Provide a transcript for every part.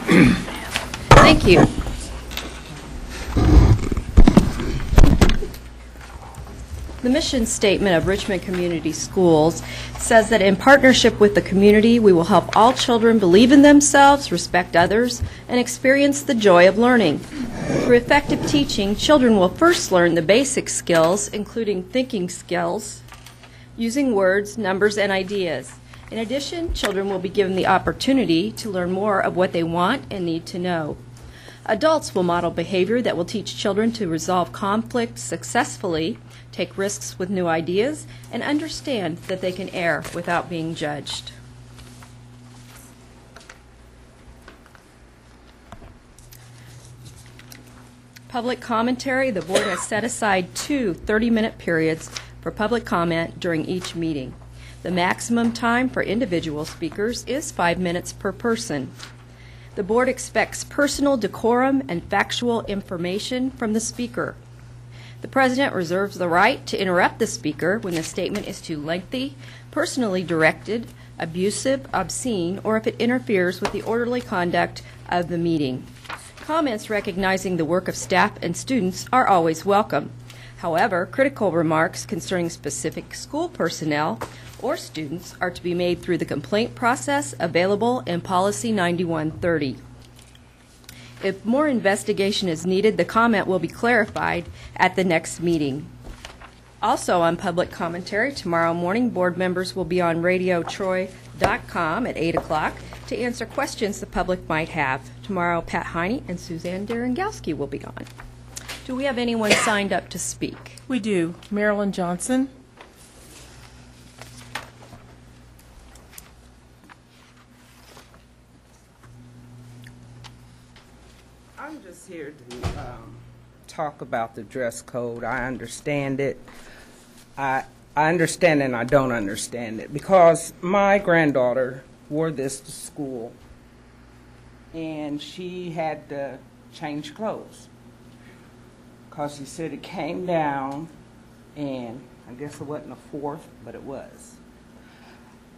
Thank you. The mission statement of Richmond Community Schools says that in partnership with the community, we will help all children believe in themselves, respect others, and experience the joy of learning. Through effective teaching, children will first learn the basic skills, including thinking skills, using words, numbers, and ideas. In addition, children will be given the opportunity to learn more of what they want and need to know. Adults will model behavior that will teach children to resolve conflict successfully, take risks with new ideas, and understand that they can err without being judged. Public commentary. The board has set aside 2 30-minute periods for public comment during each meeting. The maximum time for individual speakers is 5 minutes per person. The board expects personal decorum and factual information from the speaker. The president reserves the right to interrupt the speaker when the statement is too lengthy, personally directed, abusive, obscene, or if it interferes with the orderly conduct of the meeting. Comments recognizing the work of staff and students are always welcome. However, critical remarks concerning specific school personnel or students are to be made through the complaint process available in Policy 9130. If more investigation is needed, the comment will be clarified at the next meeting. Also on public commentary, tomorrow morning, board members will be on radiotroy.com at 8 o'clock to answer questions the public might have. Tomorrow, Pat Heine and Suzanne Darengowski will be on. Do we have anyone signed up to speak? We do. Marilyn Johnson. I'm just here to talk about the dress code. I understand it. I understand and I don't understand it because my granddaughter wore this to school and she had to change clothes because she said it came down, and I guess it wasn't a 4th, but it was.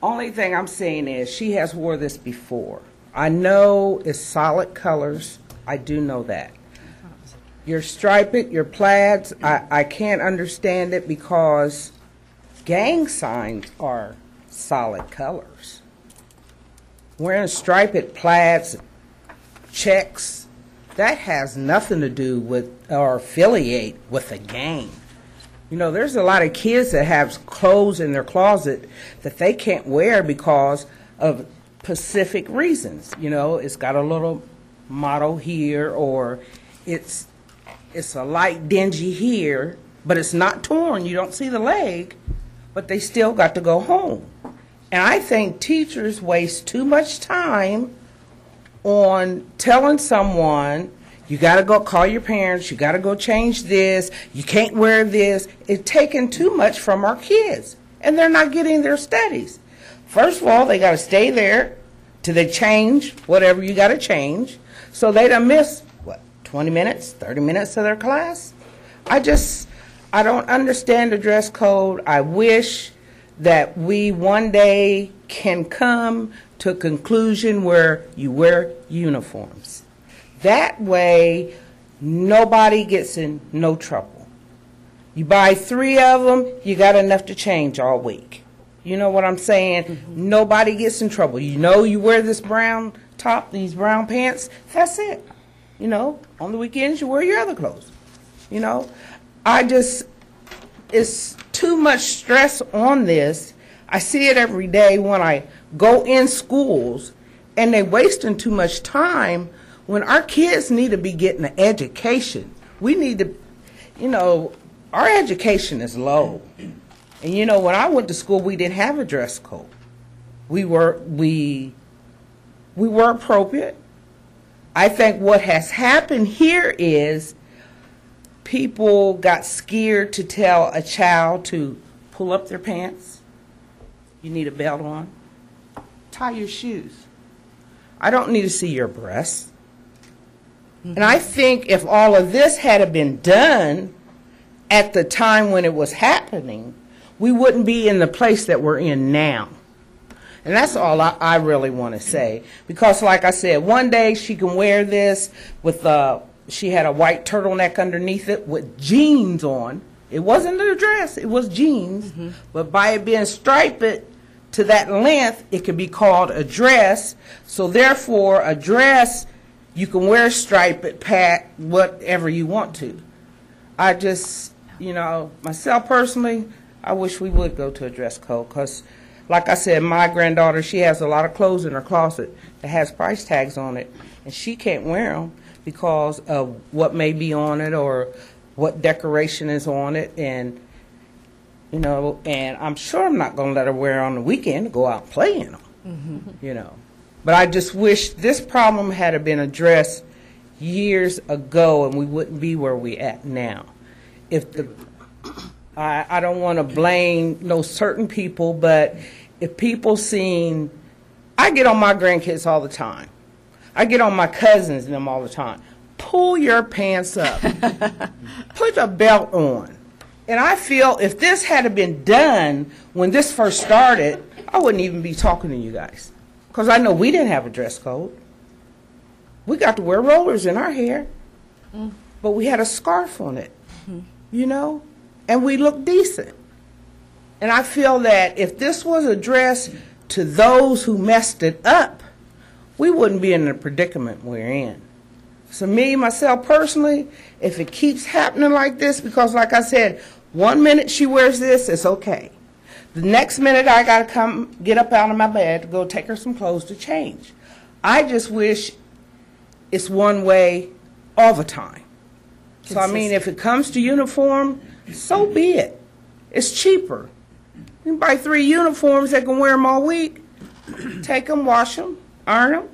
Only thing I'm saying is she has wore this before. I know it's solid colors. I do know that. Your striped, your plaids, I can't understand it because gang signs are solid colors. Wearing striped plaids, checks, that has nothing to do with or affiliate with a gang. You know, there's a lot of kids that have clothes in their closet that they can't wear because of specific reasons. You know, it's got a little motto here, or it's a light dingy here, but it's not torn. You don't see the leg, but they still got to go home. And I think teachers waste too much time on telling someone, you got to go call your parents, you got to go change this, you can't wear this. It's taking too much from our kids, and they're not getting their studies. First of all, they got to stay there till they change whatever you got to change, so they don't miss, what, 20 minutes, 30 minutes of their class? I don't understand the dress code. I wish that we one day can come to a conclusion where you wear uniforms. That way, nobody gets in no trouble. You buy 3 of them, you got enough to change all week. You know what I'm saying? Mm-hmm. Nobody gets in trouble. You know you wear this brown top, these brown pants, that's it. You know, on the weekends you wear your other clothes. You know, it's too much stress on this. I see it every day when I go in schools, and they're wasting too much time when our kids need to be getting an education. We need to, you know, our education is low. And you know, when I went to school, we didn't have a dress code. We were appropriate. I think what has happened here is people got scared to tell a child to pull up their pants. You need a belt on. Tie your shoes. I don't need to see your breasts. Mm-hmm. And I think if all of this had been done at the time when it was happening, we wouldn't be in the place that we're in now. And that's all I really want to say. Because like I said, one day she can wear this with, she had a white turtleneck underneath it with jeans on. It wasn't a dress, it was jeans. But by it being striped to that length, it could be called a dress. So therefore, a dress, you can wear striped, pat, whatever you want to. I just, you know, myself personally, I wish we would go to a dress code because, like I said, my granddaughter, she has a lot of clothes in her closet that has price tags on it, and she can't wear them because of what may be on it or what decoration is on it, and you know, and I'm sure I'm not going to let her wear on the weekend to go out and play in them, you know. But I just wish this problem had been addressed years ago and we wouldn't be where we at now. If the, I don't want to blame no certain people, but if people seen, I get on my grandkids all the time. I get on my cousins and them all the time. Pull your pants up. Put a belt on. And I feel if this had been done when this first started, I wouldn't even be talking to you guys. Because I know we didn't have a dress code. We got to wear rollers in our hair. But we had a scarf on it, you know? And we looked decent. And I feel that if this was addressed to those who messed it up, we wouldn't be in the predicament we're in. So me, myself personally, if it keeps happening like this, because like I said, 1 minute she wears this, it's okay. The next minute I got to get up out of my bed to go take her some clothes to change. I just wish it's one way all the time. So I mean, if it comes to uniform, so be it. It's cheaper. You can buy 3 uniforms that can wear them all week. Take them, wash them, iron them.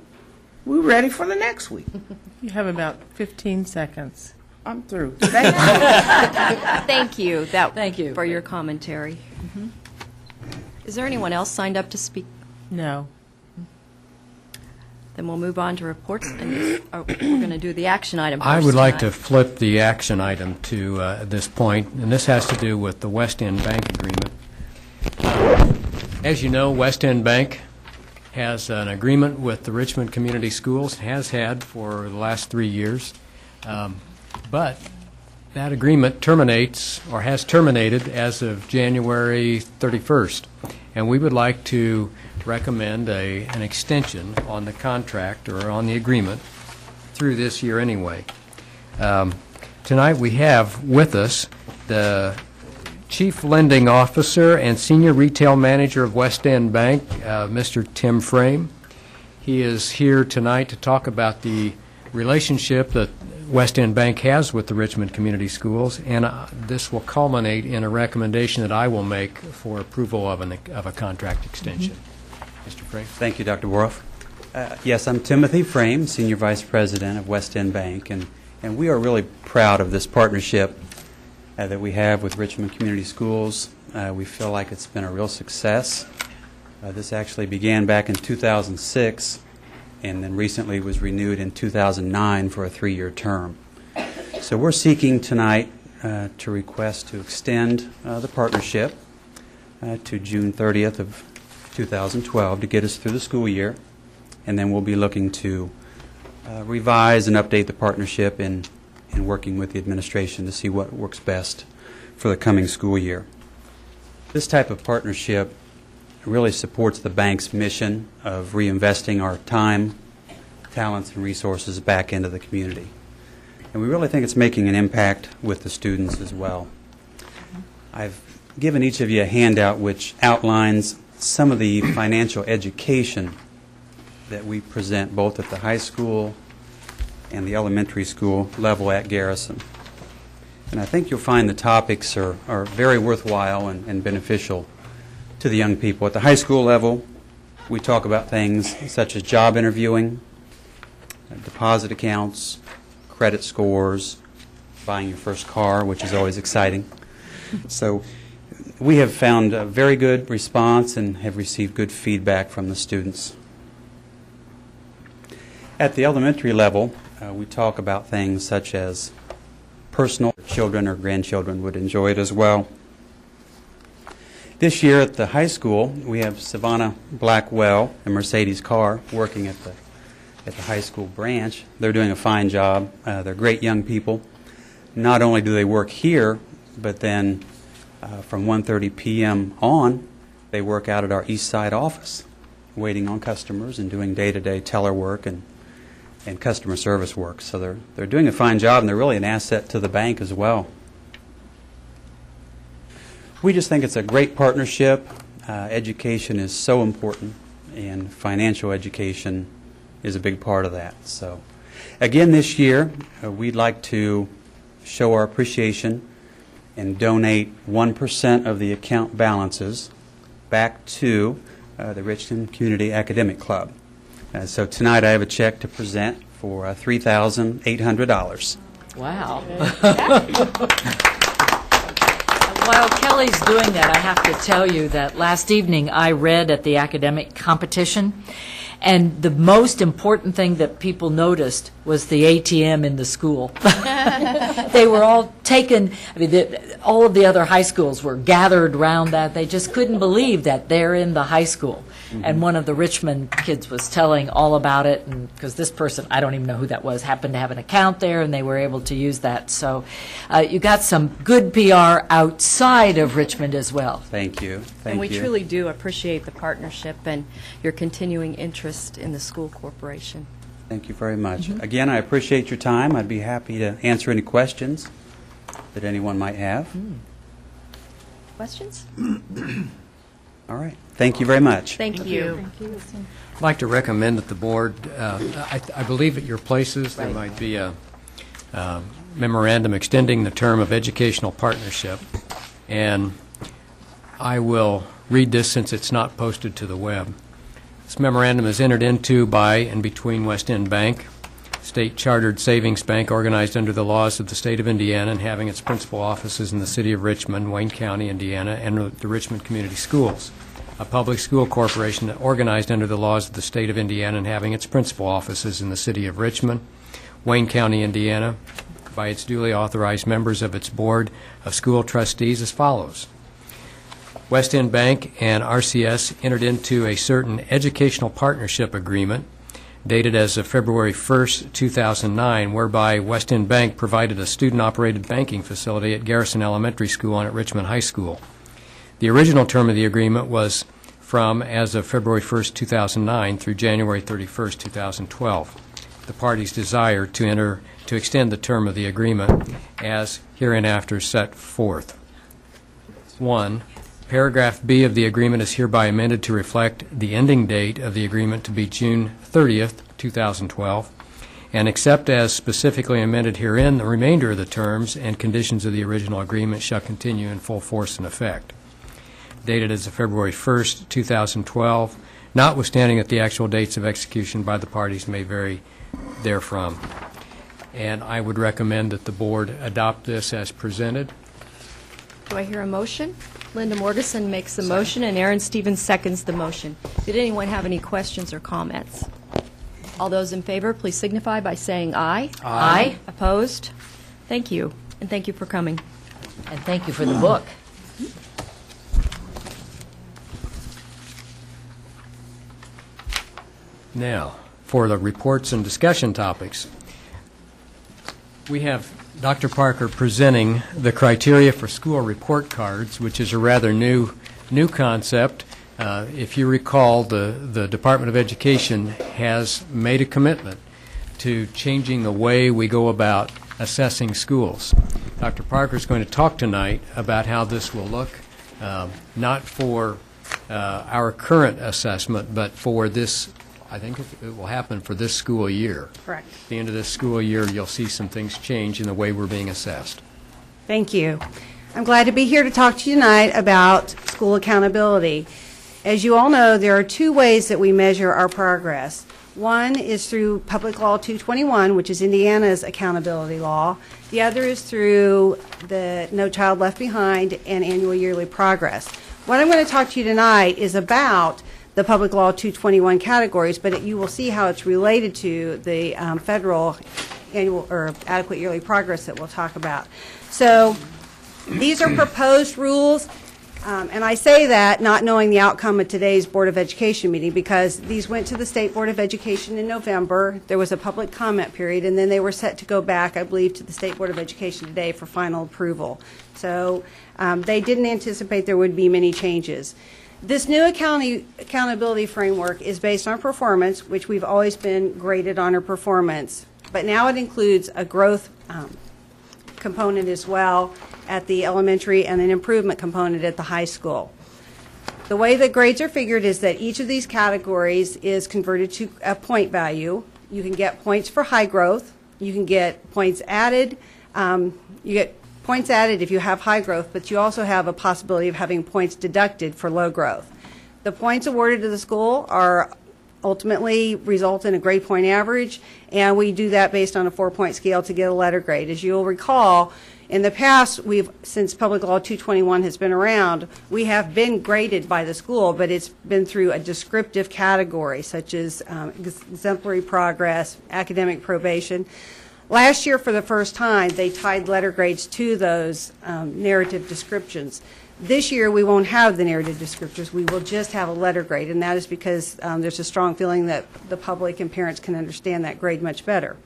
We're ready for the next week. You have about 15 seconds. I'm through. Thank you. Thank you. Thank you for your commentary. Is there anyone else signed up to speak? No. Then we'll move on to reports, and we're going to do the action item first I would like tonight. to flip the action item to this point, and this has to do with the West End Bank agreement. As you know, West End Bank has an agreement with the Richmond Community Schools, has had for the last 3 years, but that agreement terminates, or has terminated, as of January 31st, and we would like to recommend an extension on the contract, or on the agreement, through this year anyway. Tonight we have with us the Chief Lending Officer and Senior Retail Manager of West End Bank, Mr. Tim Frame. He is here tonight to talk about the relationship that West End Bank has with the Richmond Community Schools, and this will culminate in a recommendation that I will make for approval of a contract extension. Mr. Frame. Thank you, Dr. Woroff. Yes, I'm Timothy Frame, Senior Vice President of West End Bank, and we are really proud of this partnership that we have with Richmond Community Schools. We feel like it's been a real success. This actually began back in 2006 and then recently was renewed in 2009 for a 3-year term. So we're seeking tonight to request to extend the partnership to June 30th of 2012 to get us through the school year, and then we'll be looking to revise and update the partnership in working with the administration to see what works best for the coming school year. This type of partnership really supports the bank's mission of reinvesting our time, talents, and resources back into the community. And we really think it's making an impact with the students as well. I've given each of you a handout which outlines some of the financial education that we present both at the high school and the elementary school level at Garrison. And I think you'll find the topics are very worthwhile and beneficial to the young people. At the high school level, we talk about things such as job interviewing, deposit accounts, credit scores, buying your first car, which is always exciting. So we have found a very good response and have received good feedback from the students. At the elementary level, we talk about things such as personal children or grandchildren would enjoy it as well. This year at the high school, we have Savannah Blackwell and Mercedes Carr working at the high school branch. They're doing a fine job. They're great young people. Not only do they work here, but then from 1:30 p.m. on, they work out at our East Side office, waiting on customers and doing day-to-day teller work and customer service work. So they're doing a fine job, and they're really an asset to the bank as well. We just think it's a great partnership. Education is so important, and financial education is a big part of that. So, again, this year, we'd like to show our appreciation and donate 1% of the account balances back to the Richmond Community Academic Club. So tonight I have a check to present for $3,800. Wow. While Kelly's doing that, I have to tell you that last evening I read at the academic competition, and the most important thing that people noticed was the ATM in the school. They were all taken, all of the other high schools were gathered around that. They just couldn't believe that they're in the high school. Mm-hmm. And one of the Richmond kids was telling all about it, and because this person, I don't even know who that was, happened to have an account there, and they were able to use that. So you got some good PR outside of Richmond as well. Thank you. Thank And we you. truly do appreciate the partnership and your continuing interest in the school corporation. Thank you very much. Again, I appreciate your time. I'd be happy to answer any questions that anyone might have. Questions? All right. Thank you very much. Thank you. I'd like to recommend that the board, I believe at your places, there might be a memorandum extending the term of educational partnership, and I will read this since it's not posted to the web. This memorandum is entered into by and between West End Bank, state-chartered savings bank organized under the laws of the state of Indiana and having its principal offices in the city of Richmond, Wayne County, Indiana, and the Richmond Community Schools, a public school corporation organized under the laws of the state of Indiana and having its principal offices in the city of Richmond, Wayne County, Indiana, by its duly authorized members of its board of school trustees as follows. West End Bank and RCS entered into a certain educational partnership agreement dated as of February 1st, 2009, whereby West End Bank provided a student-operated banking facility at Garrison Elementary School and at Richmond High School. The original term of the agreement was from as of February 1st, 2009 through January 31st, 2012. The parties desire to extend the term of the agreement as hereinafter set forth. 1. Paragraph B of the agreement is hereby amended to reflect the ending date of the agreement to be June 30th, 2012, and except as specifically amended herein, the remainder of the terms and conditions of the original agreement shall continue in full force and effect. Dated as of February 1st, 2012, notwithstanding that the actual dates of execution by the parties may vary therefrom. And I would recommend that the board adopt this as presented. Do I hear a motion? Linda Morgeson makes the motion, and Aaron Stevens seconds the motion. Did anyone have any questions or comments? All those in favor, please signify by saying aye. Aye. Opposed? Thank you, and thank you for coming. And thank you for the book. Now, for the reports and discussion topics, we have Dr. Parker presenting the criteria for school report cards, which is a rather new concept. If you recall, the Department of Education has made a commitment to changing the way we go about assessing schools. Dr. Parker is going to talk tonight about how this will look, not for our current assessment, but for this. I think it will happen for this school year. Correct. At the end of this school year, you'll see some things change in the way we're being assessed. Thank you. I'm glad to be here to talk to you tonight about school accountability. As you all know, there are two ways that we measure our progress. One is through Public Law 221, which is Indiana's accountability law. The other is through the No Child Left Behind and annual yearly progress. What I'm going to talk to you tonight is about the Public Law 221 categories, but you will see how it's related to the federal annual or adequate yearly progress that we'll talk about. So these are proposed rules. And I say that not knowing the outcome of today's Board of Education meeting, because these went to the State Board of Education in November. There was a public comment period, and then they were set to go back, I believe, to the State Board of Education today for final approval. So they didn't anticipate there would be many changes. This new accountability framework is based on performance, which we've always been graded on our performance, but now it includes a growth component as well at the elementary and an improvement component at the high school. The way the grades are figured is that each of these categories is converted to a point value. You can get points for high growth. You can get points added. You get points added if you have high growth, but you also have a possibility of having points deducted for low growth. The points awarded to the school are ultimately result in a grade point average, and we do that based on a 4-point scale to get a letter grade. As you'll recall, in the past, since Public Law 221 has been around, we have been graded by the school, but it's been through a descriptive category, such as exemplary progress, academic probation. Last year, for the first time, they tied letter grades to those narrative descriptions. This year, we won't have the narrative descriptors. We will just have a letter grade, and that is because there's a strong feeling that the public and parents can understand that grade much better.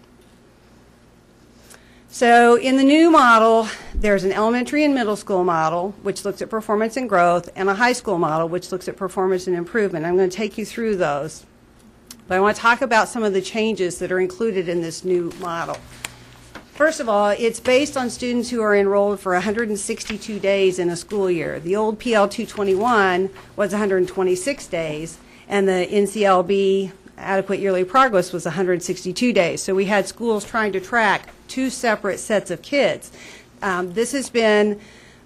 So in the new model, there's an elementary and middle school model, which looks at performance and growth, and a high school model, which looks at performance and improvement. I'm going to take you through those. But I want to talk about some of the changes that are included in this new model. First of all, it's based on students who are enrolled for 162 days in a school year. The old PL 221 was 126 days, and the NCLB adequate yearly progress was 162 days. So we had schools trying to track two separate sets of kids. This has been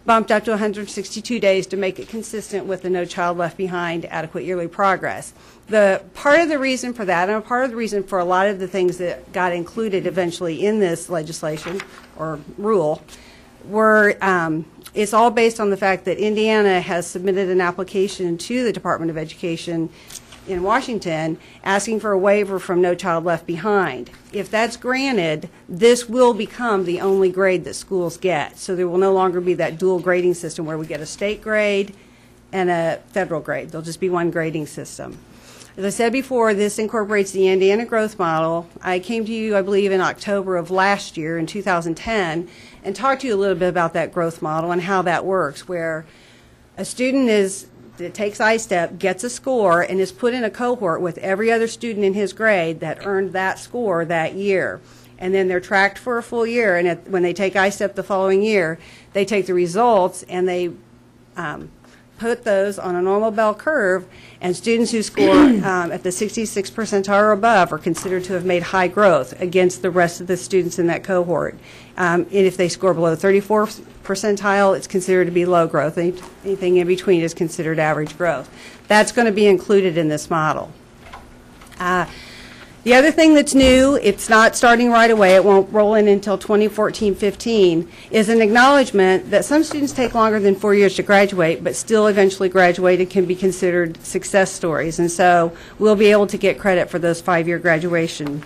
bumped up to 162 days to make it consistent with the No Child Left Behind adequate yearly progress. The part of the reason for that, and part of the reason for a lot of the things that got included eventually in this legislation or rule, were it's all based on the fact that Indiana has submitted an application to the Department of Education in Washington asking for a waiver from No Child Left Behind. If that's granted, this will become the only grade that schools get. So there will no longer be that dual grading system where we get a state grade and a federal grade. There'll just be one grading system. As I said before, this incorporates the Indiana growth model. I came to you, I believe, in October of last year, in 2010, and talked to you a little bit about that growth model and how that works, where a student that takes I-STEP gets a score and is put in a cohort with every other student in his grade that earned that score that year. And then they're tracked for a full year, and when they take I-STEP the following year, they take the results and they put those on a normal bell curve, and students who score at the 66th percentile or above are considered to have made high growth against the rest of the students in that cohort. And if they score below 34th percentile, it's considered to be low growth. Anything in between is considered average growth. That's going to be included in this model. The other thing that's new, it's not starting right away, it won't roll in until 2014-15, is an acknowledgement that some students take longer than 4 years to graduate, but still eventually graduate and can be considered success stories. And so we'll be able to get credit for those 5-year graduation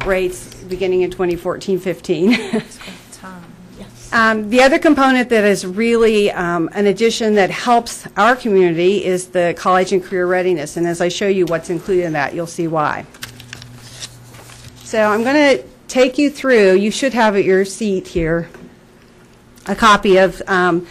rates beginning in 2014-15. The other component that is really an addition that helps our community is the college and career readiness. And as I show you what's included in that, you'll see why. So I'm going to take you through, you should have at your seat here, a copy of a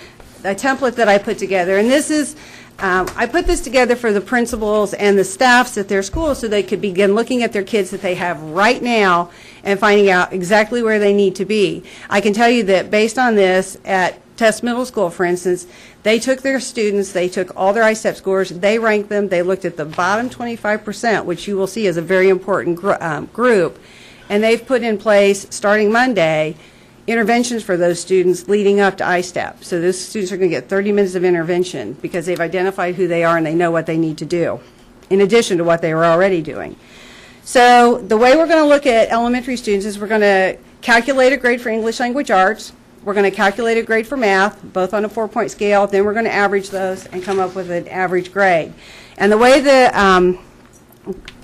template that I put together. And this is, I put this together for the principals and the staffs at their schools so they could begin looking at their kids that they have right now and finding out exactly where they need to be. I can tell you that based on this, at Test Middle School, for instance, they took their students, they took all their I-STEP scores, they ranked them, they looked at the bottom 25%, which you will see is a very important group, and they've put in place, starting Monday, interventions for those students leading up to I-STEP. So those students are going to get 30 minutes of intervention because they've identified who they are and they know what they need to do, in addition to what they were already doing. So the way we're going to look at elementary students is we're going to calculate a grade for English Language Arts. We're going to calculate a grade for math, both on a 4-point scale. Then we're going to average those and come up with an average grade. And the way the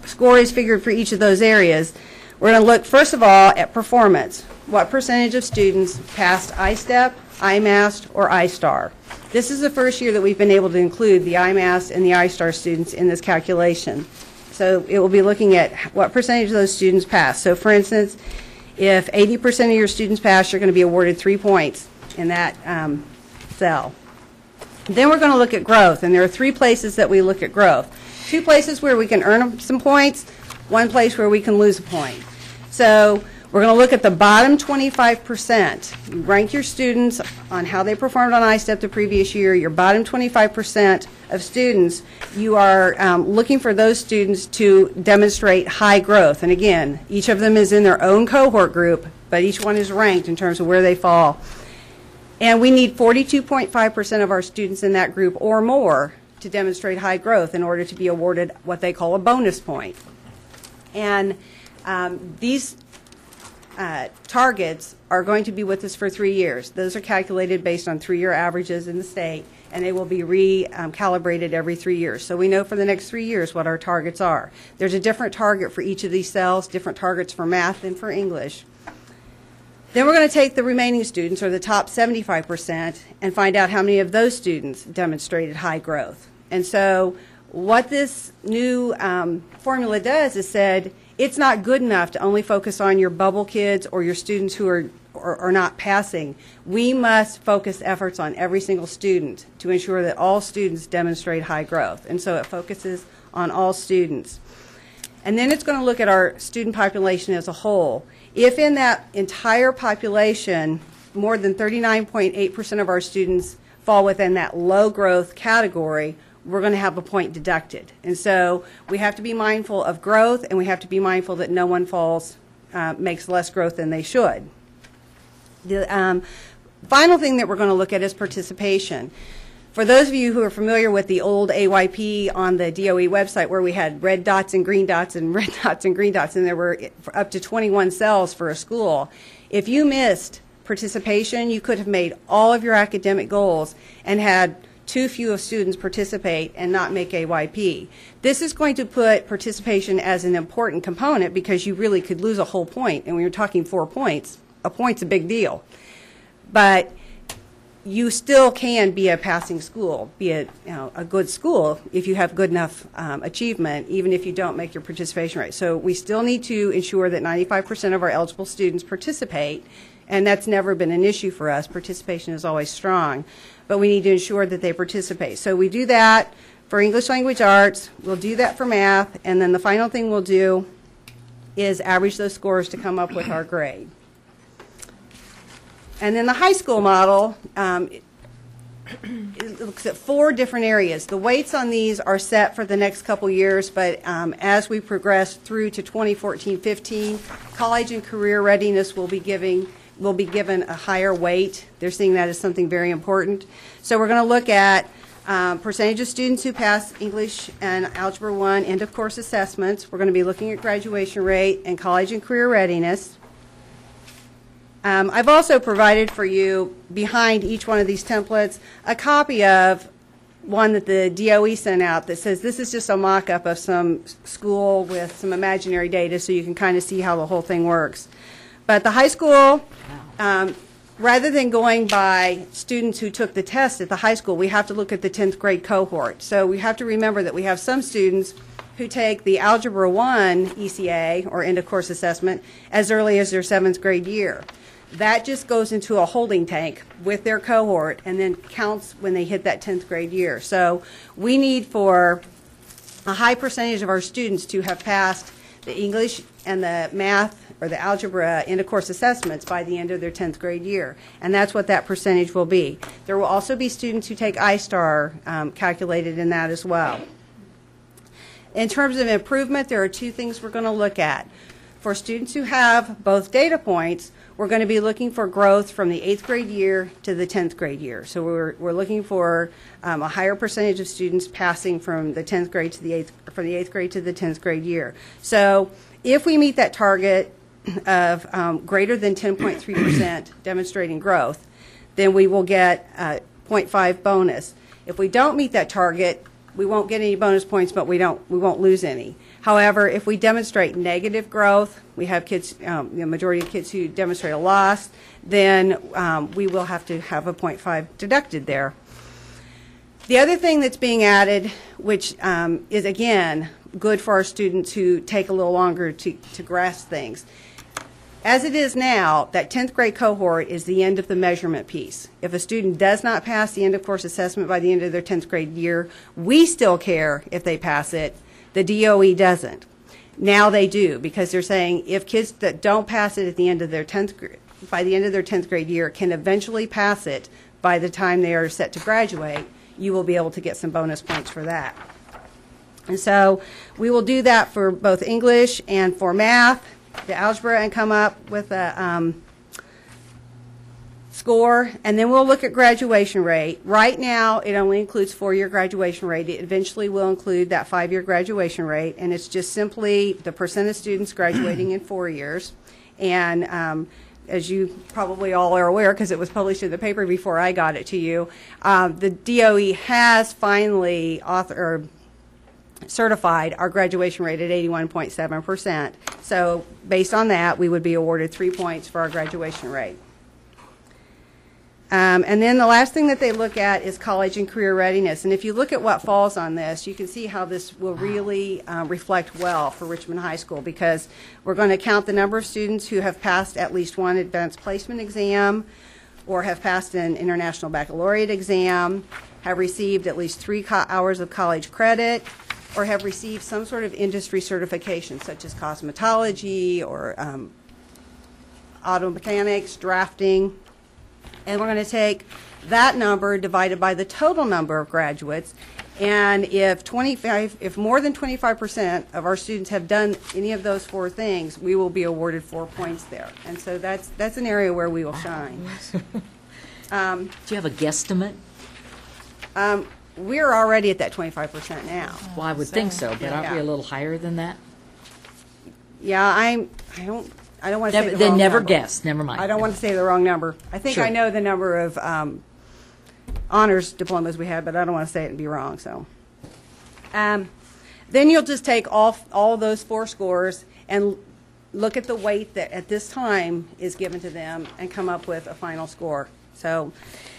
score is figured for each of those areas, we're going to look, first of all, at performance. What percentage of students passed I-STEP IMAST, or iStar. This is the first year that we've been able to include the IMAST and the iStar students in this calculation. So it will be looking at what percentage of those students pass. So for instance, if 80% of your students pass, you're going to be awarded 3 points in that cell. Then we're going to look at growth, and there are 3 places that we look at growth. 2 places where we can earn some points, 1 place where we can lose a point. So we're going to look at the bottom 25%. You rank your students on how they performed on ISTEP the previous year. Your bottom 25% of students, you are looking for those students to demonstrate high growth. And again, each of them is in their own cohort group, but each one is ranked in terms of where they fall. And we need 42.5% of our students in that group or more to demonstrate high growth in order to be awarded what they call a bonus point. And these targets are going to be with us for 3 years. Those are calculated based on 3-year averages in the state, and they will be recalibrated every 3 years. So we know for the next 3 years what our targets are. There's a different target for each of these cells, different targets for math and for English. Then we're going to take the remaining students, or the top 75%, and find out how many of those students demonstrated high growth. And so what this new formula does is said, it's not good enough to only focus on your bubble kids or your students who are not passing. We must focus efforts on every single student to ensure that all students demonstrate high growth. And so it focuses on all students. And then it's going to look at our student population as a whole. If in that entire population, more than 39.8% of our students fall within that low growth category, we're going to have a point deducted. And so we have to be mindful of growth, and we have to be mindful that no one makes less growth than they should. The final thing that we're going to look at is participation. For those of you who are familiar with the old AYP on the DOE website, where we had red dots and green dots and red dots and green dots, and there were up to 21 cells for a school, if you missed participation, you could have made all of your academic goals and had too few of students participate and not make AYP. This is going to put participation as an important component, because you really could lose a whole point. And when you're talking 4 points, a point's a big deal. But you still can be a passing school, be a good school if you have good enough achievement, even if you don't make your participation rate. So we still need to ensure that 95% of our eligible students participate, and that's never been an issue for us. Participation is always strong, but we need to ensure that they participate. So we do that for English Language Arts, we'll do that for math, and then the final thing we'll do is average those scores to come up with our grade. And then the high school model, it looks at 4 different areas. The weights on these are set for the next couple years, but as we progress through to 2014-15, college and career readiness will be given a higher weight. They're seeing that as something very important. So we're going to look at percentage of students who pass English and Algebra 1 end-of-course assessments. We're going to be looking at graduation rate and college and career readiness. I've also provided for you, behind each one of these templates, a copy of one that the DOE sent out that says this is just a mock-up of some school with some imaginary data, so you can kind of see how the whole thing works. But the high school, rather than going by students who took the test at the high school, we have to look at the 10th grade cohort. So we have to remember that we have some students who take the Algebra 1 ECA, or end-of-course assessment, as early as their 7th grade year. That just goes into a holding tank with their cohort and then counts when they hit that 10th grade year. So we need for a high percentage of our students to have passed the English and the math or the algebra end-of-course assessments by the end of their 10th grade year. And that's what that percentage will be. There will also be students who take iStar calculated in that as well. In terms of improvement, there are 2 things we're going to look at. For students who have both data points, we're going to be looking for growth from the 8th grade year to the 10th grade year. So we're looking for a higher percentage of students passing from the 10th grade to the 8th grade to the 10th grade year. So if we meet that target of greater than 10.3% demonstrating growth, then we will get a 0.5 bonus. If we don't meet that target, we won't get any bonus points, but we won't lose any. However, if we demonstrate negative growth, we have kids, the majority of kids who demonstrate a loss, then we will have to have a 0.5 deducted there. The other thing that's being added, which is, again, good for our students who take a little longer to grasp things. As it is now, that 10th grade cohort is the end of the measurement piece. If a student does not pass the end of course assessment by the end of their 10th grade year, we still care if they pass it. The DOE doesn't. Now they do, because they're saying if kids that don't pass it at the end of their 10th grade, by the end of their 10th grade year can eventually pass it by the time they are set to graduate, you will be able to get some bonus points for that. And so we will do that for both English and for math, the algebra, and come up with a score. And then we'll look at graduation rate. Right now, it only includes 4-year graduation rate. It eventually will include that 5-year graduation rate, and it's just simply the percent of students graduating in 4 years. And as you probably all are aware, because it was published in the paper before I got it to you, the DOE has finally certified our graduation rate at 81.7%. So based on that, we would be awarded 3 points for our graduation rate. And then the last thing that they look at is college and career readiness. And if you look at what falls on this, you can see how this will really reflect well for Richmond High School, because we're going to count the number of students who have passed at least one advanced placement exam, or have passed an international baccalaureate exam, have received at least 3 hours of college credit, or have received some sort of industry certification, such as cosmetology or auto mechanics, drafting. And we're going to take that number divided by the total number of graduates, and if more than 25% of our students have done any of those 4 things, we will be awarded 4 points there. And so that's an area where we will shine. Do you have a guesstimate? We're already at that 25% now. Well, I would think so, but aren't we a little higher than that? Yeah, I don't want to say the wrong Then never number. guess, never mind. I don't want to say the wrong number. I think Sure. I know the number of honors diplomas we had, but I don't want to say it and be wrong. So, then you'll just take all those 4 scores and look at the weight that at this time is given to them and come up with a final score. So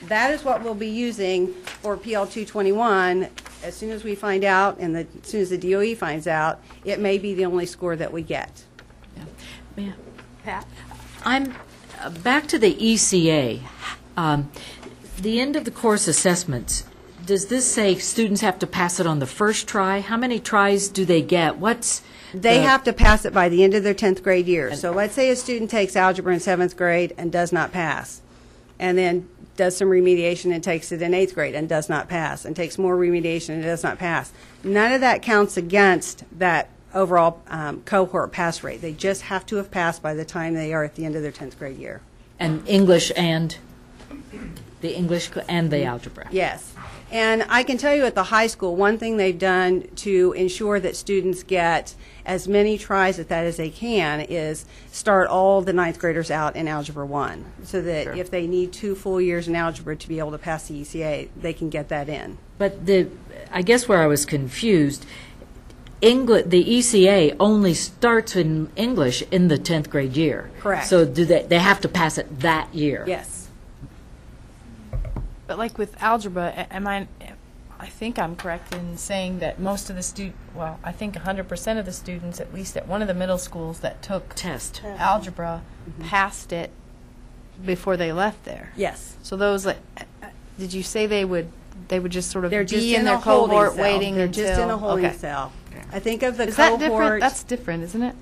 that is what we'll be using for PL 221. As soon as we find out, and as soon as the DOE finds out, it may be the only score that we get. Yeah. Pat? I'm back to the ECA. The end of the course assessments, does this say students have to pass it on the first try? How many tries do they get? They have to pass it by the end of their 10th grade year. So let's say a student takes algebra in 7th grade and does not pass, and then does some remediation and takes it in 8th grade and does not pass, and takes more remediation and does not pass. None of that counts against that overall cohort pass rate. They just have to have passed by the time they are at the end of their 10th grade year. And English and the algebra? Yes. And I can tell you at the high school, one thing they've done to ensure that students get as many tries at that as they can is start all the 9th graders out in Algebra 1, so that if they need 2 full years in algebra to be able to pass the ECA, they can get that in. But I guess where I was confused, the ECA only starts in English in the 10th grade year. Correct. So do they have to pass it that year? Yes. But like with algebra, I think I'm correct in saying that most of the I think 100% of the students, at least at one of the middle schools that took Test. algebra, passed it before they left there. Yes. So those, did you say they would just sort of They're just be in in their a holding cohort cell. waiting They're until? just in a holding Okay. cell. I think of the Is cohort. that different? That's different, isn't it?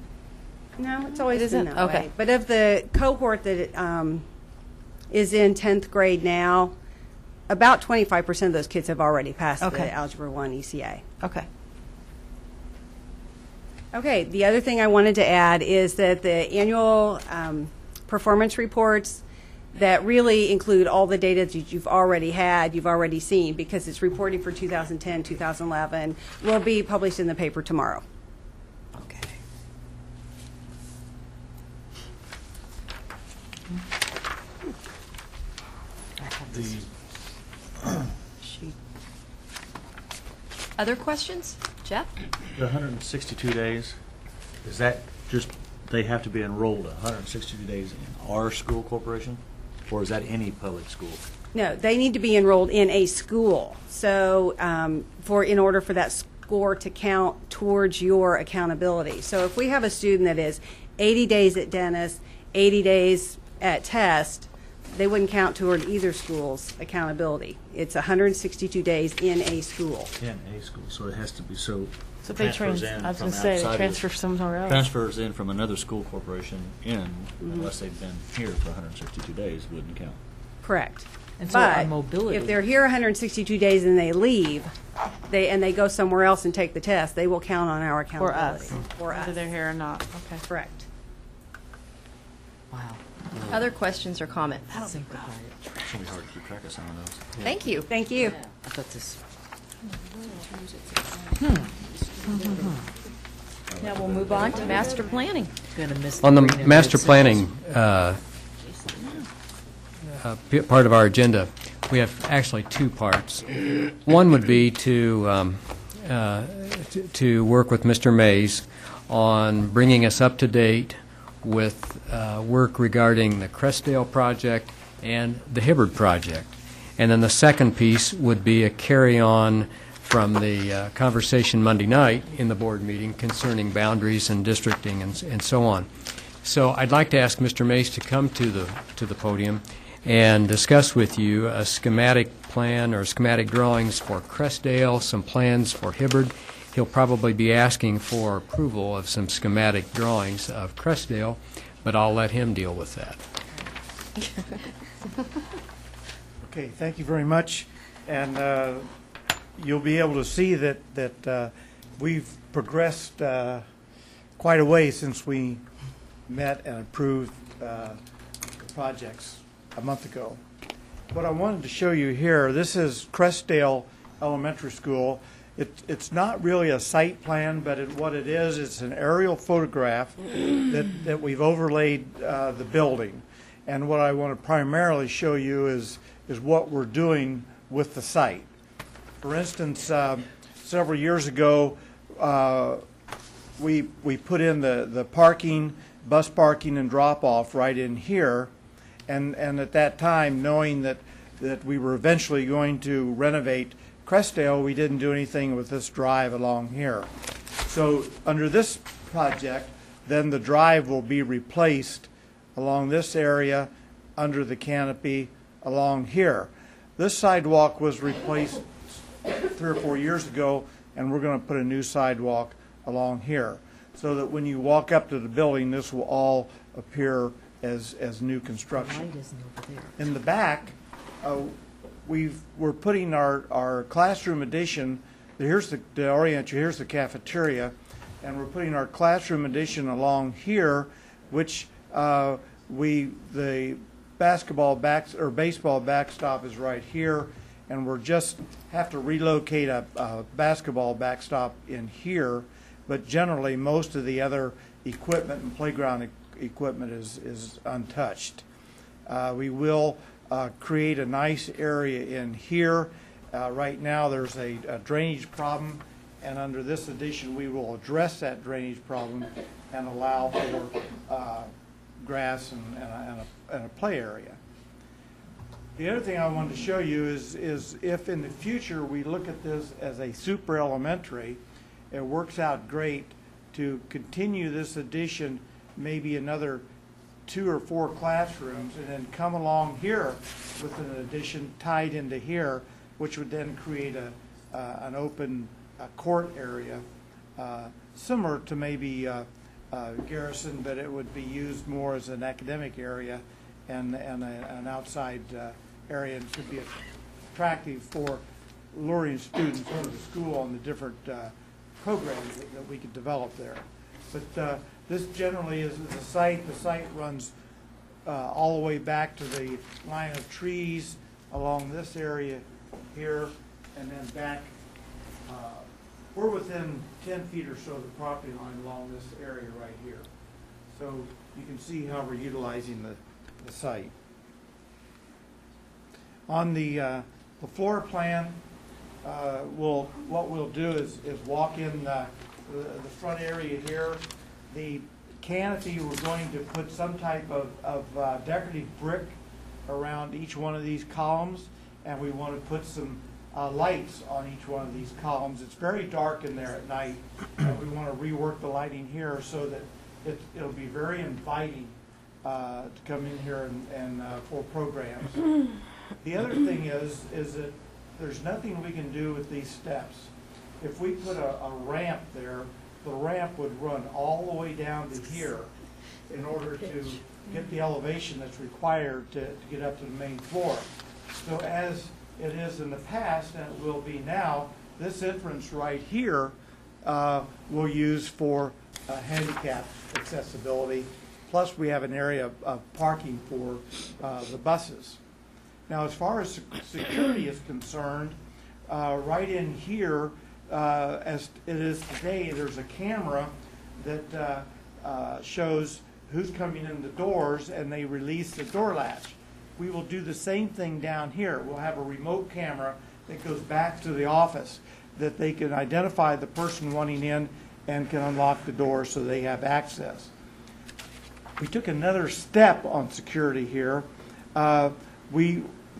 No, it's always It been isn't? that Okay. way. But of the cohort that is in 10th grade now, about 25% of those kids have already passed Okay. the Algebra 1 ECA. Okay. Okay, the other thing I wanted to add is that the annual performance reports that really include all the data that you've already seen, because it's reporting for 2010, 2011, will be published in the paper tomorrow. Okay. Other questions? Jeff? The 162 days, is that just, they have to be enrolled 162 days in our school corporation? Or is that any public school? No, they need to be enrolled in a school. So in order for that score to count towards your accountability. So if we have a student that is 80 days at Dennis, 80 days at Test, they wouldn't count toward either school's accountability. It's 162 days in a school. In a school, so it has to be, so So if they transfers in I was going from to say, outside they of- transfer somewhere else. transfers in from another school corporation in, unless they've been here for 162 days, wouldn't count. Correct. And so our But mobility- if they're here 162 days and they leave, they go somewhere else and take the test, they will count on our For accountability. us, For us. whether they're here or not. Okay. Correct. Wow. Other questions or comments? Simplify it. It's going to be hard to keep track of some of those. Thank you. Thank you. I thought this. Now we'll move on to master planning. Going to miss On the green and master red planning part of our agenda, we have actually two parts. One would be to work with Mr. Mays on bringing us up to date with work regarding the Crestdale project and the Hibbard project. And then the second piece would be a carry-on from the conversation Monday night in the board meeting concerning boundaries and districting and so on. So I'd like to ask Mr. Mays to come to the podium and discuss with you a schematic plan or schematic drawings for Crestdale, some plans for Hibbard. He'll probably be asking for approval of some schematic drawings of Crestdale, but I'll let him deal with that. Okay, thank you very much. And you'll be able to see that we've progressed quite a way since we met and approved the projects a month ago. What I wanted to show you here, this is Crestdale Elementary School. It's not really a site plan, but what it is, it's an aerial photograph that we've overlaid the building. And what I want to primarily show you is what we're doing with the site. For instance, several years ago, we put in the parking, bus parking and drop-off right in here. And at that time, knowing that we were eventually going to renovate Crestdale, we didn't do anything with this drive along here. So under this project, then the drive will be replaced along this area, under the canopy, along here. This sidewalk was replaced 3 or 4 years ago, and we're going to put a new sidewalk along here, so that when you walk up to the building, this will all appear as new construction. In the back, we're putting our classroom addition. Here's the orient you. Here's the cafeteria, and we're putting our classroom addition along here, which the baseball backstop is right here, and we're just have to relocate a basketball backstop in here. But generally, most of the other equipment and playground equipment is untouched. We will create a nice area in here. Right now there's a drainage problem, and under this addition we will address that drainage problem and allow for grass and a play area. The other thing I wanted to show you is if in the future we look at this as a super elementary, it works out great to continue this addition maybe another 2 or 4 classrooms, and then come along here with an addition tied into here, which would then create an open court area, similar to maybe Garrison, but it would be used more as an academic area and an outside area, and could be attractive for luring students to the school on the different programs that we could develop there. But this generally is the site. The site runs all the way back to the line of trees along this area here, and then back. We're within 10 feet or so of the property line along this area right here. So you can see how we're utilizing the site. On the floor plan, what we'll do is walk in the front area here. The canopy, we're going to put some type of decorative brick around each one of these columns, and we want to put some lights on each one of these columns. It's very dark in there at night, and we want to rework the lighting here so that it'll be very inviting to come in here and for programs. The other thing is that there's nothing we can do with these steps. If we put a ramp there, the ramp would run all the way down to here in order to get the elevation that's required to get up to the main floor. So as it is in the past, and it will be now, this entrance right here we'll use for handicap accessibility. Plus, we have an area of parking for the buses. Now, as far as security is concerned, right in here, as it is today, there's a camera that shows who's coming in the doors, and they release the door latch. We will do the same thing down here. We'll have a remote camera that goes back to the office that they can identify the person wanting in and can unlock the door so they have access. We took another step on security here.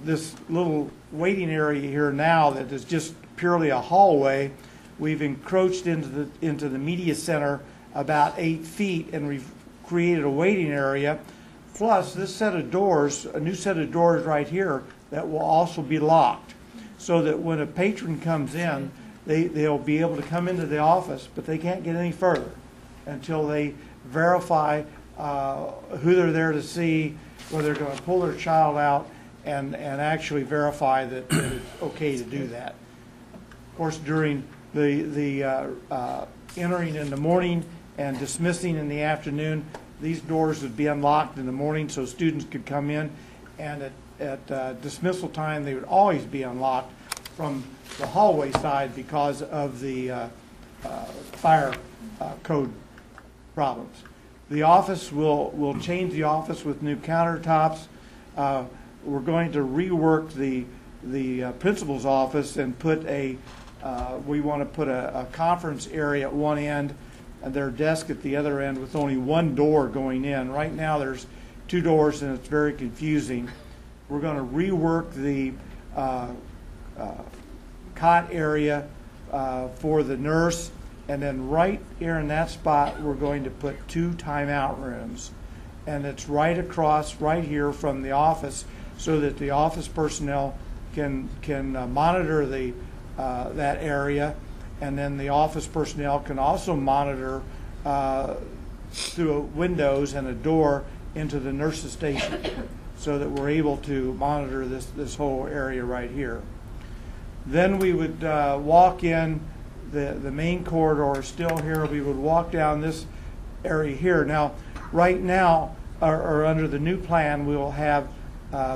This little waiting area here now that is just purely a hallway, we've encroached into the media center about 8 feet, and we've created a waiting area. Plus, this set of doors, a new set of doors right here, that will also be locked, so that when a patron comes in, they'll be able to come into the office, but they can't get any further until they verify who they're there to see, whether they're going to pull their child out, and actually verify that it's okay to do that. Of course, during the entering in the morning and dismissing in the afternoon, these doors would be unlocked in the morning so students could come in, and at dismissal time they would always be unlocked from the hallway side because of the fire code problems. The office will change the office with new countertops. We're going to rework the principal's office and put we want to put a conference area at one end and their desk at the other end with only one door going in. Right now there's 2 doors and it's very confusing. We're going to rework the cot area for the nurse, and then right here in that spot we're going to put 2 timeout rooms, and it's right across right here from the office so that the office personnel can monitor that area, and then the office personnel can also monitor through windows and a door into the nurse's station so that we're able to monitor this whole area right here. Then we would walk in the main corridor still here. We would walk down this area here. Now, right now, or under the new plan, we will have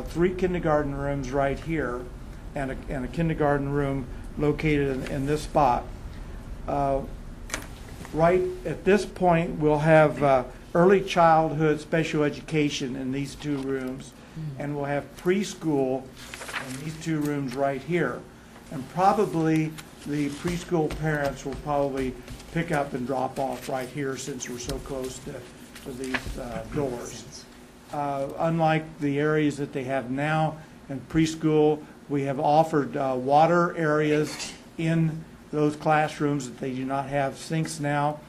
3 kindergarten rooms right here and a kindergarten room located in this spot. Right at this point, we'll have early childhood special education in these 2 rooms, and we'll have preschool in these 2 rooms right here. And probably the preschool parents will probably pick up and drop off right here since we're so close to these doors. Unlike the areas that they have now in preschool, we have offered water areas in those classrooms that they do not have sinks now.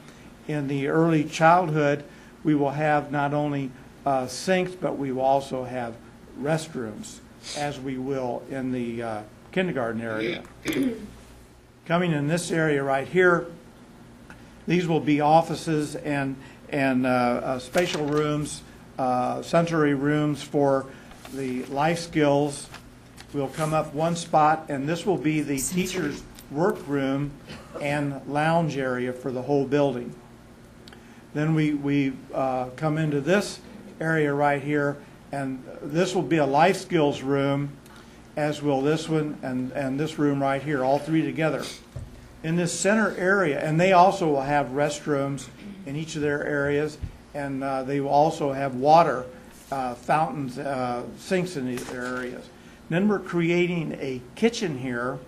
In the early childhood, we will have not only sinks, but we will also have restrooms, as we will in the kindergarten area. Coming in this area right here, these will be offices and special rooms, sensory rooms for the life skills. We'll come up one spot, and this will be the teacher's workroom and lounge area for the whole building. Then we come into this area right here, and this will be a life skills room, as will this one and this room right here, all 3 together. In this center area, and they also will have restrooms in each of their areas, and they will also have water fountains, sinks in these areas. Then we're creating a kitchen here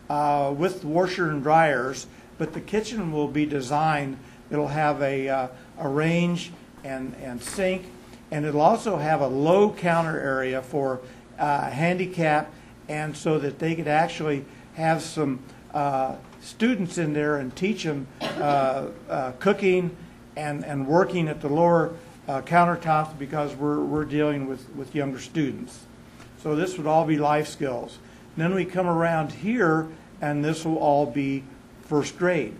with washer and dryers, but the kitchen will be designed, it'll have a range and sink, and it'll also have a low counter area for handicap, and so that they could actually have some students in there and teach them cooking and working at the lower countertops, because we're dealing with younger students. So this would all be life skills. Then we come around here, and this will all be first grade.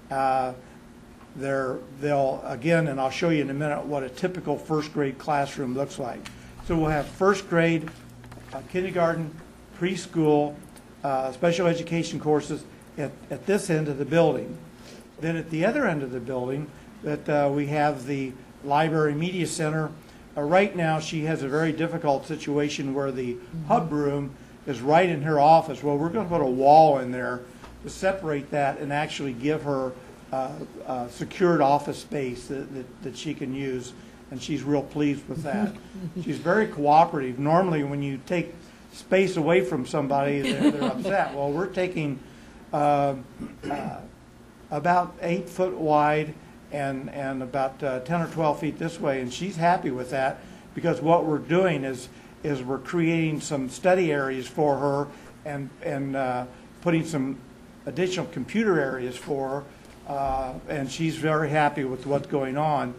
They'll, again, and I'll show you in a minute what a typical first grade classroom looks like. So we'll have first grade, kindergarten, preschool, special education courses at this end of the building. Then at the other end of the building, that we have the library media center. Right now, she has a very difficult situation where the hub room is right in her office. Well, we're going to put a wall in there to separate that and actually give her secured office space that she can use, and she's real pleased with that. She's very cooperative. Normally, when you take space away from somebody, they're upset. Well, we're taking about 8 foot wide and about 10 or 12 feet this way, and she's happy with that, because what we're doing is we're creating some study areas for her and putting some additional computer areas for her, and she's very happy with what's going on.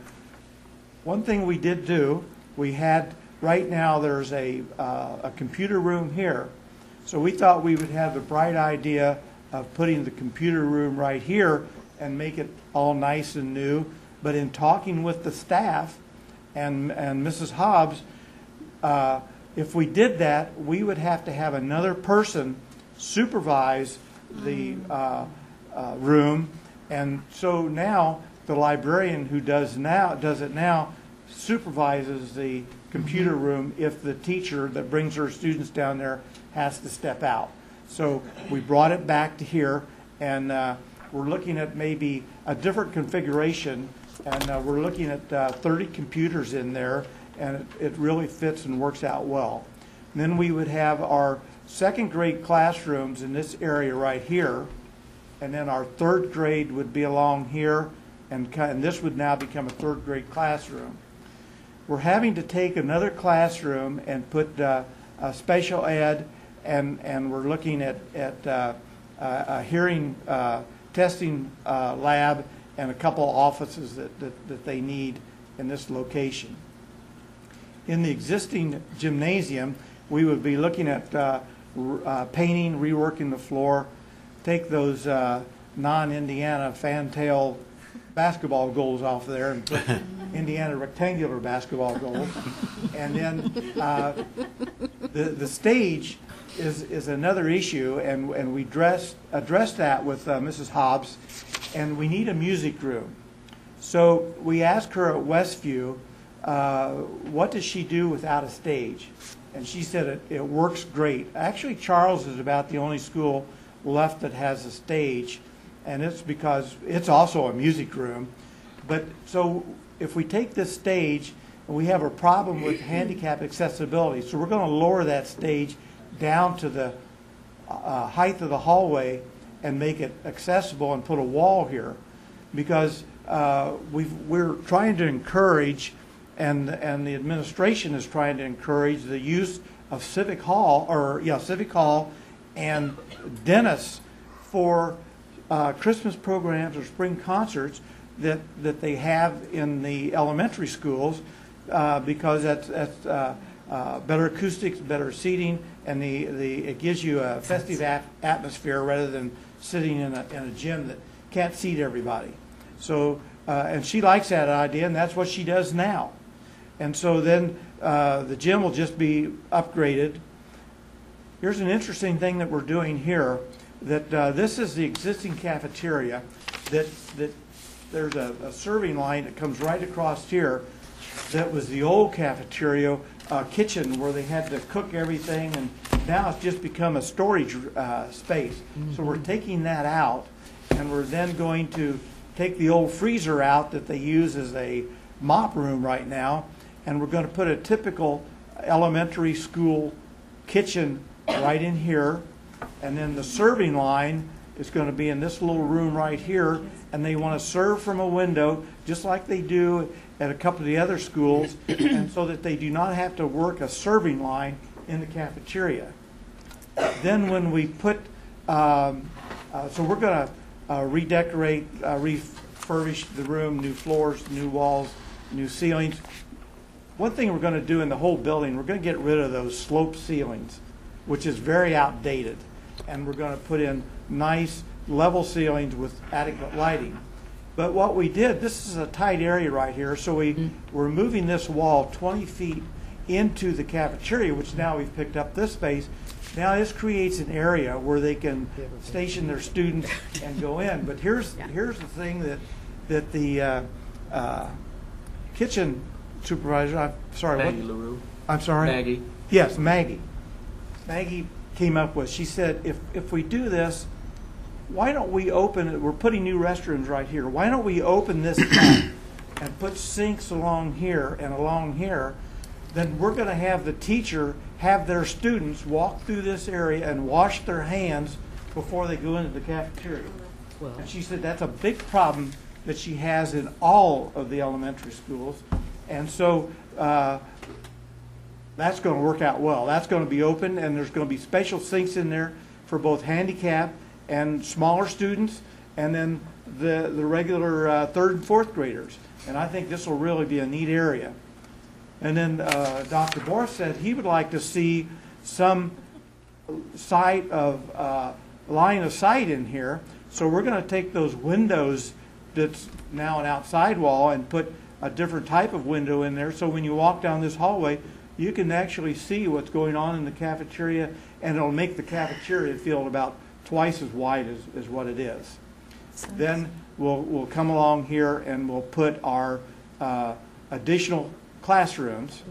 One thing we did do, we had, right now there's a computer room here, so we thought we would have the bright idea of putting the computer room right here and make it all nice and new. But in talking with the staff and Mrs. Hobbs, if we did that, we would have to have another person supervise the room, and so now the librarian who does it now supervises the computer room if the teacher that brings her students down there has to step out. So we brought it back to here, and we're looking at maybe a different configuration, and we're looking at 30 computers in there, and it really fits and works out well. And then we would have our second grade classrooms in this area right here, and then our third grade would be along here, and this would now become a third grade classroom. We're having to take another classroom and put a special ed, and we're looking at a hearing testing lab and a couple offices that they need in this location. In the existing gymnasium, we would be looking at painting, reworking the floor, take those non-Indiana fantail basketball goals off there and put Indiana rectangular basketball goals. And then the stage is another issue, and we addressed that with Mrs. Hobbs, and we need a music room. So we asked her at Westview, what does she do without a stage? And she said it works great. Actually, Charles is about the only school left that has a stage, and it's because it's also a music room. But so if we take this stage, and we have a problem with handicap accessibility, so we're going to lower that stage down to the height of the hallway and make it accessible and put a wall here, because we're trying to encourage, and the administration is trying to encourage the use of Civic Hall and Dennis for Christmas programs or spring concerts that they have in the elementary schools, because that's better acoustics, better seating, and it gives you a festive atmosphere rather than sitting in a gym that can't seat everybody. So, and she likes that idea, and that's what she does now. And so then the gym will just be upgraded. Here's an interesting thing that we're doing here, that this is the existing cafeteria, that there's a serving line that comes right across here. That was the old cafeteria kitchen where they had to cook everything, and now it's just become a storage space. Mm-hmm. So we're taking that out, and we're then going to take the old freezer out that they use as a mop room right now, and we're going to put a typical elementary school kitchen right in here. And then the serving line is going to be in this little room right here, and they want to serve from a window, just like they do at a couple of the other schools, and so that they do not have to work a serving line in the cafeteria. Then when we put, so we're going to redecorate, refurbish the room, new floors, new walls, new ceilings. One thing we're going to do in the whole building, we're going to get rid of those sloped ceilings, which is very outdated. And we're going to put in nice level ceilings with adequate lighting. But what we did, this is a tight area right here, so we're moving this wall 20 feet into the cafeteria, which now we've picked up this space. Now this creates an area where they can station their students and go in. But here's the thing that the kitchen supervisor, I'm sorry, Maggie LaRue. I'm sorry? Maggie. Yes, Maggie. Maggie came up with, she said, if we do this, why don't we open it, we're putting new restrooms right here, why don't we open this up and put sinks along here and along here, then we're going to have the teacher have their students walk through this area and wash their hands before they go into the cafeteria. And she said that's a big problem that she has in all of the elementary schools. And so that's going to work out well. That's going to be open, and there's going to be special sinks in there for both handicap and smaller students, and then the regular third and fourth graders. And I think this will really be a neat area. And then Dr. Boris said he would like to see some line of sight in here. So we're going to take those windows that's now an outside wall and put a different type of window in there. So when you walk down this hallway, you can actually see what's going on in the cafeteria, and it'll make the cafeteria feel about twice as wide as what it is. Then we'll come along here and we'll put our additional classrooms,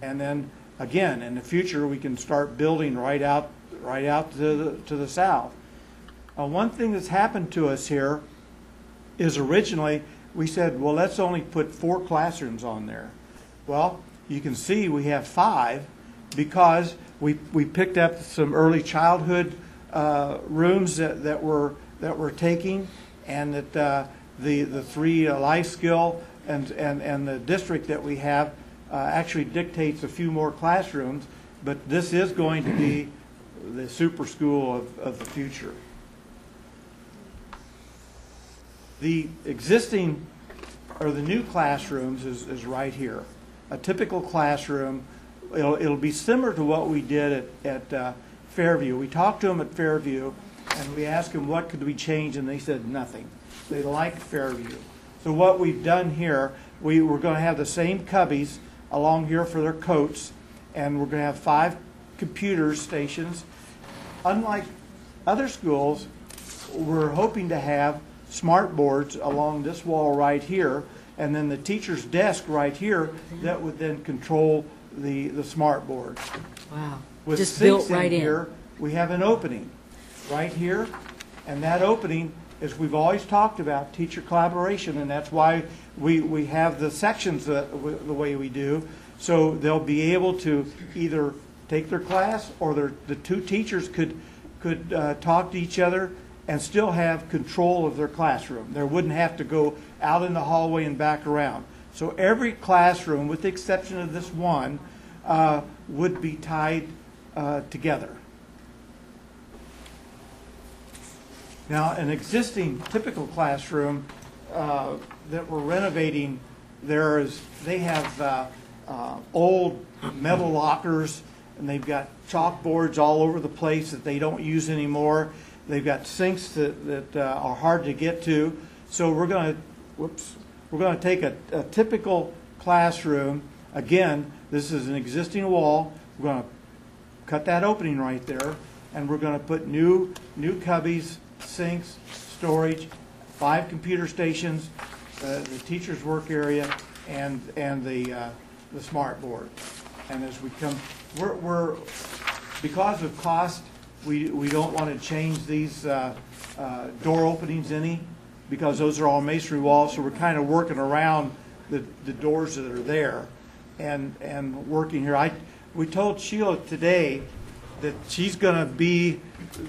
and then again in the future we can start building right out to the south. One thing that's happened to us here is originally we said, well, let's only put 4 classrooms on there. Well, you can see we have 5 because we picked up some early childhood rooms that we're taking, and that the 3 life skill and the district that we have actually dictates a few more classrooms, but this is going to be the super school of the future. The existing or the new classrooms is right here. A typical classroom, it'll be similar to what we did at Fairview. We talked to them at Fairview, and we asked them what could we change, and they said nothing. They liked Fairview. So what we've done here, we're going to have the same cubbies along here for their coats, and we're going to have 5 computer stations. Unlike other schools, we're hoping to have smart boards along this wall right here, and then the teacher's desk right here that would then control the smart board. Wow. With Just sinks built right in. here, we have an opening right here, and that opening, as we've always talked about, teacher collaboration, and that's why we have the sections the way we do, so they'll be able to either take their class, or the 2 teachers could talk to each other and still have control of their classroom. They wouldn't have to go out in the hallway and back around. So every classroom, with the exception of this one, would be tied together. Now, an existing typical classroom that we're renovating, they have old metal lockers, and they've got chalkboards all over the place that they don't use anymore. They've got sinks that are hard to get to. So we're going to take a typical classroom. Again, this is an existing wall. We're going to cut that opening right there, and we're going to put new cubbies, sinks, storage, 5 computer stations, the teacher's work area, and the smart board. And as we come, we're because of cost, we don't want to change these door openings any, because those are all masonry walls. So we're kind of working around the doors that are there, and working here. We told Sheila today that she's going to be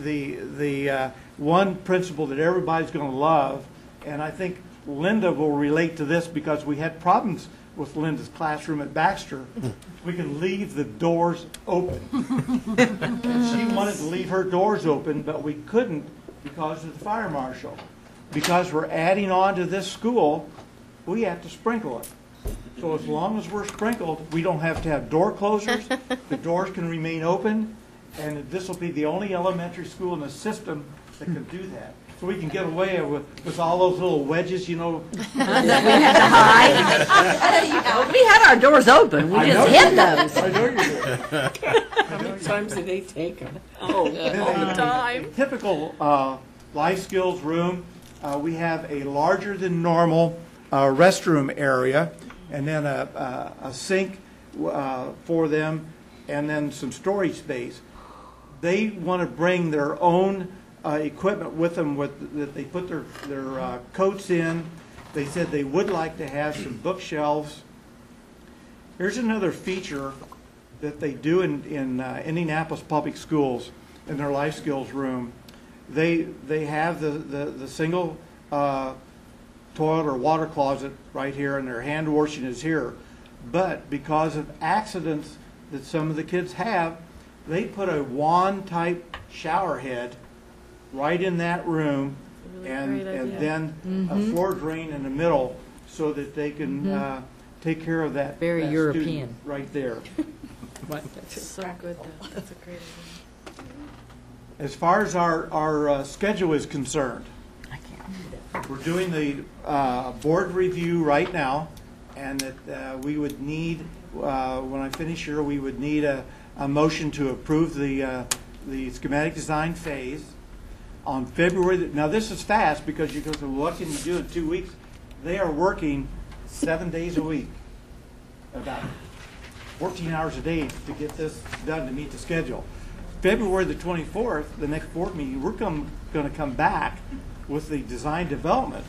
the one principal that everybody's going to love. And I think Linda will relate to this because we had problems with Linda's classroom at Baxter. We can leave the doors open. And she wanted to leave her doors open, but we couldn't because of the fire marshal. Because we're adding on to this school, we have to sprinkle it. So as long as we're sprinkled, we don't have to have door closers. The doors can remain open, and this will be the only elementary school in the system that can do that. So we can get away with all those little wedges, you know. That we had to hide. We had our doors open. We just hid those. I know you do. How many times did they take them? All the time. Typical life skills room. We have a larger than normal restroom area, and then a sink for them, and then some storage space. They want to bring their own equipment with them that they put their coats in. They said they would like to have some bookshelves. Here's another feature that they do in Indianapolis Public Schools in their life skills room. They have the single toilet or water closet right here, and their hand washing is here. But because of accidents that some of the kids have, they put a wand type shower head right in that room, and then a floor drain in the middle so that they can take care of that. Very that European. student right there. So good, though. That's a great idea. As far as our schedule is concerned, we're doing the board review right now, and that we would need, when I finish here, we would need a motion to approve the schematic design phase. On February, now this is fast because you go, so what can you do in 2 weeks? They are working 7 days a week, about 14 hours a day to get this done to meet the schedule. February the 24th, the next board meeting, we're going to come back with the design development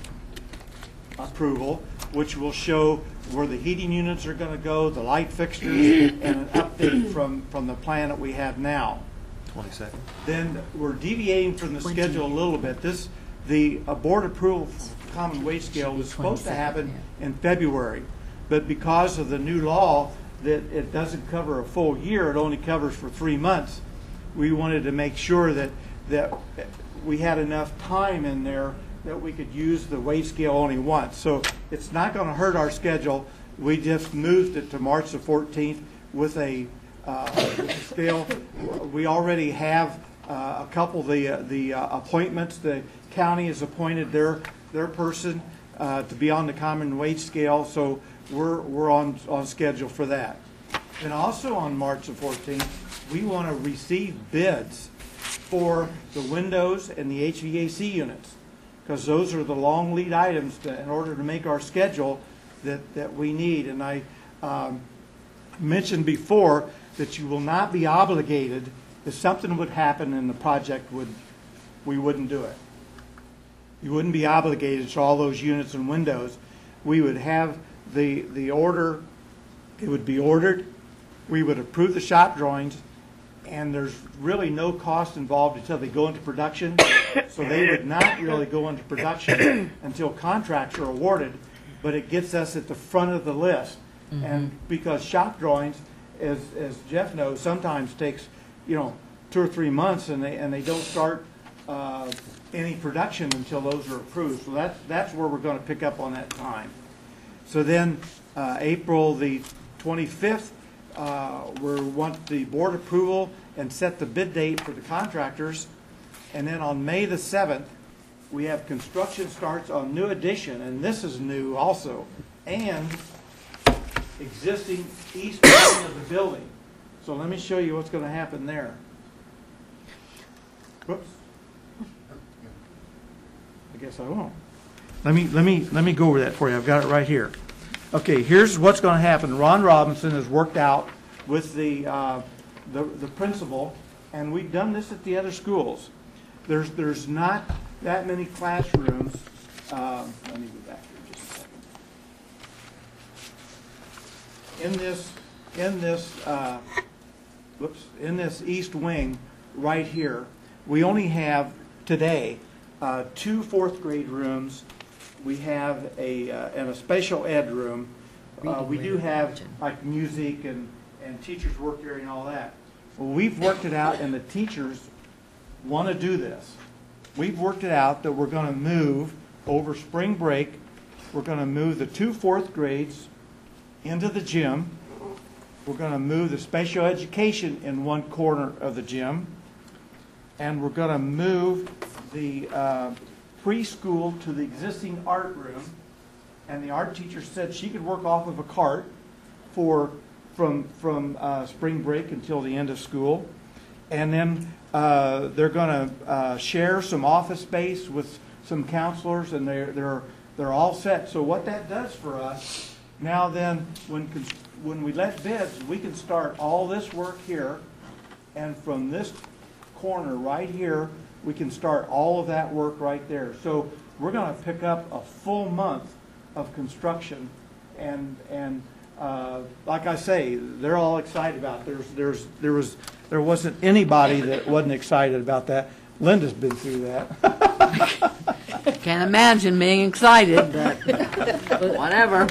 approval, which will show where the heating units are going to go, the light fixtures, and an update from the plan that we have now. 22nd. Then we're deviating from the schedule a little bit. The board approval for common wage scale was supposed to happen in February, but because of the new law that it doesn't cover a full year, it only covers for 3 months, we wanted to make sure that we had enough time in there that we could use the wage scale only once. So it's not going to hurt our schedule. We just moved it to March the 14th with a scale. We already have a couple of the appointments. The county has appointed their person to be on the common wage scale, so we're on schedule for that. And also on March the 14th, we want to receive bids for the windows and the HVAC units, because those are the long lead items in order to make our schedule that we need. And I mentioned before that you will not be obligated if something would happen and the project we wouldn't do it. You wouldn't be obligated to all those units and windows. We would have the order, it would be ordered, we would approve the shop drawings, and there's really no cost involved until they go into production. So they would not really go into production until contracts are awarded, but it gets us at the front of the list. Mm-hmm. And because shop drawings, as Jeff knows, sometimes takes 2 or 3 months, and they don't start any production until those are approved. So that's where we're going to pick up on that time. So then April the 25th, we want the board approval and set the bid date for the contractors. And then on May the 7th, we have construction starts on new addition, and this is new also, and existing east wing of the building. So let me show you what's going to happen there. Whoops. I guess I won't. Let me go over that for you. I've got it right here. Okay, here's what's going to happen. Ron Robinson has worked out with the principal, and we've done this at the other schools. There's not that many classrooms. Let me go back here just a second. In this in this east wing right here, we only have today 2 4th grade rooms. We have and a special ed room. We do have like music and teachers work area and all that. Well, we've worked it out, and the teachers want to do this. We've worked it out that we're going to move over spring break. We're going to move the 2 4th grades into the gym. We're going to move the special education in one corner of the gym. And we're going to move the preschool to the existing art room. And the art teacher said she could work off of a cart from spring break until the end of school. And then they're going to share some office space with some counselors, and they're all set. So what that does for us, now then, when we let bids, we can start all this work here, and from this corner right here, we can start all of that work right there. So we're going to pick up a full month of construction, and like I say, they're all excited about it. There wasn't anybody that wasn't excited about that. Linda's been through that. Can't imagine being excited, but whatever.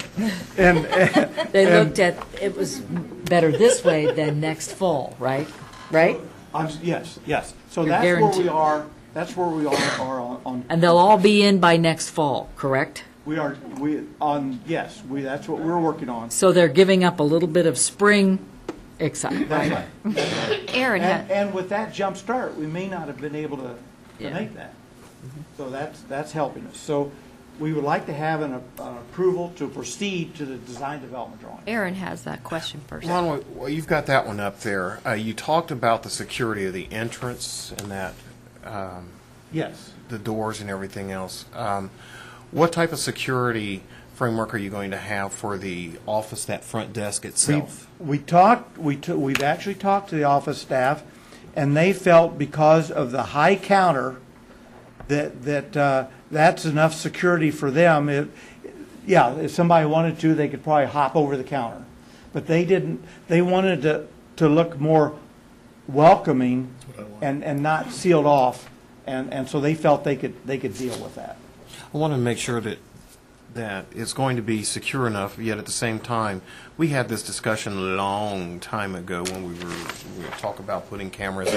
They looked at, it was better this way than next fall, right? Right? Yes. So You're that's guaranteed. where we are. That's where we are on. And they'll all be in by next fall, correct? Yes. That's what we're working on. So they're giving up a little bit of spring excitement. That's right. Aaron, And with that jump start, we may not have been able to Yeah. make that. So that's helping us. So we would like to have an approval to proceed to the design development drawing. Aaron has that question first. Well, you've got that one up there. You talked about the security of the entrance and that Yes. the doors and everything else. What type of security framework are you going to have for the office, that front desk itself? We've actually talked to the office staff, and they felt because of the high counter that's enough security for them. If somebody wanted to, they could probably hop over the counter. But they didn't. They wanted to look more welcoming and not sealed off, and so they felt they could deal with that. I want to make sure that it's going to be secure enough, yet at the same time, we had this discussion a long time ago when we were talking about putting cameras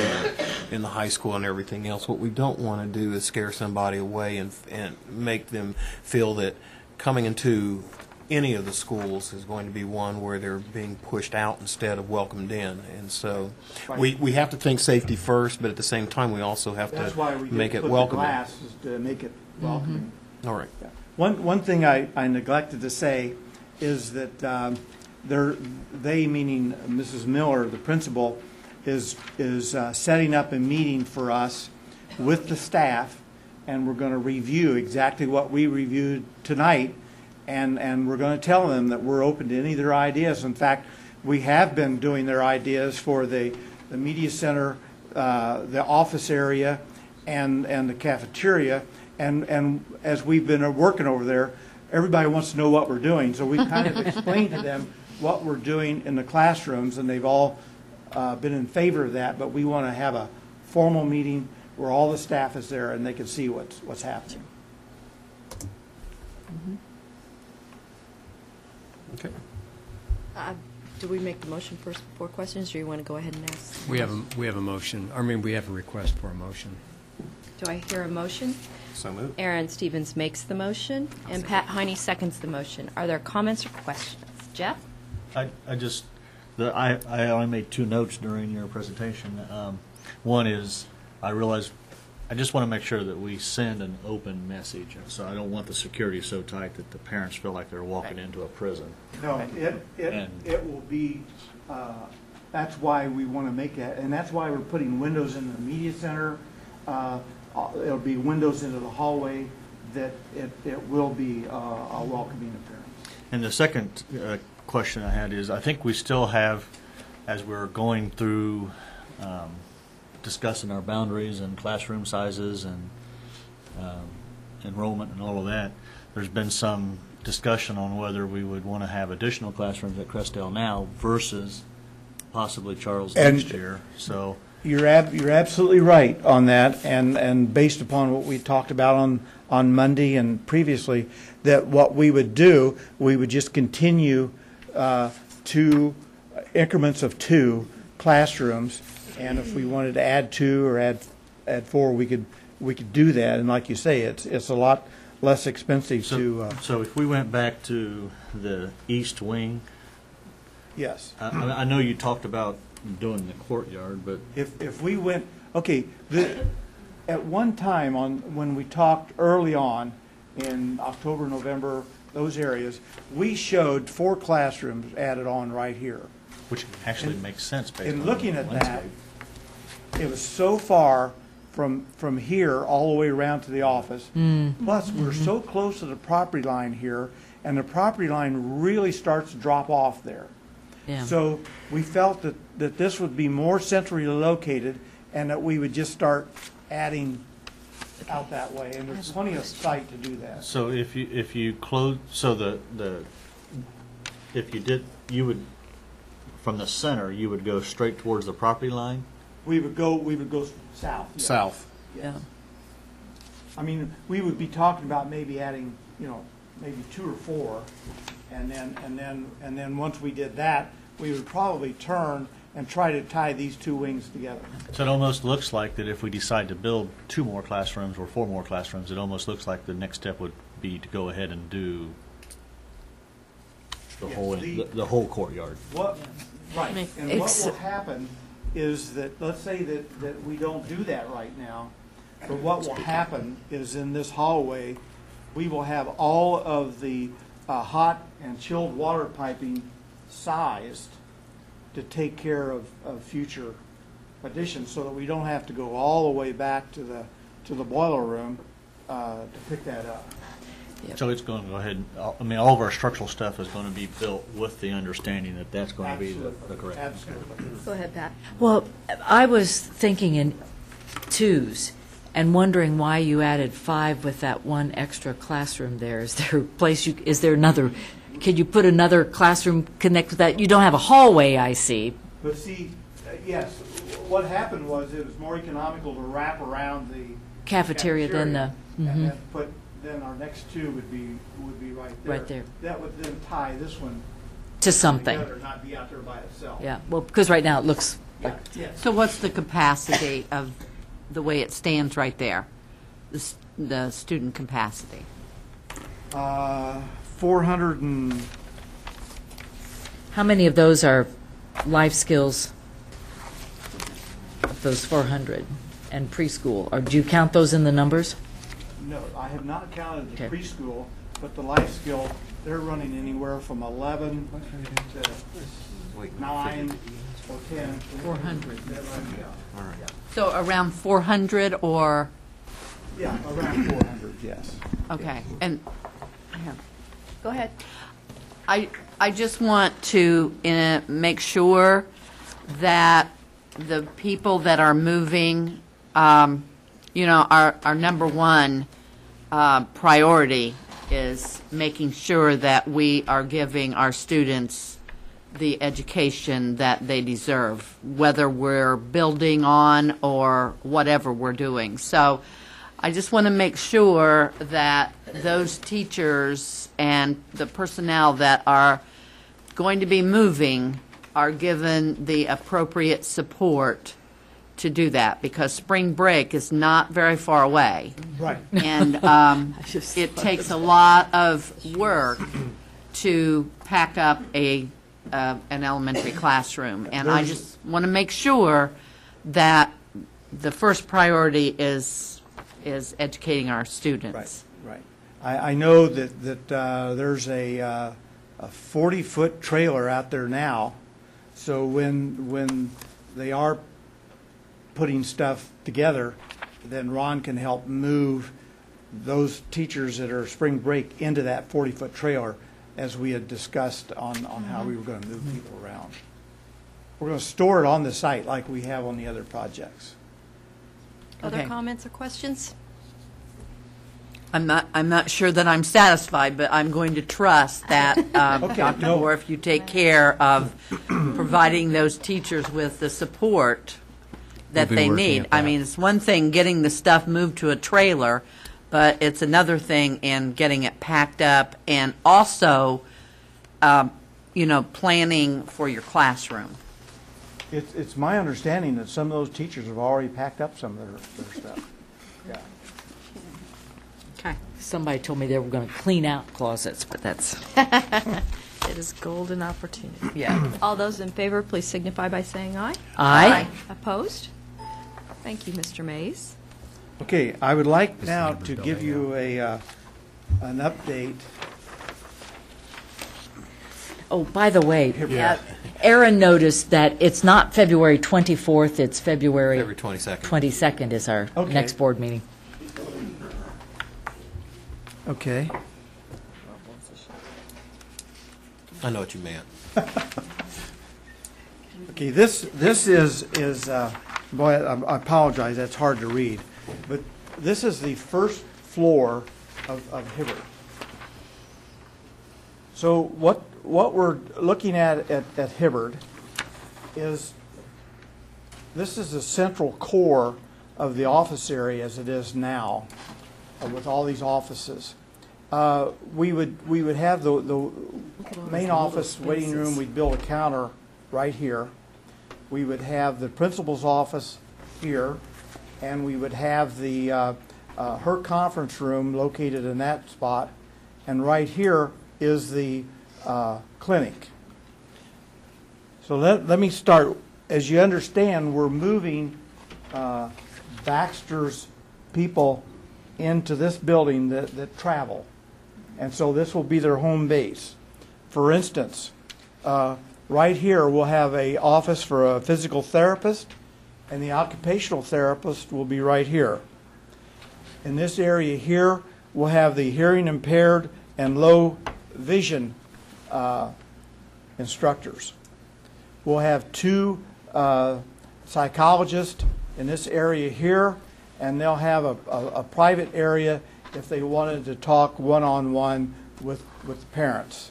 in the high school and everything else. What we don't want to do is scare somebody away and make them feel that coming into any of the schools is going to be one where they're being pushed out instead of welcomed in. And so we have to think safety first, but at the same time, we also have That's to why we make it put welcoming. the glass is to make it welcoming. All right. Yeah. One thing I neglected to say is that they, meaning Mrs. Miller, the principal, is setting up a meeting for us with the staff, and we're going to review exactly what we reviewed tonight, and we're going to tell them that we're open to any of their ideas. In fact, we have been doing their ideas for the media center, the office area, and the cafeteria. And as we've been working over there, everybody wants to know what we're doing. So we kind of explained to them what we're doing in the classrooms, and they've all been in favor of that. But we want to have a formal meeting where all the staff is there and they can see what's happening. Okay. Do we make the motion first before questions, or do you want to go ahead and ask? We have a motion. I mean, we have a request for a motion. Do I hear a motion? So moved. Aaron Stevens makes the motion, and Pat Heine seconds the motion. Are there comments or questions? Jeff? I only made 2 notes during your presentation. One is, I realize, I just want to make sure that we send an open message. So I don't want the security so tight that the parents feel like they're walking into a prison. No, it will be, that's why we want to make that, and that's why we're putting windows in the media center. It'll be windows into the hallway, that it will be a welcoming appearance. And the second question I had is, I think we still have, as we're going through discussing our boundaries and classroom sizes and enrollment and all of that, there's been some discussion on whether we would want to have additional classrooms at Crestdale now versus possibly Charles And- next year, so. You're absolutely right on that, and based upon what we talked about on Monday and previously, that what we would do, we would just continue two increments of 2 classrooms, and if we wanted to add 2 or add 4, we could do that. And like you say, it's a lot less expensive to. So if we went back to the east wing, Yes. I know you talked about doing the courtyard, but If we went, okay, at one time when we talked early on in October, November, those areas, we showed 4 classrooms added on right here. which actually makes sense based on. In looking at the that, landscape. it was so far from here all the way around to the office. Plus, we're so close to the property line here, and the property line really starts to drop off there. Yeah. So we felt that this would be more centrally located, and that we would just start adding out that way, and there's plenty of site to do that. So if you close, so if you did, you would, from the center, you would go straight towards the property line? We would go south. yes. South. Yeah. I mean, we would be talking about maybe adding, maybe 2 or 4, and then once we did that, we would probably turn and try to tie these 2 wings together. So it almost looks like that if we decide to build 2 more classrooms or 4 more classrooms, it almost looks like the next step would be to go ahead and do the Yes, whole, the whole courtyard. Right, Makes- and what will happen is that, let's say that we don't do that right now, but what will happen is in this hallway, we will have all of the hot and chilled water piping sized to take care of future additions, so that we don't have to go all the way back to the boiler room to pick that up. So it's going to go ahead, I mean, all of our structural stuff is going to be built with the understanding that that's going to be the correct. Absolutely. Go ahead, Pat. Well, I was thinking in 2s and wondering why you added 5 with that 1 extra classroom there. Is there a place is there another, could you put another classroom connect with that? You don't have a hallway, I see. But see, yes, what happened was it was more economical to wrap around the Cafeteria than the, and then our next 2 would be right there. Right there. That would then tie this one to something. together, not be out there by itself. Yeah, well, because right now it looks like, Yes. So what's the capacity of the way it stands right there? The student capacity? 400 and, how many of those are life skills, of those 400, and preschool? Or do you count those in the numbers? no, I have not counted the Okay. preschool, but the life skill, they're running anywhere from 11 to 9 or 10. 400. That runs out. So around 400 or, Yeah, around 400, yes. okay. And Go ahead. I just want to make sure that the people that are moving, our number one priority is making sure that we are giving our students the education that they deserve, whether we're building on or whatever we're doing. So I just want to make sure that those teachers and the personnel that are going to be moving are given the appropriate support to do that, because spring break is not very far away. Right. And it takes a lot of work to pack up an elementary classroom. And I just want to make sure that the first priority is educating our students. Right. I know that there's a 40-foot trailer out there now, so when they are putting stuff together, then Ron can help move those teachers that are spring break into that 40-foot trailer, as we had discussed on how we were going to move people around. We're going to store it on the site like we have on the other projects. Other Okay. comments or questions? I'm not sure that I'm satisfied, but I'm going to trust that, Dr. no. Moore, if you take care of providing those teachers with the support that We'll be they working need. at I that. mean, it's one thing getting the stuff moved to a trailer, but it's another thing in getting it packed up and also, planning for your classroom. It's my understanding that some of those teachers have already packed up some of their stuff. Yeah. Okay. Somebody told me they were going to clean out closets, but that's, It is golden opportunity. Yeah. All those in favor, please signify by saying aye. aye. Opposed? Thank you, Mr. Mays. Okay, I would like now to give you an update. Oh, by the way, Yeah. Aaron noticed that it's not February 24th, it's February February 22nd. 22nd is our Okay. next board meeting. Okay. I know what you meant. Okay, this is boy, I apologize, that's hard to read, but this is the first floor of Hibbert. So what we're looking at Hibbert is, this is the central core of the office area as it is now, with all these offices. We would have the main office waiting room. We'd build a counter right here. We would have the principal's office here, and we would have the her conference room located in that spot, and right here is the clinic. So let me start. As you understand, we're moving Baxter's people into this building that travel. And so this will be their home base. For instance, right here we'll have an office for a physical therapist, and the occupational therapist will be right here. In this area here, we'll have the hearing impaired and low vision instructors. We'll have two psychologists in this area here, and they'll have a private area if they wanted to talk one-on-one with parents.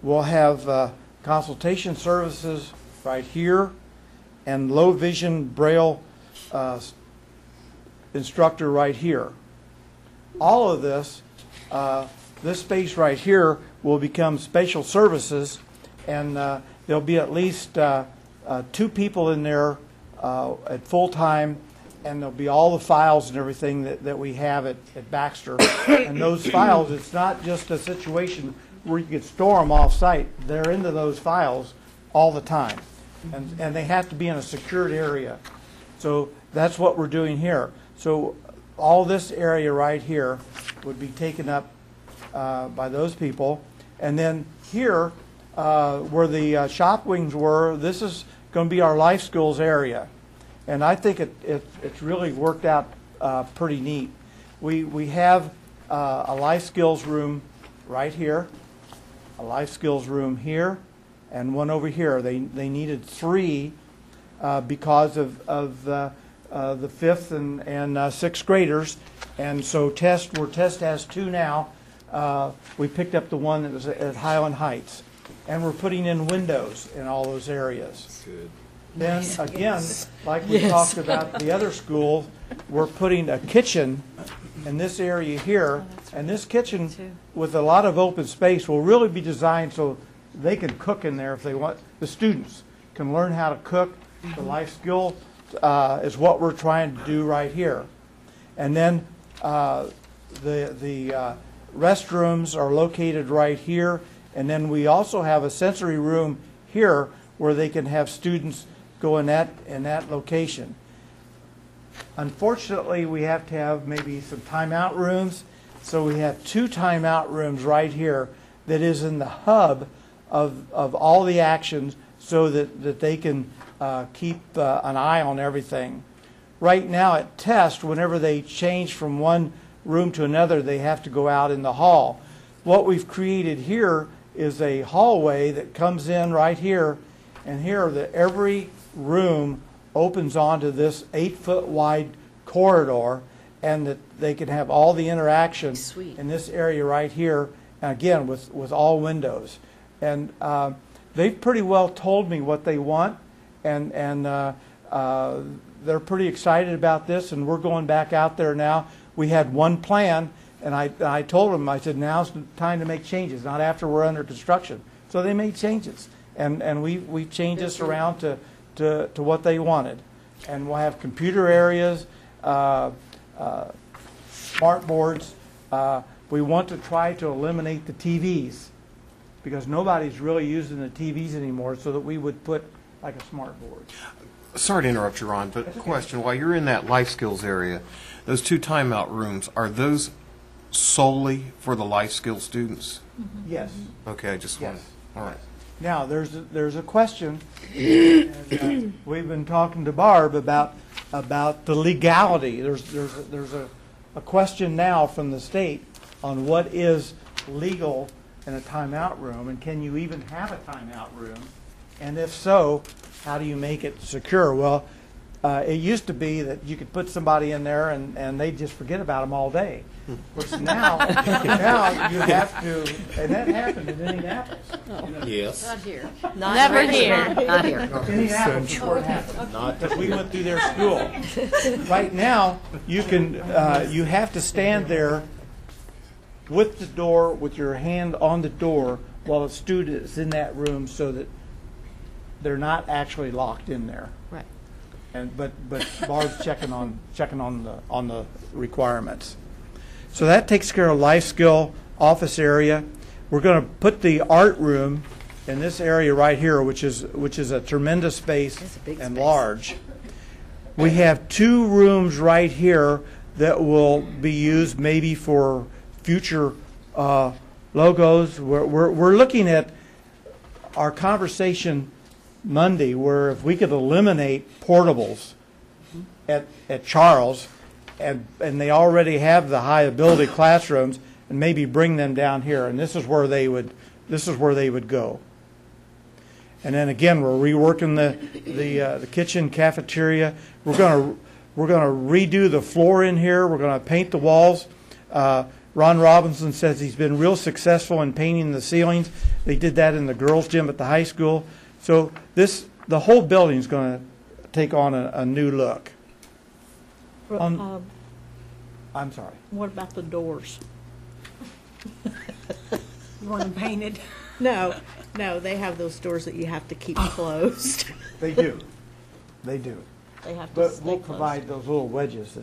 We'll have consultation services right here, and low vision Braille instructor right here. All of this, this space right here will become spatial services, and there'll be at least 2 people in there at full time, and there'll be all the files and everything that we have at Baxter. And those files, it's not just a situation where you could store them off-site. They're into those files all the time. And they have to be in a secured area. So that's what we're doing here. So all this area right here would be taken up by those people. And then here, where the shop wings were, this is going to be our life skills area. And I think it's really worked out pretty neat. We have a life skills room right here, a life skills room here, and one over here. They needed 3 because of the 5th and 6th graders, and so where Test has 2 now. We picked up the one that was at Highland Heights, and we're putting in windows in all those areas. Good. Then again, like we talked about the other school, we're putting a kitchen in this area here, and this kitchen with a lot of open space will really be designed so they can cook in there if they want. The students can learn how to cook. The life skill is what we're trying to do right here. And then the restrooms are located right here, and then we also have a sensory room here where they can have students go in that location. Unfortunately, we have to have maybe some timeout rooms, so we have 2 timeout rooms right here that is in the hub of all the actions so that they can keep an eye on everything. Right now at Test, whenever they change from one room to another, they have to go out in the hall. What we've created here is a hallway that comes in right here, and here every room opens onto this 8-foot wide corridor, and that they can have all the interaction Sweet. in this area right here, again, with all windows. And they've pretty well told me what they want, and they're pretty excited about this, and we're going back out there now. We had one plan, and I told them, I said, now's the time to make changes, not after we're under construction. So they made changes, and we changed this around to what they wanted. And we'll have computer areas, smart boards. We want to try to eliminate the TVs, because nobody's really using the TVs anymore, so that we would put like a smart board. Sorry to interrupt you, Ron, but question, while you're in that life skills area, those 2 timeout rooms, are those solely for the life skills students? Yes. Okay, I just wanted, Yes. all right. Now, there's a question, and, we've been talking to Barb about the legality. There's a question now from the state on what is legal in a timeout room, and can you even have a timeout room? And if so, how do you make it secure? Well, it used to be that you could put somebody in there and they'd just forget about them all day. Of course, now you have to, and that happened in Indianapolis. Yes. Not here. Never here. Not here. Indianapolis is where it happened. Because we went through their school. Right now, you have to stand there with the door, with your hand on the door, while a student is in that room, so that they're not actually locked in there. Right. But Barb's checking on the requirements. So that takes care of life skill office area. We're going to put the art room in this area right here, which is a tremendous space and large. We have 2 rooms right here that will be used maybe for future logos. We're looking at our conversation Monday, where if we could eliminate portables at Charles, and they already have the high ability classrooms, and maybe bring them down here, and this is where they would go. And then again, we're reworking the kitchen, cafeteria. We're gonna redo the floor in here. We're gonna paint the walls. Ron Robinson says he's been real successful in painting the ceilings. They did that in the girls' gym at the high school. So the whole building is going to take on a new look. I'm sorry. What about the doors? You want them painted? No, they have those doors that you have to keep closed. They do. They do. They have to But stay we'll closed. provide those little wedges. I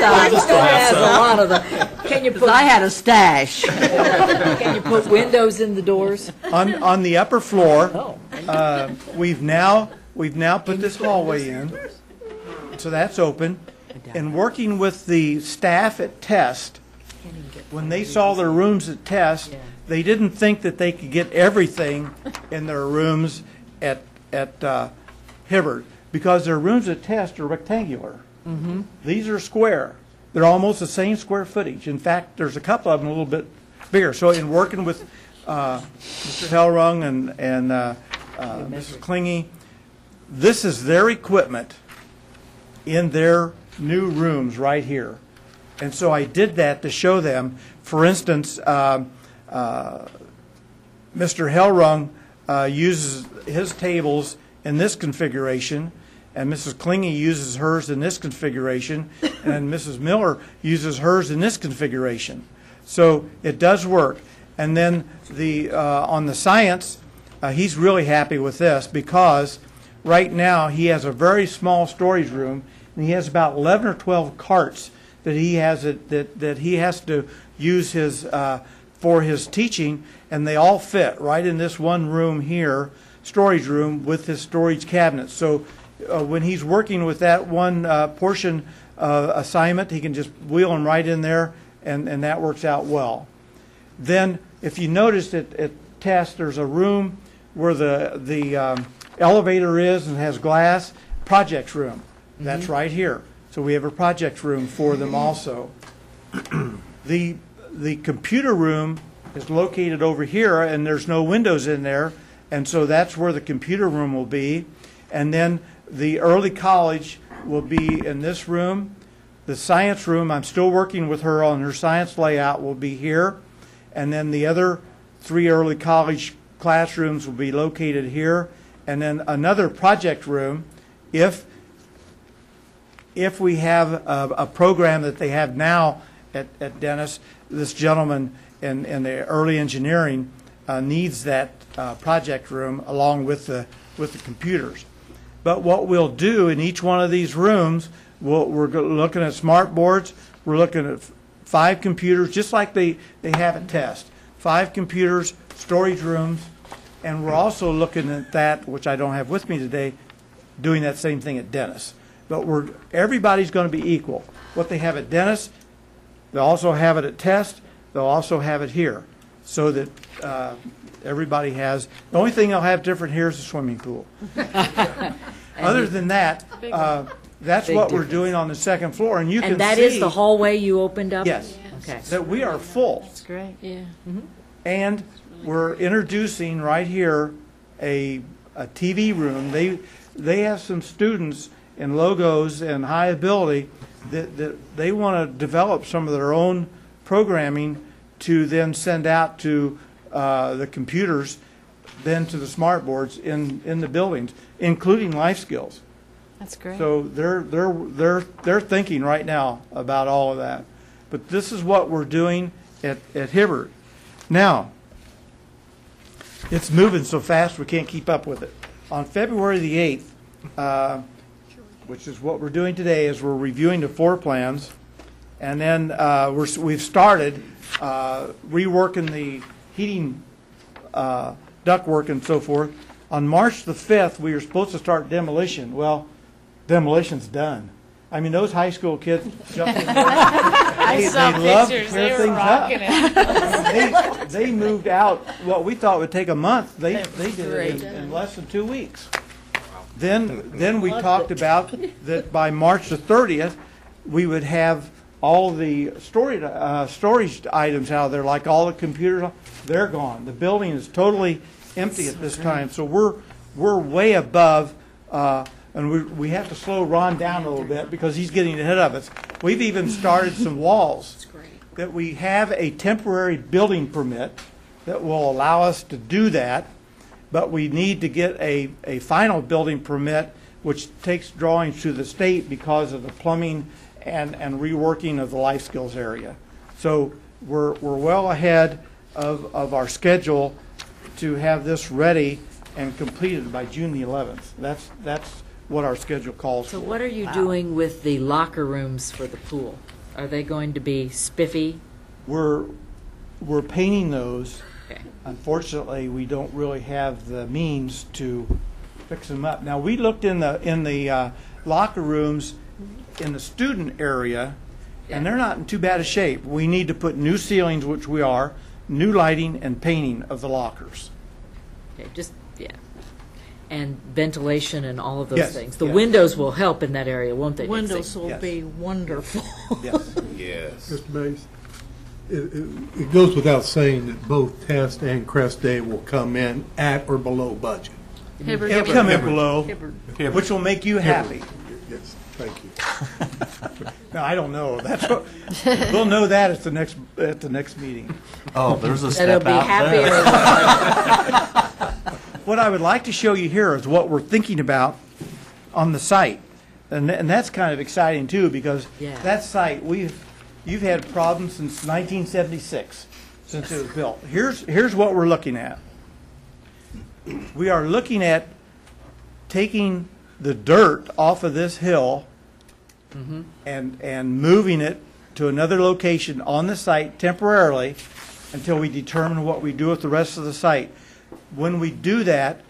probably still have some. A lot of them. Can you put? I had a stash. Can you put windows in the doors? On the upper floor, Oh. we've now put this hallway in, so that's open. And working with the staff at Test, when they saw their rooms at Test, they didn't think that they could get everything in their rooms at Hibbert, because their rooms at Test are rectangular. Mm-hmm. These are square. They're almost the same square footage. In fact, there's a couple of them a little bit bigger. So in working with Mr. Hellrung and Mrs. Klinge, this is their equipment in their new rooms right here. And so I did that to show them. For instance, Mr. Hellrung uses his tables in this configuration, and Mrs. Klinge uses hers in this configuration, and Mrs. Miller uses hers in this configuration. So it does work. And then on the science, he's really happy with this, because right now he has a very small storage room, and he has about 11 or 12 carts that he has that he has to use for his teaching, and they all fit right in this one room here, storage room, with his storage cabinets. So when he's working with that one portion assignment, he can just wheel them right in there, and that works out well. Then, if you notice at Test, there's a room where the elevator is and has glass, projects room. That's right here. So we have a project room for them also. The computer room is located over here, and there's no windows in there, and so that's where the computer room will be. And then The early college will be in this room. The science room, I'm still working with her on her science layout, will be here. And then the other 3 early college classrooms will be located here. And then another project room, if we have a program that they have now at Dennis, this gentleman in the early engineering needs that project room along with the computers. But what we'll do in each one of these rooms, we're looking at smart boards. We're looking at 5 computers, just like they have at Test. 5 computers, storage rooms, and we're also looking at that, which I don't have with me today, doing that same thing at Dennis. But everybody's going to be equal. What they have at Dennis, they'll also have it at Test. They'll also have it here, so that everybody has. The only thing they'll have different here is the swimming pool. Other than that, that's Big what we're difference. doing on the second floor, and you can see. And that is the hallway you opened up? Yes. Okay. That we are full. That's great. Yeah. And we're introducing right here a TV room. They have some students in logos and high ability that they want to develop some of their own programming to then send out to the computers, then to the smart boards in the buildings, including life skills. That's great. So they're thinking right now about all of that. But this is what we're doing at Hibbert. Now, it's moving so fast we can't keep up with it. On February the 8th, which is what we're doing today, is we're reviewing the floor plans, and then we've started reworking the heating ductwork and so forth. On March the 5th, we were supposed to start demolition. Well, demolition's done. I mean, those high school kids jumped in there. I saw they love to pictures. tear They were things up. rocking it. They moved out what we thought would take a month. They did it Great. in less than 2 weeks. Then we talked about that by March the 30th, we would have all the storage items out there, like all the computers. They're gone. The building is totally empty at this time. So we're way above, and we have to slow Ron down a little bit because he's getting ahead of us. We've even started some walls that we have a temporary building permit that will allow us to do that, but we need to get a final building permit, which takes drawings to the state because of the plumbing and reworking of the life skills area. So we're well ahead of our schedule to have this ready and completed by June the 11th. That's what our schedule calls for. So what are you doing with the locker rooms for the pool? Are they going to be spiffy? We're painting those. Okay. Unfortunately, we don't really have the means to fix them up. Now, we looked in the locker rooms in the student area, and they're not in too bad a shape. We need to put new ceilings, which we are, new lighting and painting of the lockers. Okay, and ventilation and all of those Yes, things. The yes. windows will help in that area, won't they? Dixie? Windows will Yes. be wonderful. Yes. Yes. Mr. Mays, it goes without saying that both Test and Crest Day will come in at or below budget. Hibbert. It'll come in below, Hibbert. which will make you happy. Yes, thank you. No, I don't know. That's what, we'll know that at the next meeting. Oh, there's a That step it'll be out there. happier. What I would like to show you here is what we're thinking about on the site. And that's kind of exciting too, because Yeah. that site, you've had problems since 1976, since it was built. Here's what we're looking at. We are looking at taking the dirt off of this hill and moving it to another location on the site temporarily until we determine what we do with the rest of the site. When we do that,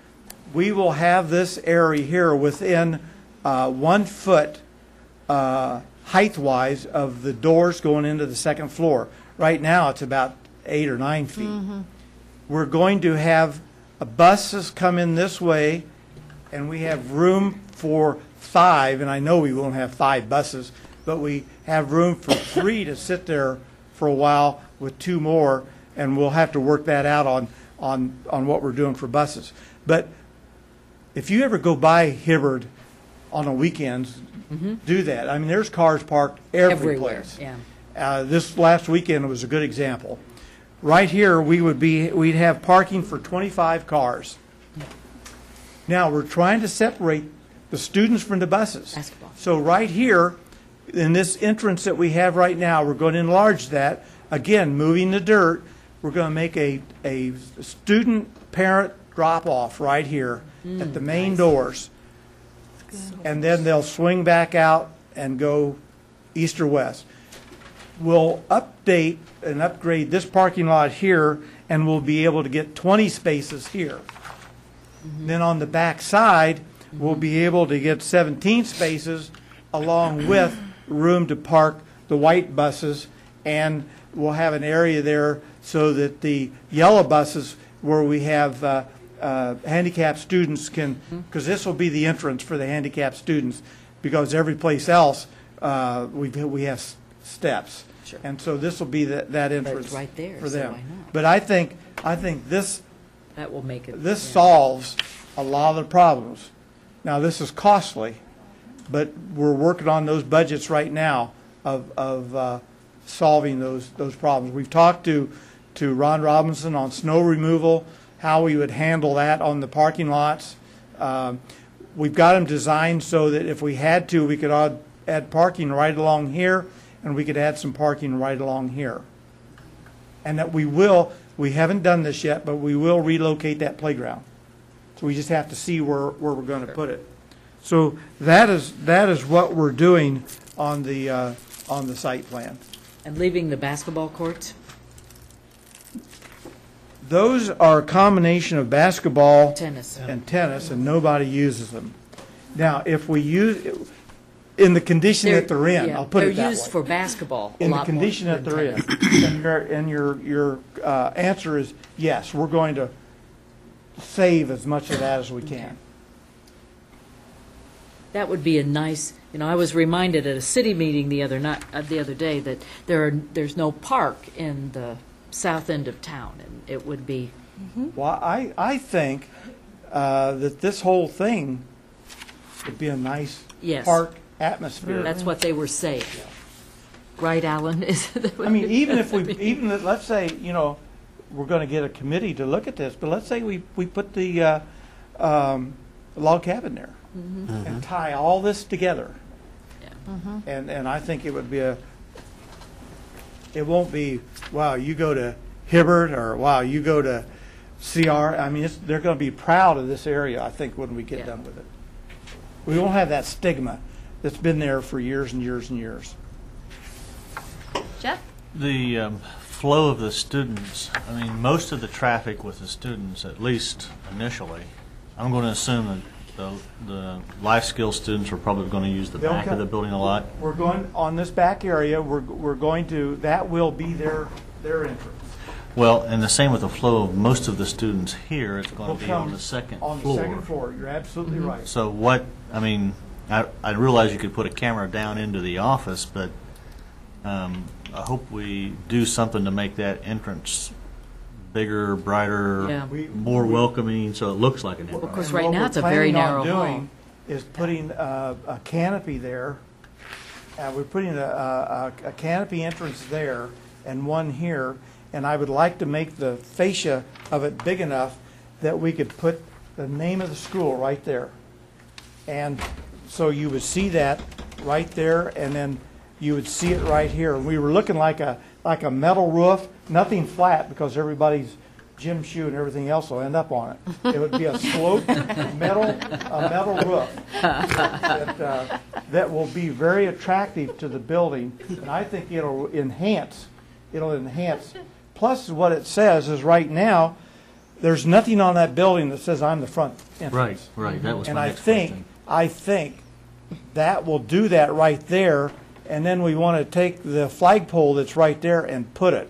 we will have this area here within 1 foot height-wise of the doors going into the second floor. Right now, it's about 8 or 9 feet. We're going to have buses come in this way, and we have room for 5, and I know we won't have 5 buses, but we have room for 3 to sit there for a while with 2 more, and we'll have to work that out on what we're doing for buses. But if you ever go by Hibbert on the weekends do that. I mean, there's cars parked every Everywhere, place. yeah. This last weekend was a good example. Right here, we'd have parking for 25 cars. Now, we're trying to separate the students from the buses. Basketball. So right here, in this entrance that we have right now, we're going to enlarge that. Again, moving the dirt, we're going to make a student-parent drop-off right here at the main doors. And then they'll swing back out and go east or west. We'll update and upgrade this parking lot here, and we'll be able to get 20 spaces here. Then on the back side, we'll be able to get 17 spaces along with room to park the white buses, and we'll have an area there so that the yellow buses where we have handicapped students can, because this will be the entrance for the handicapped students, because every place else we have steps. Sure. And so this will be that entrance right there, for so them. why not? But I think this That will make it. this yeah. solves a lot of the problems. Now, this is costly, but we're working on those budgets right now of solving those problems. We've talked to Ron Robinson on snow removal, how we would handle that on the parking lots. We've got them designed so that if we had to, we could add parking right along here, and we could add some parking right along here. And that we haven't done this yet, but we will relocate that playground. So we just have to see where we're going to put it. So that is what we're doing on the site plan. And leaving the basketball courts? Those are a combination of basketball Tennis. and tennis, and nobody uses them. Now, if we use, in the condition that they're in, yeah, I'll put it that They're way. used for basketball a In the lot condition more that than they're tennis. in, and your answer is yes, we're going to save as much of that as we can. That would be a nice, I was reminded at a city meeting the other day that there's no park in the south end of town, and it would be. Well, I think that this whole thing would be a nice Yes. park atmosphere. That's what they were saying. Right, Alan? I mean, let's say, we're going to get a committee to look at this, but let's say we put the log cabin there and tie all this together. And I think it would be it won't be, wow, you go to Hibbert, or wow, you go to CR. I mean, they're going to be proud of this area, I think, when we get done with it. We won't have that stigma that's been there for years and years and years. Jeff? The flow of the students, I mean, most of the traffic with the students, at least initially, I'm going to assume that the life skills students are probably going to use the back of the building a lot. We're going, on this back area, we're going to, that will be their entrance. Well, and the same with the flow of most of the students here, it's going to be on the second floor. On the second floor, you're absolutely right. So I realize you could put a camera down into the office, but I hope we do something to make that entrance bigger, brighter, Yeah. more welcoming, so it looks like an entrance. Of course, right now it's a very narrow What we're planning hall. on doing is putting a canopy there. We're putting a canopy entrance there and one here, and I would like to make the fascia of it big enough that we could put the name of the school right there. And so you would see that right there, and then you would see it right here. And we were looking like a metal roof, nothing flat, because everybody's gym shoe and everything else will end up on it. It would be a sloped metal roof that will be very attractive to the building, and I think it'll enhance. Plus, what it says is right now, there's nothing on that building that says I'm the front entrance. Right, that was And my next question. I think that will do that right there, and then we want to take the flagpole that's right there and put it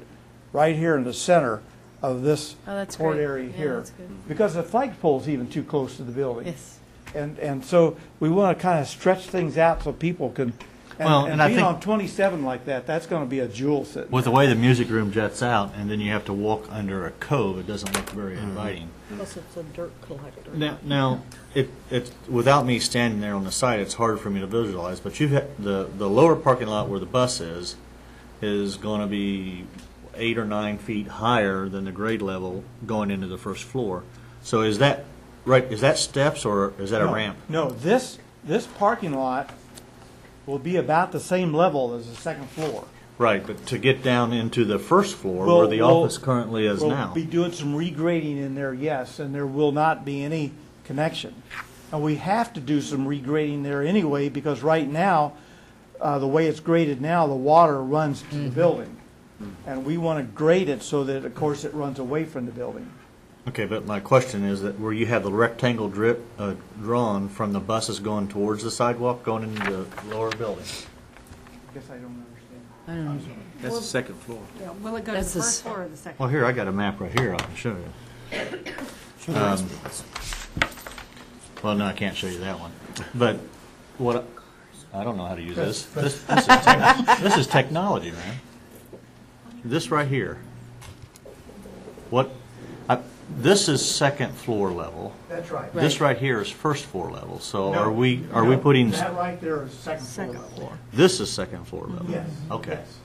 right here in the center of this that's port great. area Yeah, here. that's good. Because the flagpole is even too close to the building. Yes. And so we want to kind of stretch things out so people can Well, and I being think- on 27 like that, that's going to be a jewel sitting. With the way the music room jets out, and then you have to walk under a cove, it doesn't look very inviting. Plus it's a dirt collector. Now, it's without me standing there on the site, it's hard for me to visualize. But you've had the lower parking lot where the bus is going to be 8 or 9 feet higher than the grade level going into the first floor. So is that right? Is that steps or is that a ramp? No, this parking lot will be about the same level as the second floor. Right, but to get down into the first floor We'll- where the we'll- office currently is now. We'll be doing some regrading in there, yes, and there will not be any connection. And we have to do some regrading there anyway, because right now, the way it's graded now, the water runs to the building. And we want to grade it so that, of course, it runs away from the building. Okay, but my question is that where you have the rectangle drip drawn from the buses going towards the sidewalk, going into the lower building. I guess I don't understand. That's the second floor. Yeah, will it go to the That's the first floor or the second? Well, here, I got a map right here I can show you. Well, no, I can't show you that one. But what, I don't know how to use this. This is technology, man. This right here. This is second floor level. That's right. This right here is first floor level. So No, are we no, putting, That right there is second floor. this is second floor level? Yes. Okay. Yes.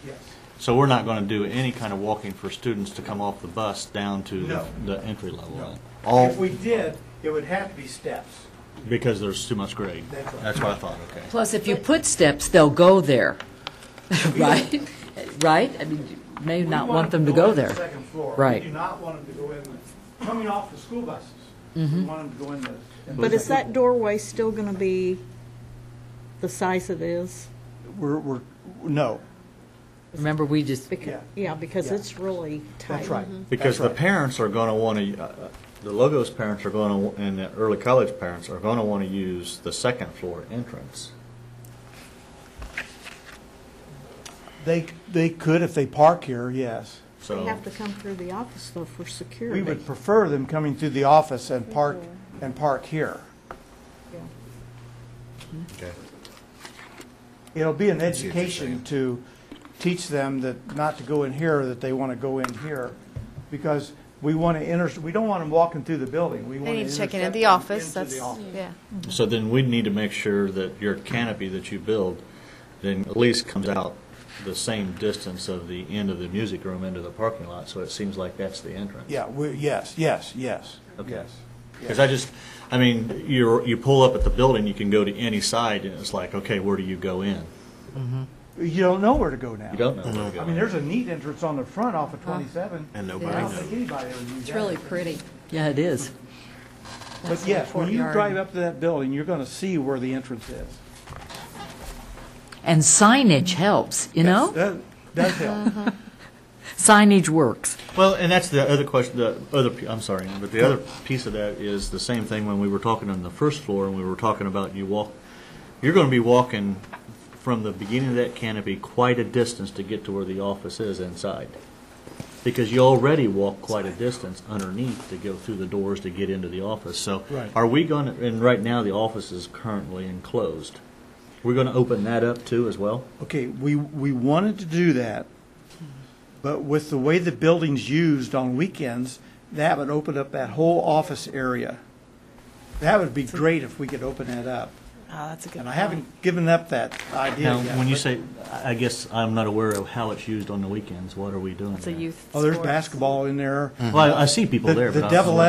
Yes. So we're not going to do any kind of walking for students to come off the bus down to No. the entry level? No. All If we did, it would have to be steps. because there's too much grade? That's right. That's what I thought, okay. Plus, if you put steps, they'll go there, right? Right? I mean, you may not want them to go in the there. second floor. Right. We do not want them to go in, coming off the school buses. We want them to go in the. But is that doorway still going to be the size it is? No. Remember, we just, Yeah, because Yeah. it's really tight. That's right. Because the That's right. parents are going to want to, the Logos parents are going to, and the early college parents are going to want to use the second floor entrance. They could if they park here, yes. They So, have to come through the office though for security. We would prefer them coming through the office and park here. okay. It'll be an education to teach them that not to go in here, that they want to go in here, because we want to we don't want them walking through the building. We want They to need to check in intercept at the them office, into that's, the office. yeah. So then we need to make sure that your canopy that you build then at least comes out the same distance of the end of the music room into the parking lot, so it seems like that's the entrance. Yeah, yes. Okay. Yes. Because I mean, you pull up at the building, you can go to any side, and it's like, okay, where do you go in? You don't know where to go now. You don't know where to go I mean, in. there's a neat entrance on the front off of 27. And I nobody don't knows. think anybody ever used It's that. really pretty. yeah, it is. But yes, when you courtyard. drive up to that building, you're going to see where the entrance is. And signage helps, you know? That does help. Signage works. Well, and that's the other question, I'm sorry, but the other piece of that is the same thing when we were talking on the first floor, and we were talking about you're going to be walking from the beginning of that canopy quite a distance to get to where the office is inside. Because you already walk quite a distance underneath to go through the doors to get into the office. So Right. are we going to, and right now the office is currently enclosed. We're going to open that up too as well? Okay, we wanted to do that, but with the way the building's used on weekends, that would open up that whole office area. That would be great if we could open that up. Oh, that's a good And I haven't given up that idea Now, yet. when you but- say, I guess I'm not aware of how it's used on the weekends, what are we doing It's a there? youth Oh, there's sports. basketball in there. Well, I see people there, The but I don't know.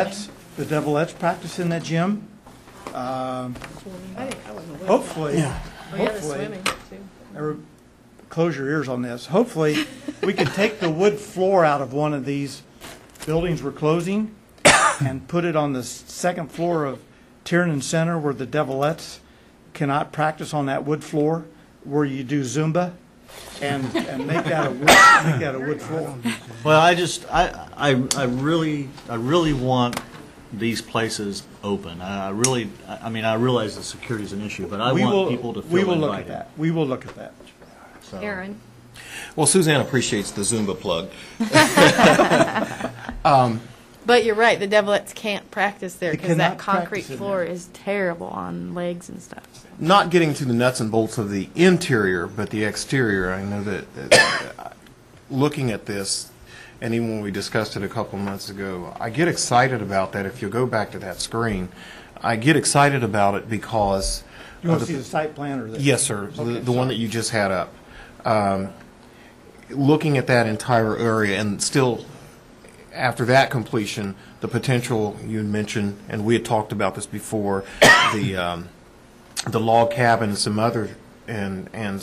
Devilettes practice in that gym. Hopefully, hopefully, close your ears on this. Hopefully, we can take the wood floor out of one of these buildings we're closing and put it on the second floor of Tiernan Center where the Devilettes cannot practice on that wood floor, where you do Zumba, and make that a wood floor. Well, I really want these places open. I mean, I realize the security is an issue, but I We want will- people to We feel will look at invited. that. We will look at that. So- Aaron? Well, Suzanne appreciates the Zumba plug. But you're right, the Devilettes can't practice there They because that cannot concrete practice in floor there. is terrible on legs and stuff. Not getting to the nuts and bolts of the interior, but the exterior, I know that looking at this, and even when we discussed it a couple months ago, I get excited about that. If you go back to that screen, I get excited about it because... You want to see the site plan or the? Yes, sir. Okay, The one that you just had up. Looking at that entire area, and still, after that completion, the potential you had mentioned, and we had talked about this before, the log cabin and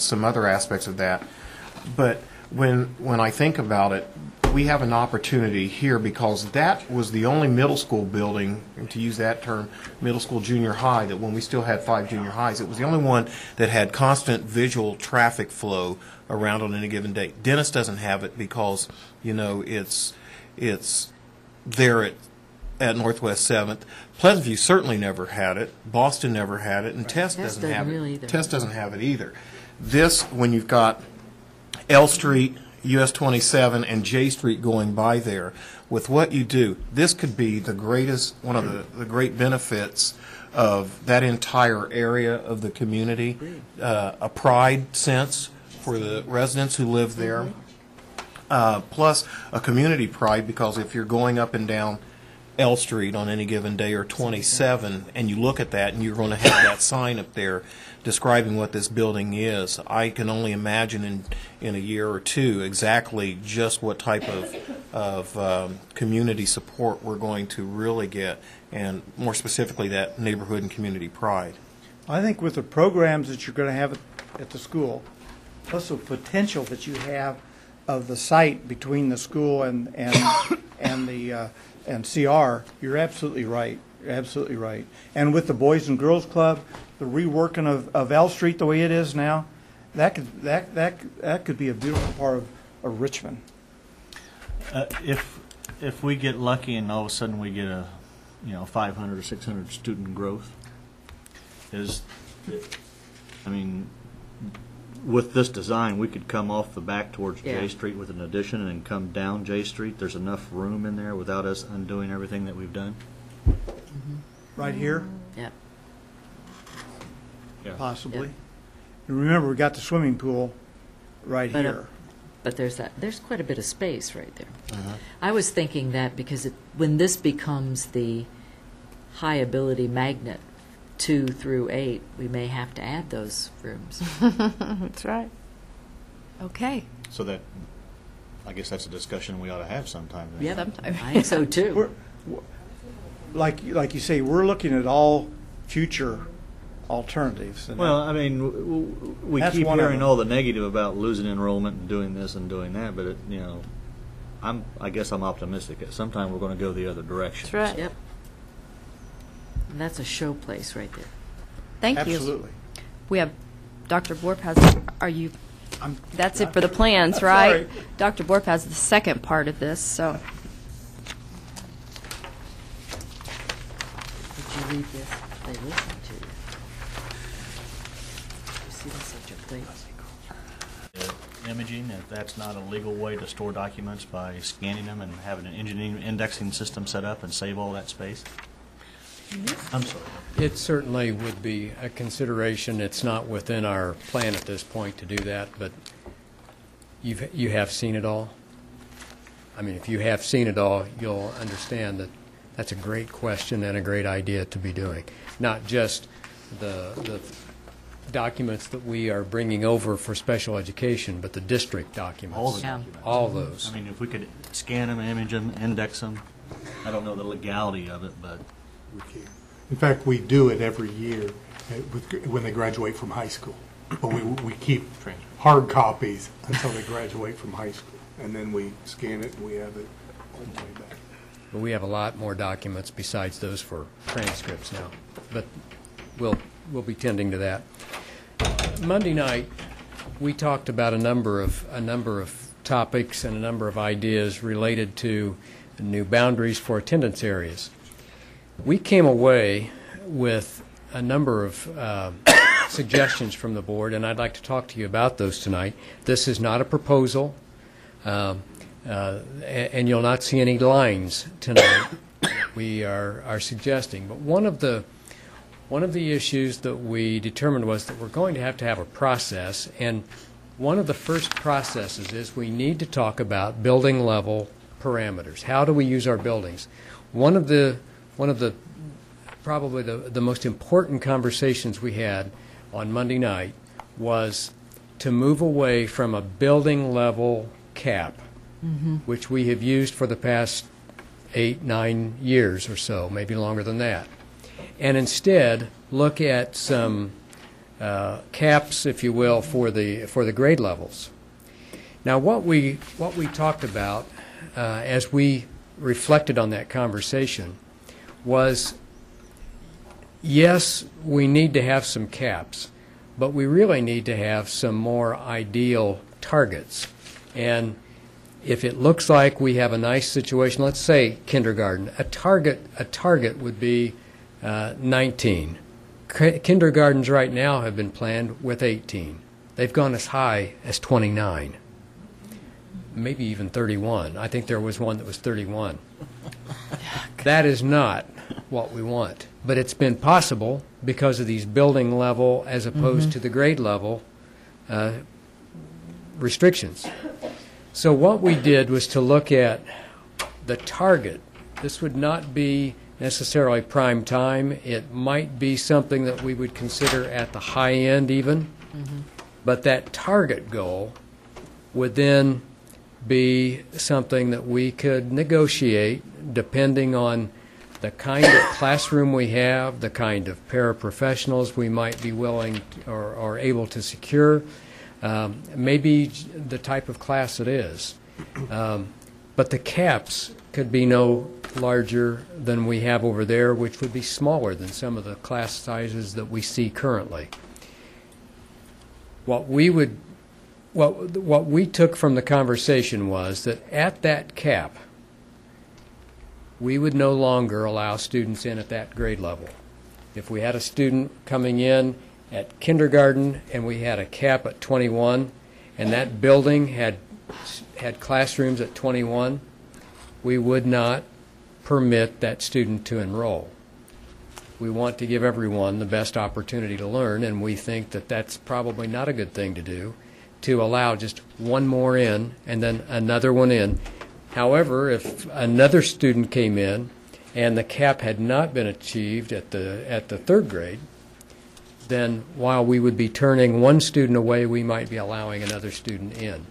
some other aspects of that. But when I think about it, we have an opportunity here because that was the only middle school building, and to use that term, middle school, junior high, that when we still had 5 junior highs, it was the only one that had constant visual traffic flow around on any given day. Dennis doesn't have it because, it's there at Northwest 7th. Pleasant View certainly never had it. Boston never had it, and Test doesn't have it. really either. Test doesn't have it either. This, when you've got L Street, US 27, and J Street going by there, with what you do, this could be the greatest, one of the great benefits of that entire area of the community, a pride sense for the residents who live there, plus a community pride, because if you're going up and down L Street on any given day or 27, and you look at that and you're going to have that sign up there describing what this building is, I can only imagine in a year or two exactly just what type of community support we're going to really get, and more specifically that neighborhood and community pride. I think with the programs that you're going to have at the school, plus the potential that you have of the site between the school and CR, you're absolutely right. You're absolutely right. And with the Boys and Girls Club, the reworking of L Street the way it is now, that could be a beautiful part of Richmond. If we get lucky and all of a sudden we get a 500 or 600 student growth, with this design, we could come off the back towards J Street with an addition and come down J Street. There's enough room in there without us undoing everything that we've done. Right here, Yep. Yeah. possibly. Yep. And remember, we got the swimming pool right But, here. But there's quite a bit of space right there. I was thinking that because when this becomes the high ability magnet 2 through 8, we may have to add those rooms. That's right. Okay. So that, I guess that's a discussion we ought to have sometime. then. Yeah, Sometime. I think so too. Like you say, we're looking at all future alternatives. And Well, we That's keep one of hearing them. all the negative about losing enrollment and doing this and doing that, but I guess I'm optimistic that sometime we're going to go the other direction. That's right. Yep. And that's a show place right there. Thank you. absolutely. We have Dr. Borp has, I'm- that's it for the plans, I'm right? sorry. Dr. Borp has the second part of this, so. Did you read this? They listen to you. You see the subject, please. Imaging, if that's not a legal way to store documents by scanning them and having an engineering indexing system set up and save all that space. I'm sorry. It certainly would be a consideration. It's not within our plan at this point to do that, but you have seen it all? I mean, if you have seen it all, you'll understand that that's a great question and a great idea to be doing. Not just the documents that we are bringing over for special education, but the district documents. All the Yeah. documents. All those. If we could scan them, image them, index them, I don't know the legality of it, but In fact, we do it every year when they graduate from high school. But we keep hard copies until they graduate from high school. And then we scan it and we have it all the way back. But we have a lot more documents besides those for transcripts now. But we'll be tending to that. Monday night, we talked about a number of topics and a number of ideas related to the new boundaries for attendance areas. We came away with a number of suggestions from the board, and I'd like to talk to you about those tonight. This is not a proposal. and you'll not see any lines tonight, we are suggesting. But one of the issues that we determined was that we're going to have a process, and one of the first processes is we need to talk about building level parameters. How do we use our buildings? One of the probably the most important conversations we had on Monday night was to move away from a building level cap, which we have used for the past 8-9 years or so, maybe longer than that, and instead look at some caps, if you will, for the grade levels. Now, what we talked about as we reflected on that conversation was, yes, we need to have some caps, but we really need to have some more ideal targets. And if it looks like we have a nice situation, let's say kindergarten, a target would be 19. Kindergartens right now have been planned with 18. They've gone as high as 29, maybe even 31. I think there was one that was 31. That is not what we want. But it's been possible because of these building level as opposed to the grade level restrictions. So what we did was to look at the target. This would not be necessarily prime time. It might be something that we would consider at the high end even. But that target goal would then be something that we could negotiate depending on the kind of classroom we have, the kind of paraprofessionals we might be willing or able to secure, maybe the type of class it is. But the caps could be no larger than we have over there, which would be smaller than some of the class sizes that we see currently. What we took from the conversation was that at that cap, we would no longer allow students in at that grade level. If we had a student coming in at kindergarten and we had a cap at 21 and that building had classrooms at 21, we would not permit that student to enroll. We want to give everyone the best opportunity to learn, and we think that that's probably not a good thing to do, to allow just one more in and then another one in. However, if another student came in and the cap had not been achieved at the third grade, then while we would be turning one student away, we might be allowing another student in.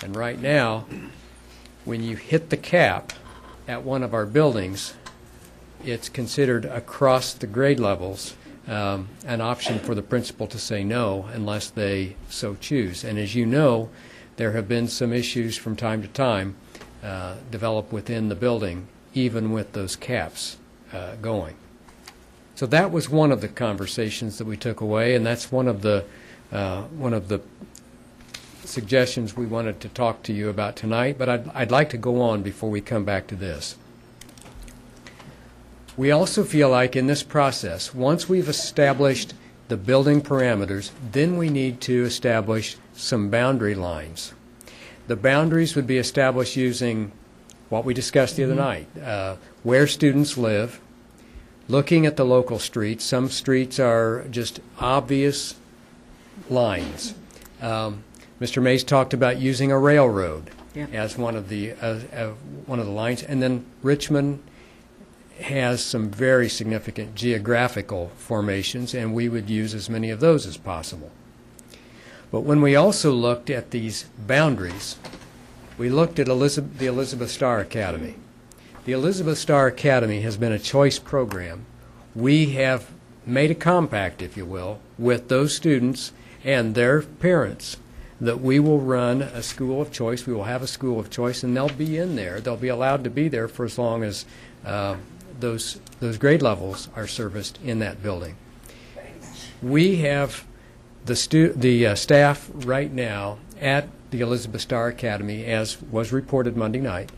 And right now, when you hit the cap at one of our buildings, it's considered across the grade levels an option for the principal to say no unless they so choose. And as you know, there have been some issues from time to time develop within the building, even with those caps going. So that was one of the conversations that we took away, and that's one of the suggestions we wanted to talk to you about tonight. But I'd like to go on before we come back to this. We also feel like in this process, once we've established the building parameters, then we need to establish some boundary lines. The boundaries would be established using what we discussed the other night, where students live, looking at the local streets. Some streets are just obvious lines. Mr. Mays talked about using a railroad as one of the lines, and then Richmond has some very significant geographical formations, and we would use as many of those as possible. But when we also looked at these boundaries, we looked at the Elizabeth Starr Academy. The Elizabeth Starr Academy has been a choice program. We have made a compact, if you will, with those students and their parents that we will run a school of choice. We will have a school of choice, and they'll be in there. They'll be allowed to be there for as long as those grade levels are serviced in that building. We have the staff right now at the Elizabeth Starr Academy, as was reported Monday night.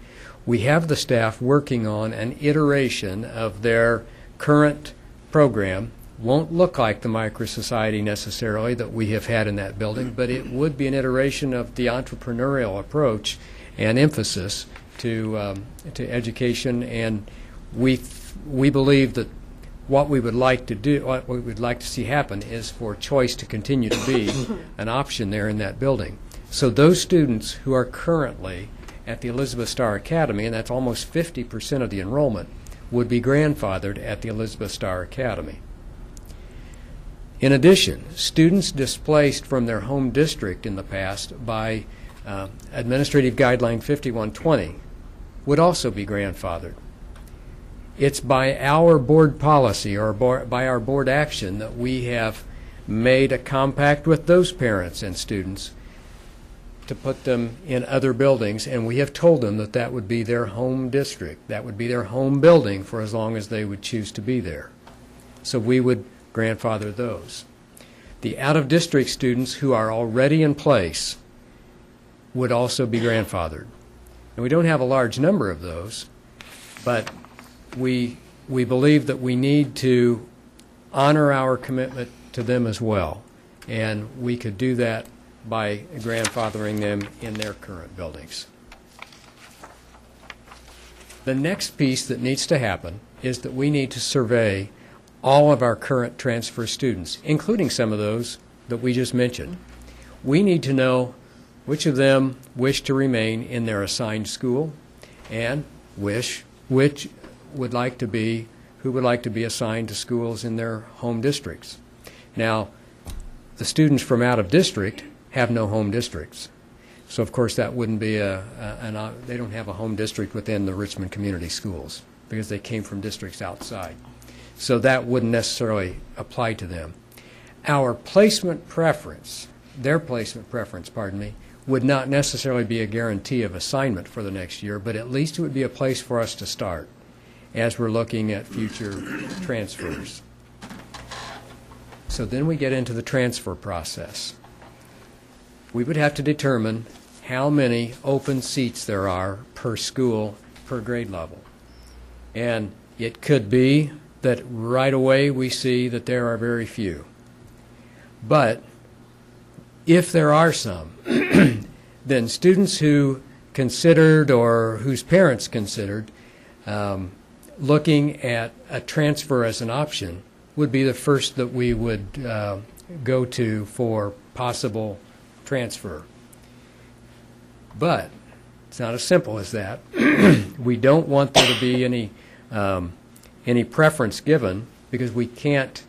We have the staff working on an iteration of their current program. Won't look like the micro-society necessarily that we have had in that building, but it would be an iteration of the entrepreneurial approach and emphasis to education, and we believe that what we would like to do, what we would like to see happen, is for choice to continue to be an option there in that building. So those students who are currently at the Elizabeth Starr Academy, and that's almost 50% of the enrollment, would be grandfathered at the Elizabeth Starr Academy. In addition, students displaced from their home district in the past by Administrative Guideline 5120 would also be grandfathered. It's by our board policy or by our board action that we have made a compact with those parents and students to put them in other buildings, and we have told them that that would be their home district. That would be their home building for as long as they would choose to be there. So we would grandfather those. The out-of-district students who are already in place would also be grandfathered. And we don't have a large number of those, but we believe that we need to honor our commitment to them as well, and we could do that by grandfathering them in their current buildings. The next piece that needs to happen is that we need to survey all of our current transfer students, including some of those that we just mentioned. We need to know which of them wish to remain in their assigned school and which would like to be, who would like to be assigned to schools in their home districts. Now, the students from out of district have no home districts. So of course that wouldn't be they don't have a home district within the Richmond Community Schools because they came from districts outside. So that wouldn't necessarily apply to them. Our placement preference, their placement preference, pardon me, would not necessarily be a guarantee of assignment for the next year, but at least it would be a place for us to start as we're looking at future transfers. So then we get into the transfer process. We would have to determine how many open seats there are per school, per grade level. And it could be that right away we see that there are very few. But if there are some, then students who considered or whose parents considered looking at a transfer as an option would be the first that we would go to for possible transfer. But it's not as simple as that. We don't want there to be any preference given because we can't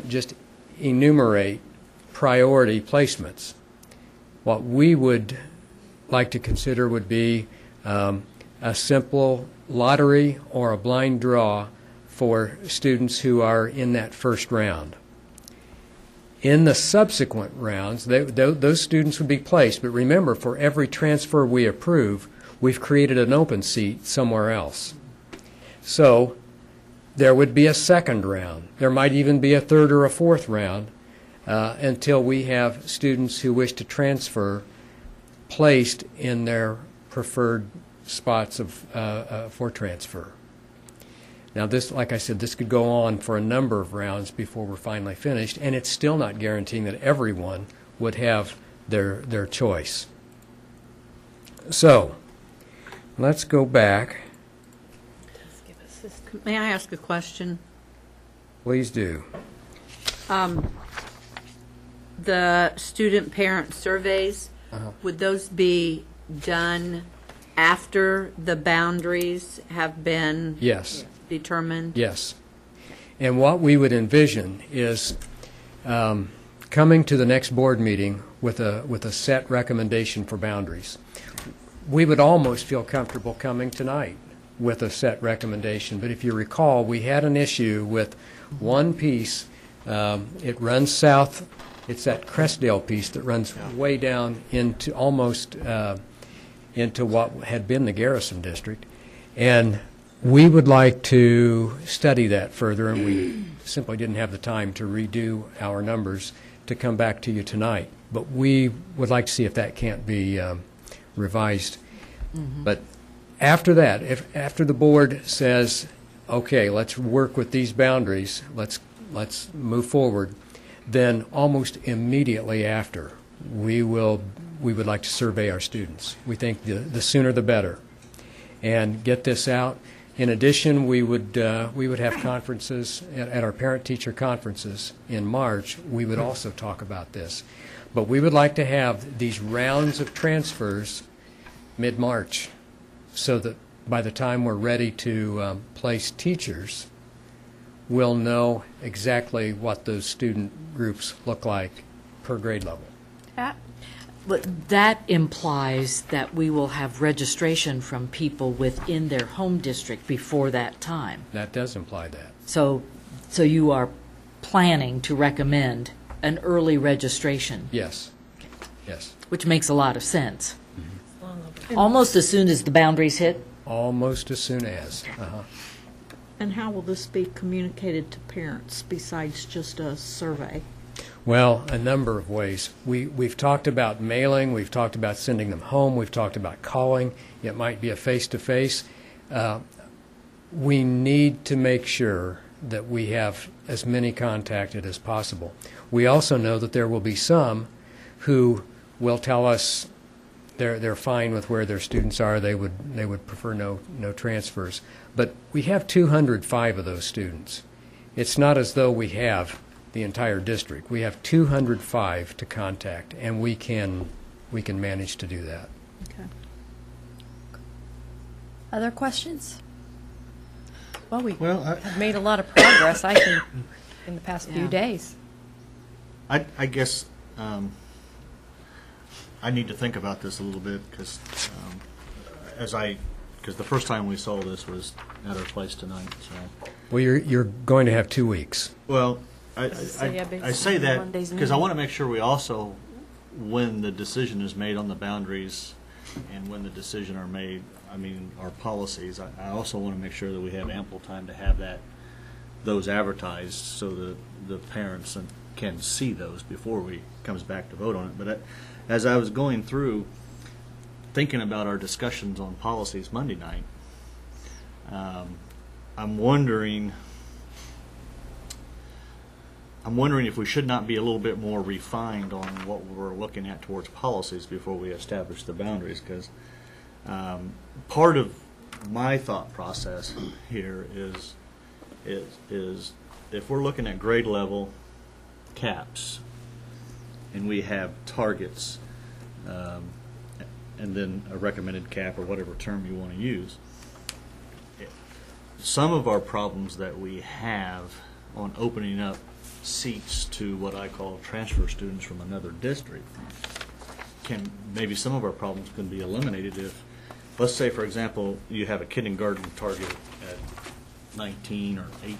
just enumerate priority placements. What we would like to consider would be a simple lottery or a blind draw for students who are in that first round. In the subsequent rounds, those students would be placed, but remember, for every transfer we approve, we've created an open seat somewhere else. So there would be a second round. There might even be a third or a fourth round until we have students who wish to transfer placed in their preferred spots for transfer. Now this, like I said, this could go on for a number of rounds before we're finally finished, and it's still not guaranteeing that everyone would have their choice. So, let's go back. May I ask a question? Please do. The student parent surveys, would those be done after the boundaries have been determined? Yes. And what we would envision is coming to the next board meeting with a set recommendation for boundaries. We would almost feel comfortable coming tonight with a set recommendation, but if you recall, we had an issue with one piece. It runs south. It's that Crestdale piece that runs way down into almost into what had been the Garrison District, and we would like to study that further, and we simply didn't have the time to redo our numbers to come back to you tonight. But we would like to see if that can't be revised. But after that, after the board says, okay, let's work with these boundaries, let's move forward, then almost immediately after, we will we would like to survey our students. We think the sooner the better, and get this out. In addition, we would have conferences at our parent-teacher conferences in March. We would also talk about this, but we would like to have these rounds of transfers mid-March, so that by the time we're ready to place teachers, we'll know exactly what those student groups look like per grade level. But that implies that we will have registration from people within their home district before that time. That does imply that. So you are planning to recommend an early registration, Yes. Yes. which makes a lot of sense. Almost as soon as the boundaries hit. Almost as soon as. And how will this be communicated to parents besides just a survey? Well, a number of ways. We've talked about mailing, we've talked about sending them home, we've talked about calling. It might be a face-to-face. We need to make sure that we have as many contacted as possible. We also know that there will be some who will tell us they're fine with where their students are. They would prefer no transfers. But we have 205 of those students. It's not as though we have the entire district. We have 205 to contact, and we can manage to do that. Okay. Other questions? Well, we have made a lot of progress, I think, in the past few days. I guess I need to think about this a little bit because the first time we saw this was at our place tonight. So. Well, you're going to have 2 weeks. Well, I say that because I want to make sure we also, when the decision is made on the boundaries and when the decision are made, our policies, I also want to make sure that we have ample time to have those advertised so that the parents can see those before we comes back to vote on it. But as I was going through thinking about our discussions on policies Monday night, I'm wondering if we should not be a little bit more refined on what we're looking at towards policies before we establish the boundaries, because part of my thought process here is if we're looking at grade level caps and we have targets and then a recommended cap or whatever term you want to use, some of our problems that we have on opening up seats to what I call transfer students from another district, maybe some of our problems can be eliminated if, let's say, for example, you have a kindergarten target at 19 or 18.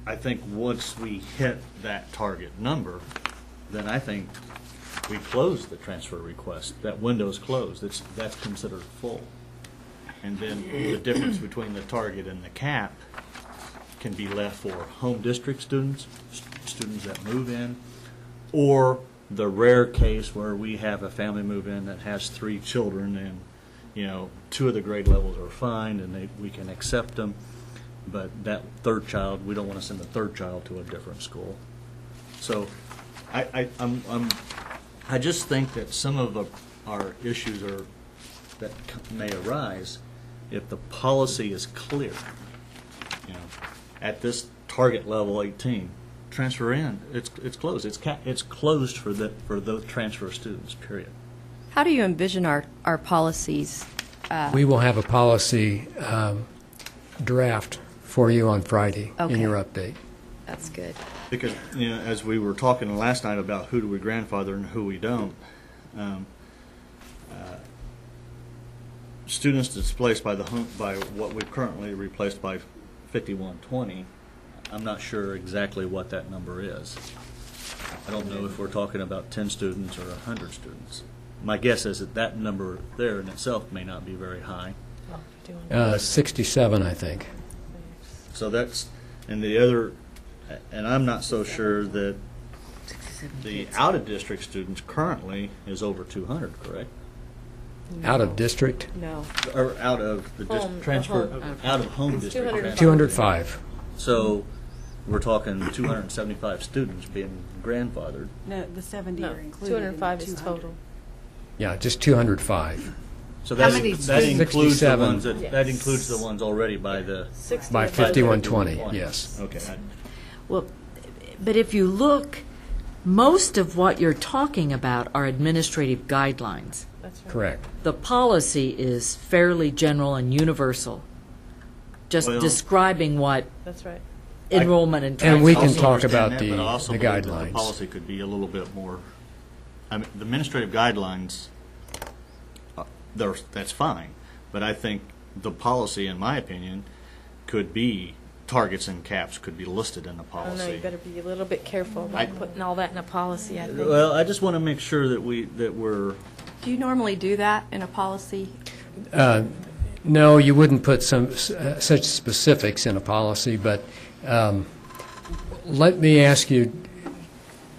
I think once we hit that target number, then I think we close the transfer request. That window's closed. That's considered full. And then the difference between the target and the cap can be left for home district students that move in, or the rare case where we have a family move in that has 3 children and 2 of the grade levels are fine and we can accept them, but that third child, we don't want to send the third child to a different school. So I just think that some of our issues that may arise if the policy is clear. At this target level 18, transfer in. It's closed. It's closed for those transfer students. Period. How do you envision our policies? We will have a policy draft for you on Friday in your update. That's good. Because as we were talking last night about who do we grandfather and who we don't, students displaced by what we've currently replaced by 5120, I'm not sure exactly what that number is. I don't know if we're talking about 10 students or 100 students. My guess is that number there in itself may not be very high. 67, I think. So that's, and the other, and I'm not so sure that the out-of-district students currently is over 200, correct? Out of district? No. Or out of the transfer, out of home district. 205. So we're talking 275 students being grandfathered. No, the 70 No, are included. 205 in the is 200. total. Yeah, just 205 So How that, many that includes the 67. ones that includes the ones already by the. by 5120, yes. Okay. Well, but if you look, most of what you're talking about are administrative guidelines. That's right. Correct. The policy is fairly general and universal, just Well- describing what That's right. enrollment and And we can Also talk understand about that, the but I also the believe that guidelines. The policy could be a little bit more, I mean, the administrative guidelines, that's fine, but I think the policy, in my opinion, could be, targets and caps could be listed in the I don't know, you policy. better be a little bit careful about putting all that in a policy, I think. Well, I just want to make sure that we're, Do you normally do that in a policy? No, you wouldn't put such specifics in a policy, but let me ask you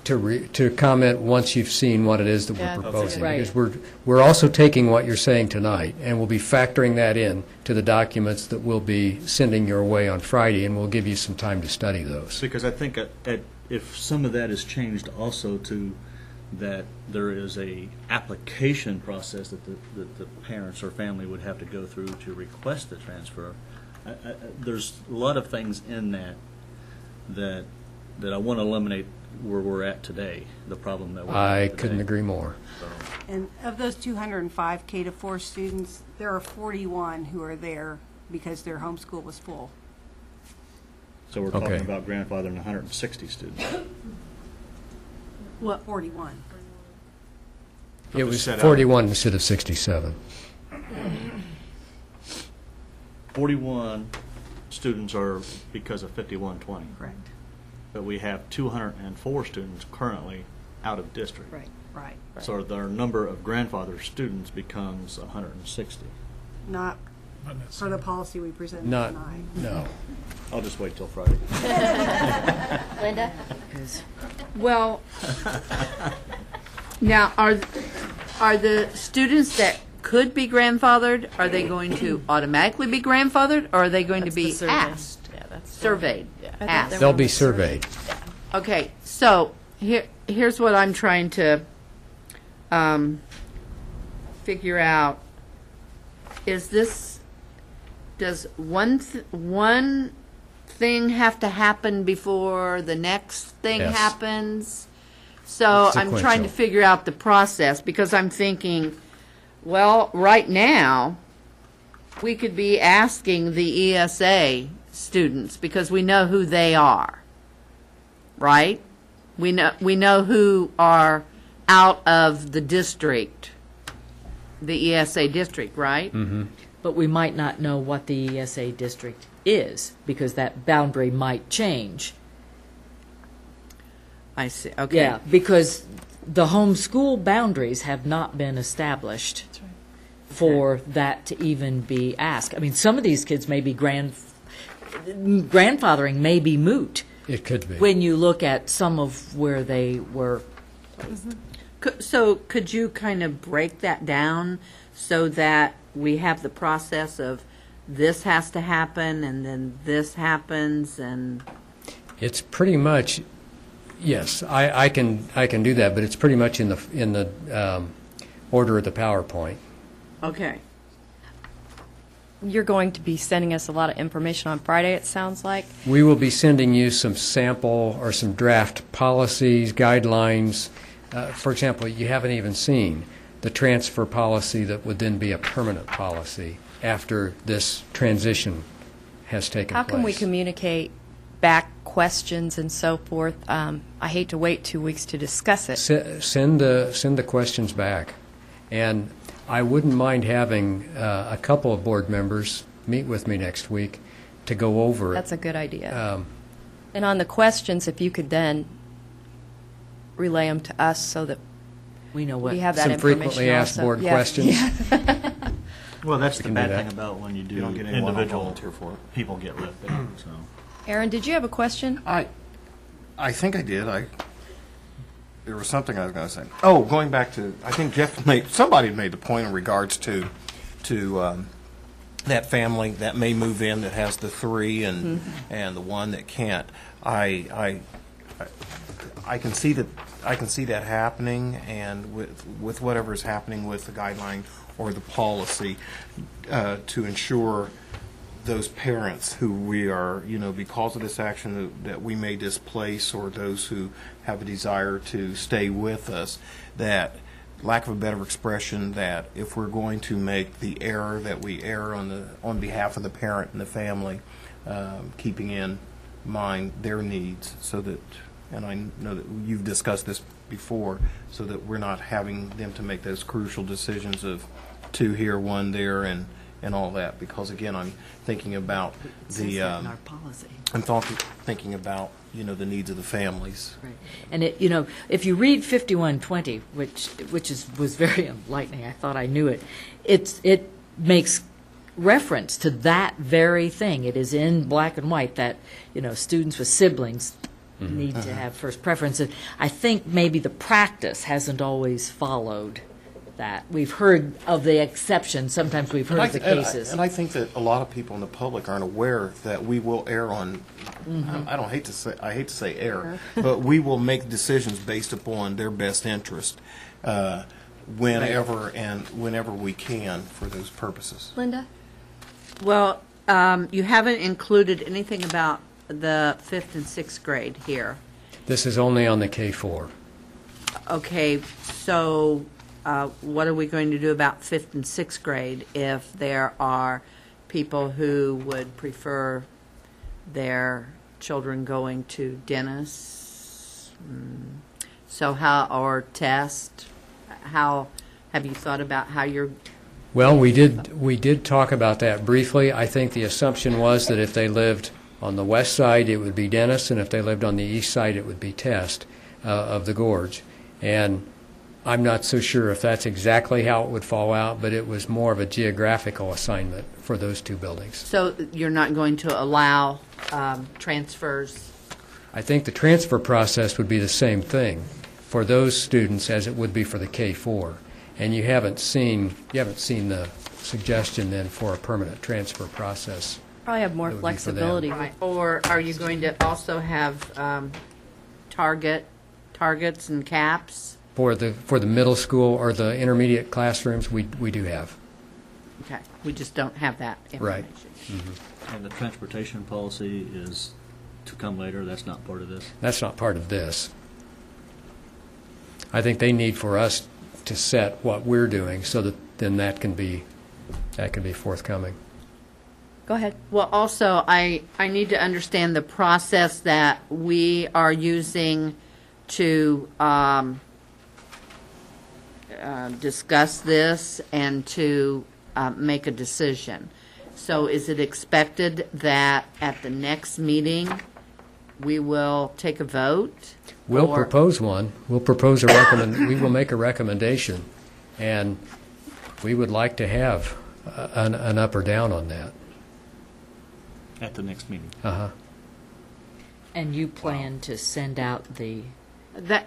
to comment once you've seen what it is that Yeah, we're okay. proposing. Right. Because we're also taking what you're saying tonight, and we'll be factoring that in to the documents that we'll be sending your way on Friday, and we'll give you some time to study those. because I think if some of that is changed also to that there is a application process that the parents or family would have to go through to request the transfer. There's a lot of things in that I want to eliminate where we're at today, the problem that we're I at today. couldn't agree more. And of those 205 K to 4 students, there are 41 who are there because their homeschool was full. So we're talking Okay. about grandfathering 160 students. What? 41. It was set out. 41 instead of 67. 41 students are because of 5120. Correct. But we have 204 students currently out of district. Right. So our number of grandfather students becomes 160. Not for the policy we presented Not, tonight. no. I'll just wait till Friday. Linda? Well, now, are the students that could be grandfathered, are they going to automatically be grandfathered, or are they going That's to the be survey. asked? Yeah, that's Surveyed? Yeah. Asked? They'll be surveyed. Okay, so here's what I'm trying to figure out. Does one thing have to happen before the next thing Yes. happens? So It's I'm trying sequential. to figure out the process, because I'm thinking, well, right now, we could be asking the ESA students, because we know who they are, right? We know who are out of the district, the ESA district, right? Mm-hmm. But we might not know what the ESA district is, because that boundary might change. I see, okay. Yeah, because the homeschool boundaries have not been established for that to even be asked. I mean, some of these kids may be grandfathering may be moot It could be. when you look at some of where they were. So could you kind of break that down so that we have the process of this has to happen and then this happens and? It's pretty much, yes, I can do that, but it's pretty much in the order of the PowerPoint. Okay. You're going to be sending us a lot of information on Friday, it sounds like. We will be sending you some sample or some draft policies, guidelines. For example, you haven't even seen the transfer policy that would then be a permanent policy after this transition has taken How place. can we communicate back questions and so forth? I hate to wait 2 weeks to discuss it. Send the questions back. And I wouldn't mind having a couple of board members meet with me next week to go over it. That's a good idea. And on the questions, if you could then relay them to us so that We know what. we have that Some information frequently asked also. board Yeah. questions. Well, that's the can do bad that. thing about when you do You don't get anyone to individual volunteer for it. people get left out, so. Aaron, did you have a question? I think I did. There was something I was going to say. Oh, going back to, I think somebody made the point in regards to that family that may move in that has the 3 and and the one that can't. I can see that happening, and with whatever is happening with the guideline or the policy to ensure those parents who we are, because of this action that we may displace, or those who have a desire to stay with us, that, lack of a better expression, that if we're going to make the error, that we err on behalf of the parent and the family, keeping in mind their needs, so that, and I know that you've discussed this before, so that we're not having them to make those crucial decisions of 2 here, 1 there, and all that. Because again, I'm thinking about the in our policy. I'm thinking about the needs of the families. Right. And if you read 5120, which was very enlightening, I thought I knew it. It makes reference to that very thing. It is in black and white that students with siblings need to have first preference. And I think maybe the practice hasn't always followed that. We've heard of the exceptions. Sometimes we've heard of the cases. And I think that a lot of people in the public aren't aware that we will err on. I hate to say err, but we will make decisions based upon their best interest whenever we can for those purposes. Linda? Well, you haven't included anything about the 5th and 6th grade here. This is only on the K4. Okay, so what are we going to do about 5th and 6th grade if there are people who would prefer their children going to dentists? So or test? How have you thought about how you're? Well, we did talk about that briefly. I think the assumption was that if they lived on the west side, it would be dentist, and if they lived on the east side, it would be test of the gorge. And I'm not so sure if that's exactly how it would fall out, but it was more of a geographical assignment for those 2 buildings. So you're not going to allow transfers? I think the transfer process would be the same thing for those students as it would be for the K4. And you haven't seen the suggestion then for a permanent transfer process. Probably have more flexibility. Right. Or are you going to also have targets and caps? For the middle school or the intermediate classrooms, we do have. Okay, we just don't have that information. Right. And the transportation policy is to come later. That's not part of this. That's not part of this. I think they need for us to set what we're doing, so that then that can be forthcoming. Go ahead. Well, also, I need to understand the process that we are using to discuss this and to make a decision. So is it expected that at the next meeting we will take a vote? We'll propose one. We'll propose we will make a recommendation, and we would like to have an up or down on that. At the next meeting. Uh-huh. And you plan to send out That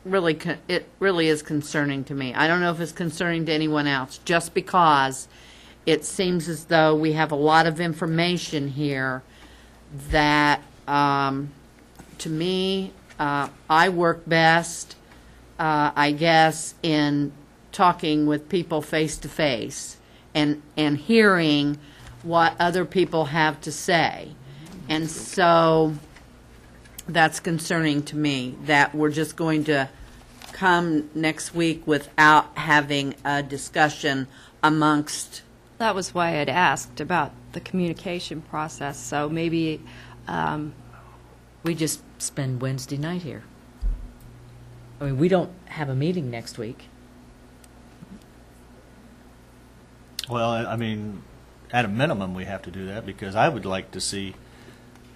really it really is concerning to me. I don't know if it's concerning to anyone else, just because it seems as though we have a lot of information here that, to me, I work best, I guess, in talking with people face to face and hearing what other people have to say. And so that's concerning to me, that we're just going to come next week without having a discussion amongst. That was why I'd asked about the communication process, so maybe we just spend Wednesday night here. I mean, we don't have a meeting next week. Well, I mean, at a minimum, we have to do that, because I would like to see,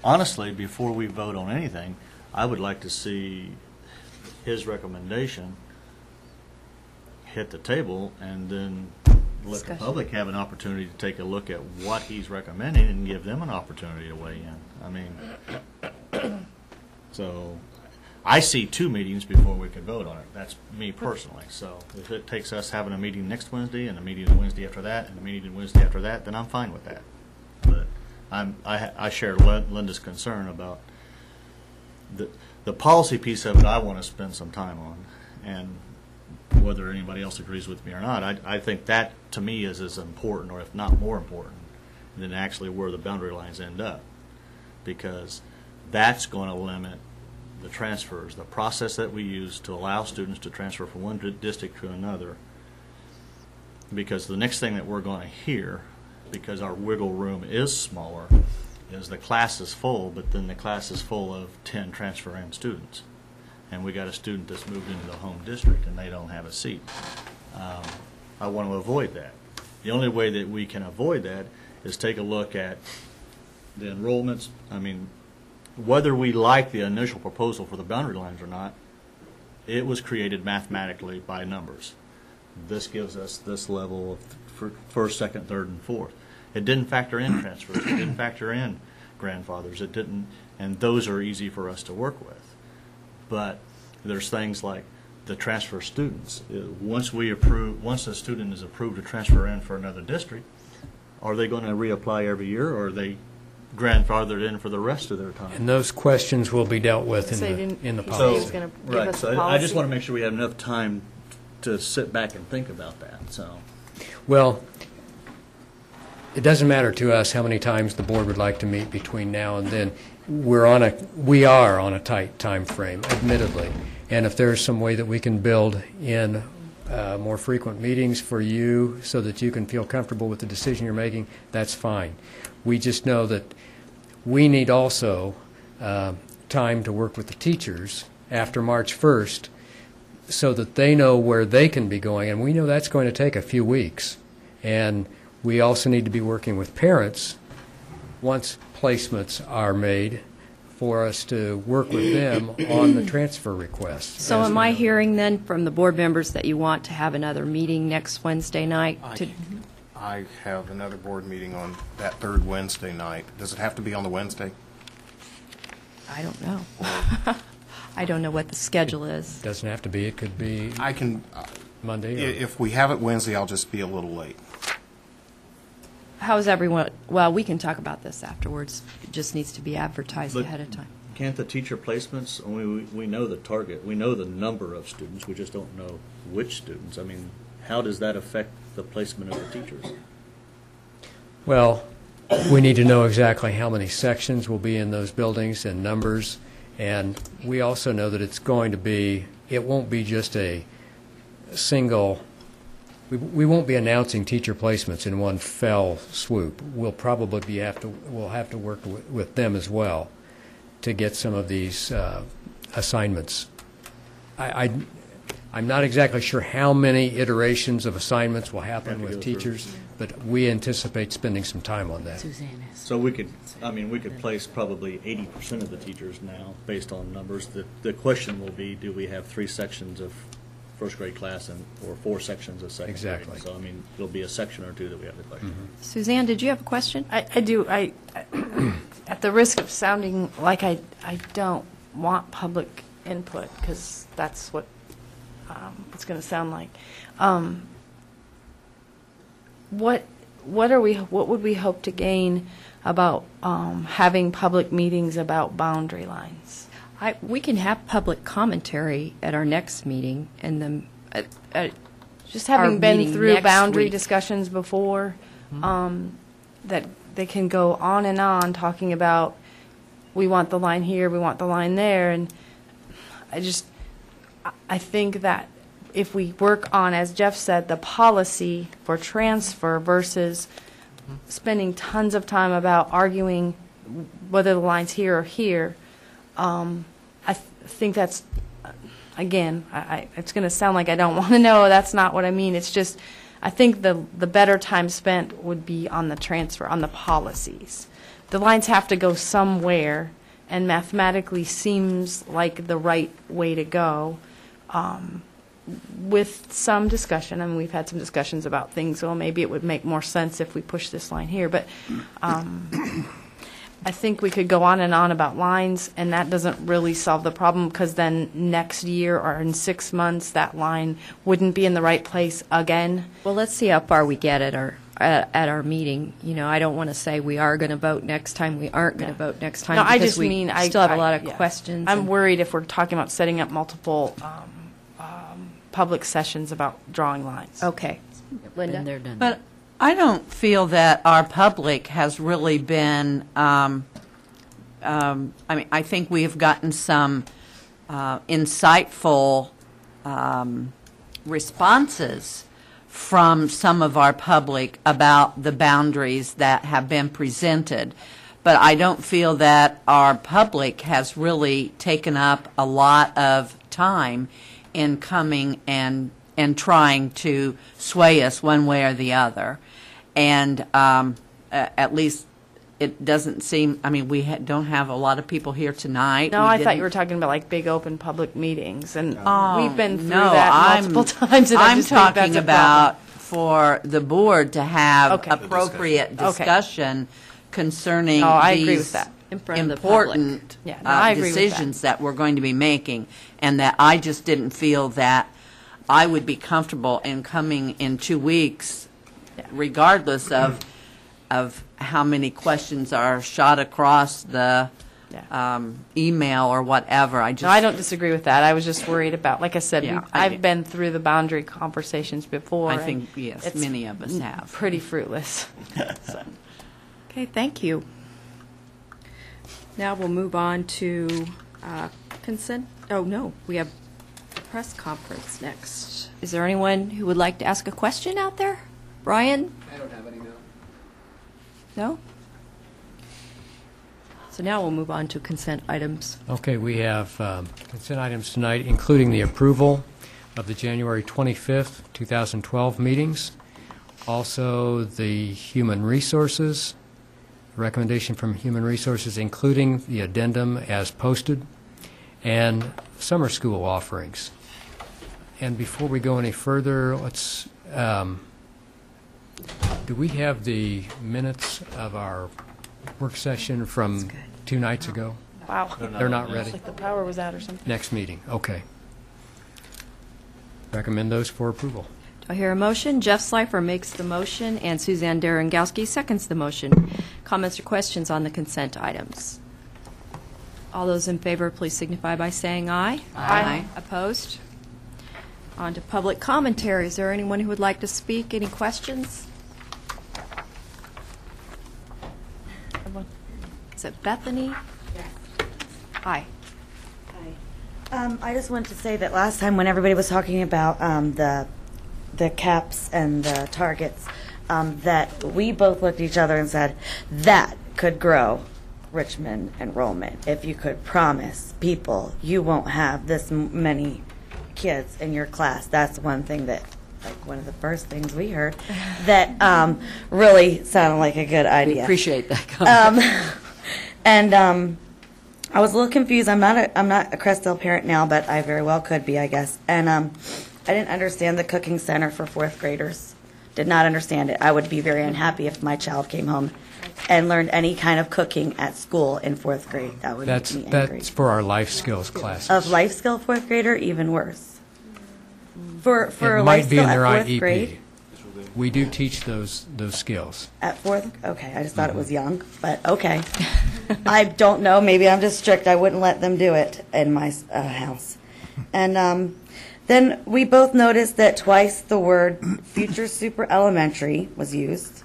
honestly, before we vote on anything, I would like to see his recommendation hit the table, and then let the public have an opportunity to take a look at what he's recommending and give them an opportunity to weigh in. I mean, so I see 2 meetings before we can vote on it. That's me personally. So if it takes us having a meeting next Wednesday and a meeting the Wednesday after that and a meeting the Wednesday after that, then I'm fine with that. But I share Linda's concern about the policy piece of it. I want to spend some time on, and whether anybody else agrees with me or not, I think that to me is as important, or if not more important, than actually where the boundary lines end up, because that's going to limit the transfers, the process that we use to allow students to transfer from one district to another. Because the next thing that we're going to hear, because our wiggle room is smaller, is the class is full, but then the class is full of 10 transfer-in students. And we got a student that's moved into the home district and they don't have a seat. I want to avoid that. The only way that we can avoid that is take a look at the enrollments. I mean, whether we like the initial proposal for the boundary lines or not, it was created mathematically by numbers. This gives us this level of first, second, third, and fourth. It didn't factor in transfers. It didn't factor in grandfathers. It didn't, and those are easy for us to work with. But there's things like the transfer students. Once a student is approved to transfer in for another district, are they going to reapply every year, or are they grandfathered in for the rest of their time? And those questions will be dealt with in the policy. So I just want to make sure we have enough time to sit back and think about that. So, well, it doesn't matter to us how many times the board would like to meet between now and then. We are on a tight time frame, admittedly, and if there's some way that we can build in more frequent meetings for you so that you can feel comfortable with the decision you're making, that's fine. We just know that we need also time to work with the teachers after March 1st so that they know where they can be going, and we know that's going to take a few weeks. And we also need to be working with parents once placements are made for us to work with them on the transfer requests. So am I hearing then from the board members that you want to have another meeting next Wednesday night? I have another board meeting on that third Wednesday night. Does it have to be on the Wednesday? I don't know. I don't know what the schedule is. Doesn't have to be. It could be Monday. If we have it Wednesday, I'll just be a little late. How's everyone? Well, we can talk about this afterwards. It just needs to be advertised But ahead of time. can't the teacher placements, we know the target, we know the number of students, we just don't know which students. I mean, how does that affect the placement of the teachers? Well, we need to know exactly how many sections will be in those buildings and numbers, and we also know that it won't be just a single, we won't be announcing teacher placements in one fell swoop. We'll probably we'll have to work with them as well to get some of these assignments. I'm not exactly sure how many iterations of assignments will happen with teachers, but we anticipate spending some time on that. So we could place probably 80% of the teachers now based on numbers. The question will be, do we have 3 sections of first grade class or 4 sections of second grade? Exactly. So, there'll be a section or 2 that we have the question. Mm-hmm. Suzanne, did you have a question? I do. At the risk of sounding like I don't want public input, because that's what it's going to sound like. What would we hope to gain about having public meetings about boundary lines? We can have public commentary at our next meeting, and then Just having our been meeting through next boundary week. discussions before, that they can go on and on talking about, we want the line here, we want the line there, and I think that if we work on, as Jeff said, the policy for transfer versus spending tons of time about arguing whether the line's here or here, I think that's, again, it's going to sound like I don't want to know. That's not what I mean. It's just, I think the better time spent would be on the transfer, on the policies. The lines have to go somewhere, and mathematically seems like the right way to go. With some discussion, I mean, we've had some discussions about things, well, maybe it would make more sense if we push this line here, but I think we could go on and on about lines, and that doesn't really solve the problem, because then next year or in 6 months, that line wouldn't be in the right place again. Well, let's see how far we get at our meeting. You know, I don't want to say we are going to vote next time, we aren't going to vote next time. No, I because just we mean still have a lot of yeah. questions. I'm and- worried if we're talking about setting up multiple public sessions about drawing lines. Okay. Linda? Been there, done that. But I don't feel that our public has really been, I mean, I think we have gotten some insightful responses from some of our public about the boundaries that have been presented. But I don't feel that our public has really taken up a lot of time in coming and trying to sway us one way or the other. And at least it doesn't seem, I mean, we don't have a lot of people here tonight. No, We I thought didn't- you were talking about like big open public meetings, and Oh, we've been through no, that multiple times. And I I'm just think that's talking a about for the board to have Okay. appropriate Okay. discussion concerning No, I agree with these that. In front of the public. important Yeah, no, I agree with that. decisions that we're going to be making, and that I just didn't feel that I would be comfortable in coming in 2 weeks, regardless of how many questions are shot across the email or whatever. No, I don't disagree with that. I was just worried about, like I said, Yeah, I've been through the boundary conversations before. I and think, yes, it's many of us have. Pretty fruitless. Okay, thank you. Now we'll move on to consent. Oh, no, we have the press conference next. Is there anyone who would like to ask a question out there? Brian? I don't have any, no. No? So now we'll move on to consent items. Okay, we have consent items tonight, including the approval of the January 25th, 2012 meetings, also the Human Resources, recommendation from Human Resources, including the addendum as posted, and summer school offerings. And before we go any further, let's, do we have the minutes of our work session from 2 nights ago? Wow. They're not ready? Like the power was out or something. Next meeting, okay. Recommend those for approval. Do I hear a motion? Jeff Slifer makes the motion, and Suzanne Darengowski seconds the motion. Comments or questions on the consent items? All those in favor, please signify by saying aye. Aye. Opposed? On to public commentary. Is there anyone who would like to speak? Any questions? Is it Bethany? Yes. Hi. Hi. I just wanted to say that last time when everybody was talking about the caps and the targets, that we both looked at each other and said, that could grow Richmond enrollment if you could promise people you won't have this many kids in your class. That's one thing that, like, one of the first things we heard that really sounded like a good idea. We appreciate that comment. And I was a little confused. I'm not a Crestdale parent now, but I very well could be, I guess. And I didn't understand the cooking center for fourth graders. Did not understand it. I would be very unhappy if my child came home and learned any kind of cooking at school in fourth grade. That would make me angry. That's for our life skills classes. Of life skill fourth grader, even worse. For It life might be skill in at their fourth IEP. grade. We do teach those skills. At fourth, okay, I just thought it was young, but okay. I don't know, maybe I'm just strict, I wouldn't let them do it in my house. And then we both noticed that twice the word future super elementary was used,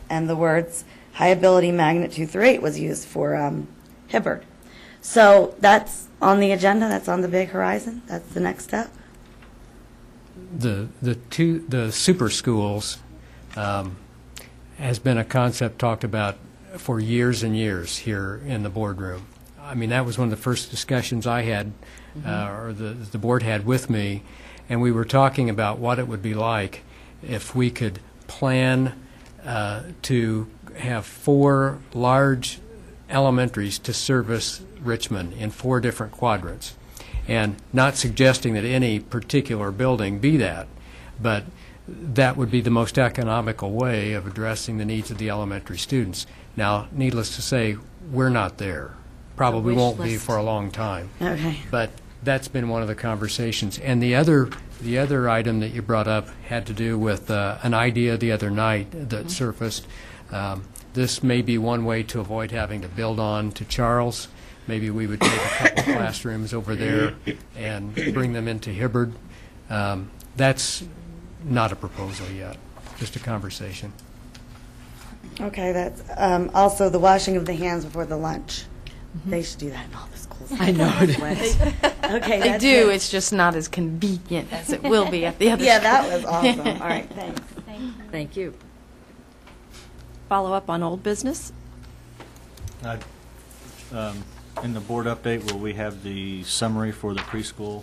and the words high ability magnet 2 through 8 was used for Hibbard. So that's on the agenda, that's on the big horizon, that's the next step. The super schools has been a concept talked about for years and years here in the boardroom. I mean, that was one of the first discussions I had, or the board had with me, and we were talking about what it would be like if we could plan to have 4 large elementaries to service Richmond in 4 different quadrants. And not suggesting that any particular building be that, but that would be the most economical way of addressing the needs of the elementary students. Now, needless to say, we're not there. Probably wish won't be list. for a long time. Okay. But that's been one of the conversations. And the other item that you brought up had to do with an idea the other night that surfaced. This may be one way to avoid having to build on to Charles. Maybe we would take a couple classrooms over there and bring them into Hibbard. That's not a proposal yet, just a conversation. Okay, that's also the washing of the hands before the lunch. They should do that in all the schools. I know it is. Okay, They that's do, it. it's just not as convenient as it will be at the other Yeah, school. that was awesome. All right, thanks. Thank you. Follow up on old business? In the board update, will we have the summary for the preschool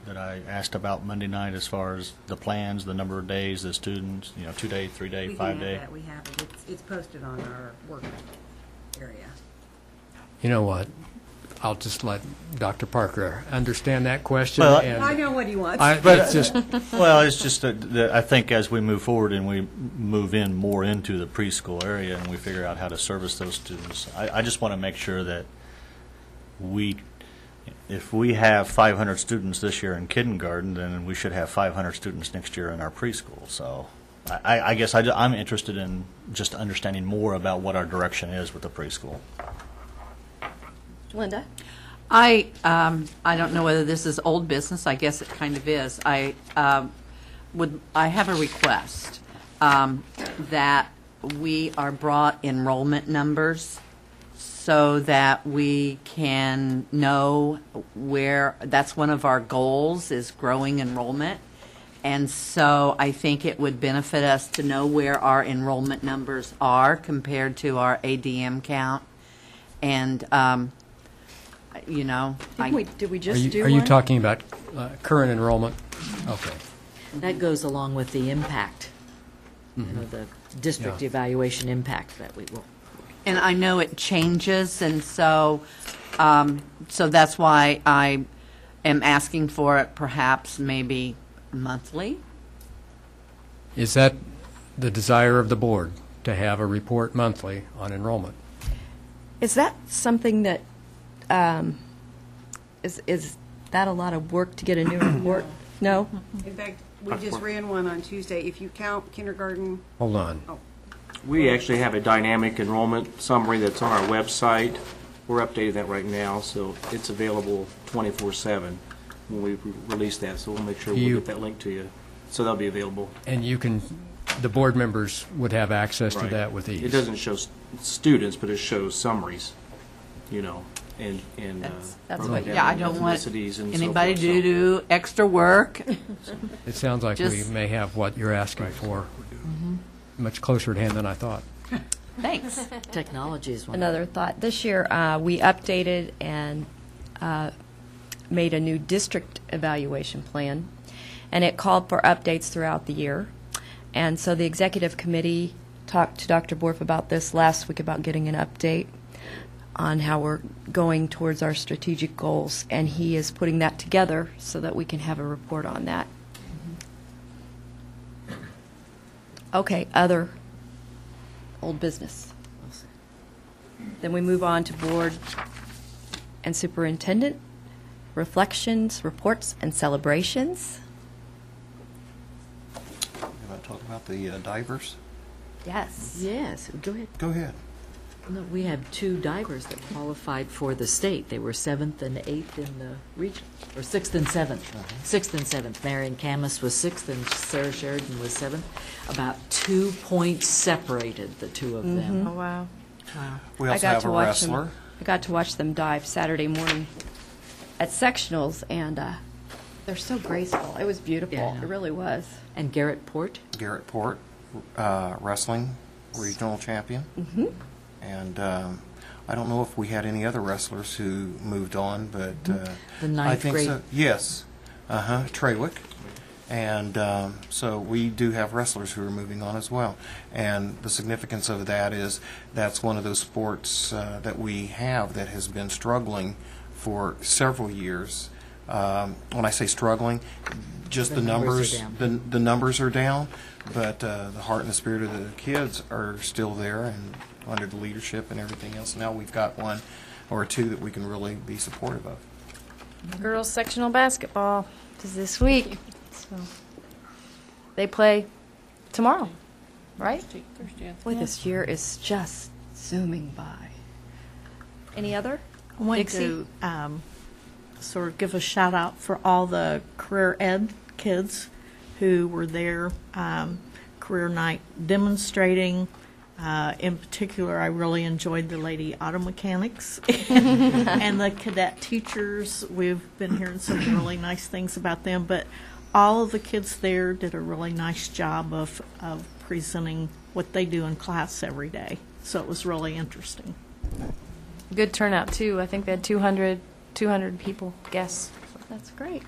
that I asked about Monday night as far as the plans, the number of days, the students, 2-day, 3-day, 5-day? We have it. It's posted on our work area. You know what? I'll just let Dr. Parker understand that question. Well, and I know what he wants. it's just, Well, it's just that I think as we move forward and we move in more into the preschool area and we figure out how to service those students, I just want to make sure that if we have 500 students this year in kindergarten, then we should have 500 students next year in our preschool. So I guess I'm interested in just understanding more about what our direction is with the preschool. Linda? I don't know whether this is old business. I guess it kind of is. I have a request that we are brought enrollment numbers so that we can know where, that's one of our goals, is growing enrollment. And so I think it would benefit us to know where our enrollment numbers are compared to our ADM count. And Did we just do are you one? talking about current enrollment? Okay. That goes along with the impact, the district evaluation impact that we will. And I know it changes, and so that's why I am asking for it perhaps maybe monthly. Is that the desire of the board, to have a report monthly on enrollment? Is that something that, is that a lot of work to get a new report? No? In fact, we just ran one on Tuesday. If you count kindergarten, Hold on. We actually have a dynamic enrollment summary that's on our website. We're updating that right now, so it's available 24/7 when we release that. So we'll make sure we'll get that link to you. So that'll be available. And the board members would have access to Right. that with ease. It doesn't show students, but it shows summaries, and That's broken what, down yeah, I don't want ethnicities and so anybody forth, to so- do extra work. It sounds like we Just- may have what you're asking for much closer at hand than I thought. Thanks. Technology is one. Another thought. This year, we updated and made a new district evaluation plan, and it called for updates throughout the year. And so the executive committee talked to Dr. Borf about this last week, about getting an update on how we're going towards our strategic goals, and he is putting that together so that we can have a report on that. Okay, other old business. Then we move on to board and superintendent, reflections, reports, and celebrations. You want to talk about the divers? Yes. Yes, go ahead. Go ahead. No, we have 2 divers that qualified for the state. They were 7th and 8th in the region, or 6th and 7th. 6th and 7th. Marion Camus was 6th and Sarah Sheridan was 7th. About 2 points separated the two of them. Oh, wow. We also have a wrestler. I got to watch them dive Saturday morning at sectionals, and they're so graceful. It was beautiful. Yeah, I know. It really was. And Garrett Port? Garrett Port, wrestling regional champion. Mm-hmm. And I don't know if we had any other wrestlers who moved on, but The I ninth think grade. so. Yes. Trawick. And so we do have wrestlers who are moving on as well. And the significance of that is that's one of those sports that we have that has been struggling for several years When I say struggling, just the numbers, the numbers are down, but the heart and the spirit of the kids are still there, and under the leadership and everything else. Now we've got one or two that we can really be supportive of. Girls sectional basketball is this week. So they play tomorrow, right? Boy, this year is just zooming by. Any other? I want Dixie? to sort of give a shout out for all the career ed kids who were there, career night demonstrating. In particular, I really enjoyed the lady auto mechanics and the cadet teachers. We've been hearing some really nice things about them, but all of the kids there did a really nice job of presenting what they do in class every day. So it was really interesting. Good turnout, too. I think they had 200 people guests. That's great.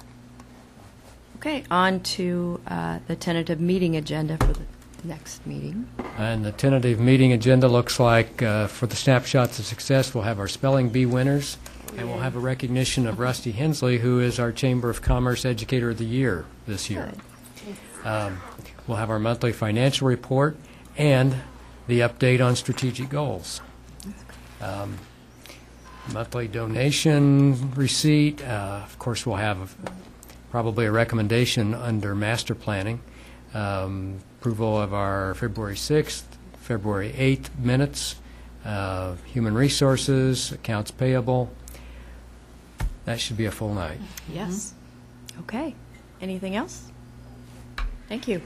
Okay, on to the tentative meeting agenda for the next meeting. And the tentative meeting agenda looks like for the snapshots of success, we'll have our spelling bee winners, and we'll have a recognition of Rusty Hensley, who is our Chamber of Commerce Educator of the Year this year. We'll have our monthly financial report and the update on strategic goals. Monthly donation receipt. Of course, we'll have probably a recommendation under master planning. Approval of our February 6th, February 8th minutes, human resources, accounts payable. That should be a full night. Yes. Okay. Anything else? Thank you.